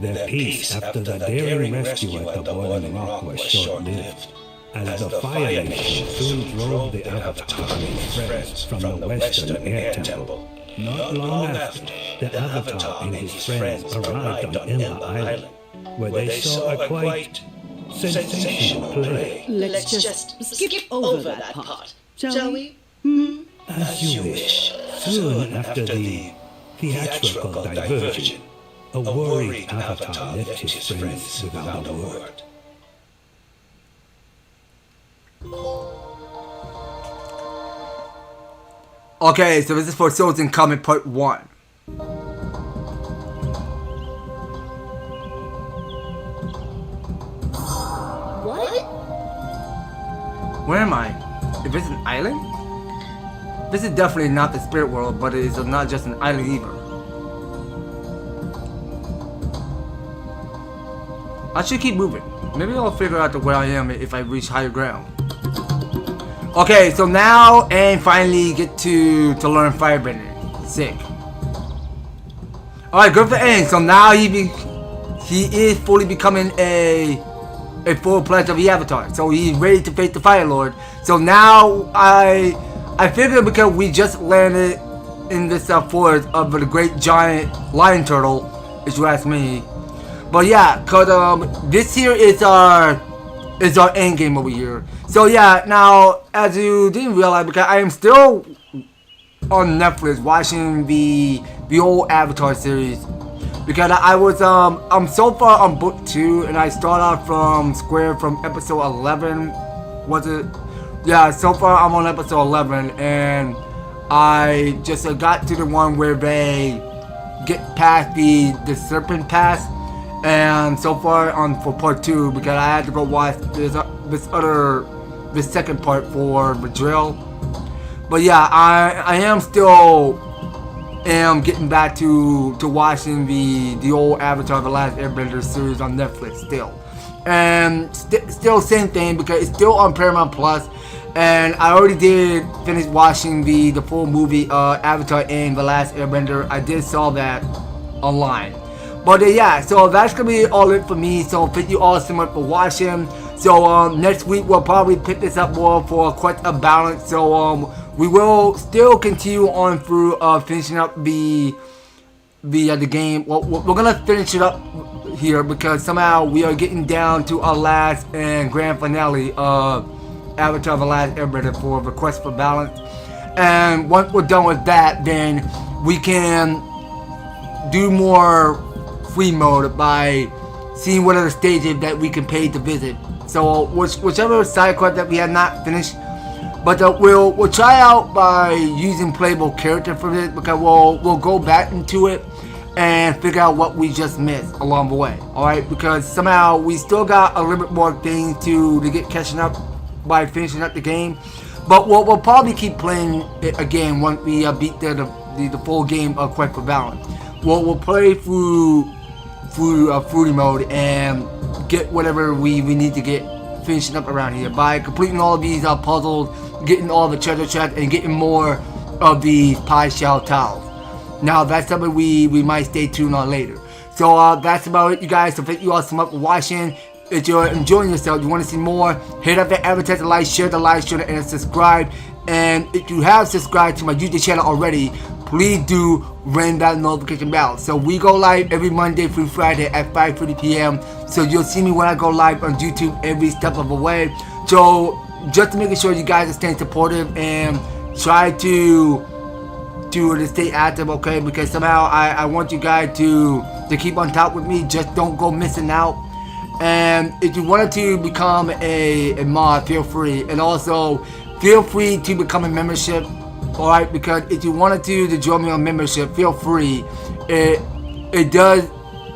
Their peace after the daring rescue at the Boiling Rock was short-lived, as the Fire Nation soon drove the Avatar and his friends from the Western Air Temple. Not long after, the Avatar and his friends arrived on Emma Island, where they saw a quite sensational play. Let's just skip over that part, shall we? As you wish. Soon after the theatrical diversion, a worried Avatar left his friends without a word. Okay, so this is for Souls in Common Part 1. What? Where am I? Is this an island? This is definitely not the spirit world, but it is not just an island either. I should keep moving. Maybe I'll figure out where I am if I reach higher ground. Okay, so now and finally get to learn firebending. Sick. Alright, good for Aang. So now he is fully becoming a full pledge of the Avatar. So he's ready to face the Fire Lord. So now I figure because we just landed in this forest of the great giant lion turtle, if you ask me. But yeah, cause this here is our end game over here. So yeah, now as you didn't realize, because I am still on Netflix watching the old Avatar series, because I was I'm so far on book 2 and I start off from episode 11. Was it? Yeah, so far I'm on episode 11 and I just got to the one where they get past the serpent pass. And so far on for part 2, because I had to go watch this second part for the drill. But yeah, I am still getting back to watching the old Avatar: The Last Airbender series on Netflix still. And still same thing, because it's still on Paramount Plus. And I already did finish watching the full movie Avatar and The Last Airbender. I did saw that online. But yeah, so that's gonna be all it for me. So thank you all so much for watching. So next week we'll probably pick this up more for Quest of Balance. So we will still continue on through finishing up the game. Well, we're gonna finish it up here because somehow we are getting down to our last and grand finale of Avatar: The Last Airbender for the Quest for Balance. And once we're done with that, then we can do more free mode by seeing what other stages that we can pay to visit. So whichever side quest that we have not finished, but we'll try out by using playable character for this, because we'll go back into it and figure out what we just missed along the way. All right, because somehow we still got a little bit more things to get catching up by finishing up the game. But we'll probably keep playing it again once we beat the full game of Quest for Balance. We'll play through fruity mode and get whatever we need to get finishing up around here by completing all of these puzzles, getting all the treasure chests, and getting more of these pie shell tiles. Now that's something we might stay tuned on later. So that's about it, you guys. So thank you all so much for watching. If you're enjoying yourself, you want to see more, hit up the advertise, like, share the live stream, and subscribe. And if you have subscribed to my YouTube channel already, please do ring that notification bell. So we go live every Monday through Friday at 5:30 p.m. So you'll see me when I go live on YouTube every step of the way. So just to make sure you guys are staying supportive and try to stay active, okay? Because somehow I want you guys to keep on top with me. Just don't go missing out. And if you wanted to become a mod, feel free. And also feel free to become a membership. Alright, because if you wanted to join me on membership, feel free. It does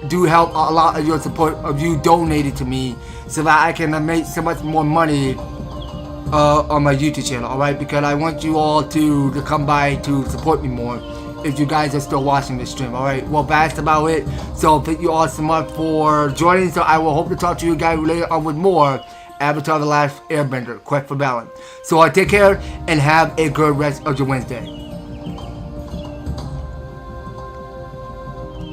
help a lot of your support of you donating to me, so that I can make so much more money on my YouTube channel. Alright, because I want you all to come by to support me more if you guys are still watching this stream. Alright, well, that's about it. So thank you all so much for joining. So I will hope to talk to you guys later on with more Avatar: The Last Airbender Quest for Balance. So take care and have a good rest of your Wednesday.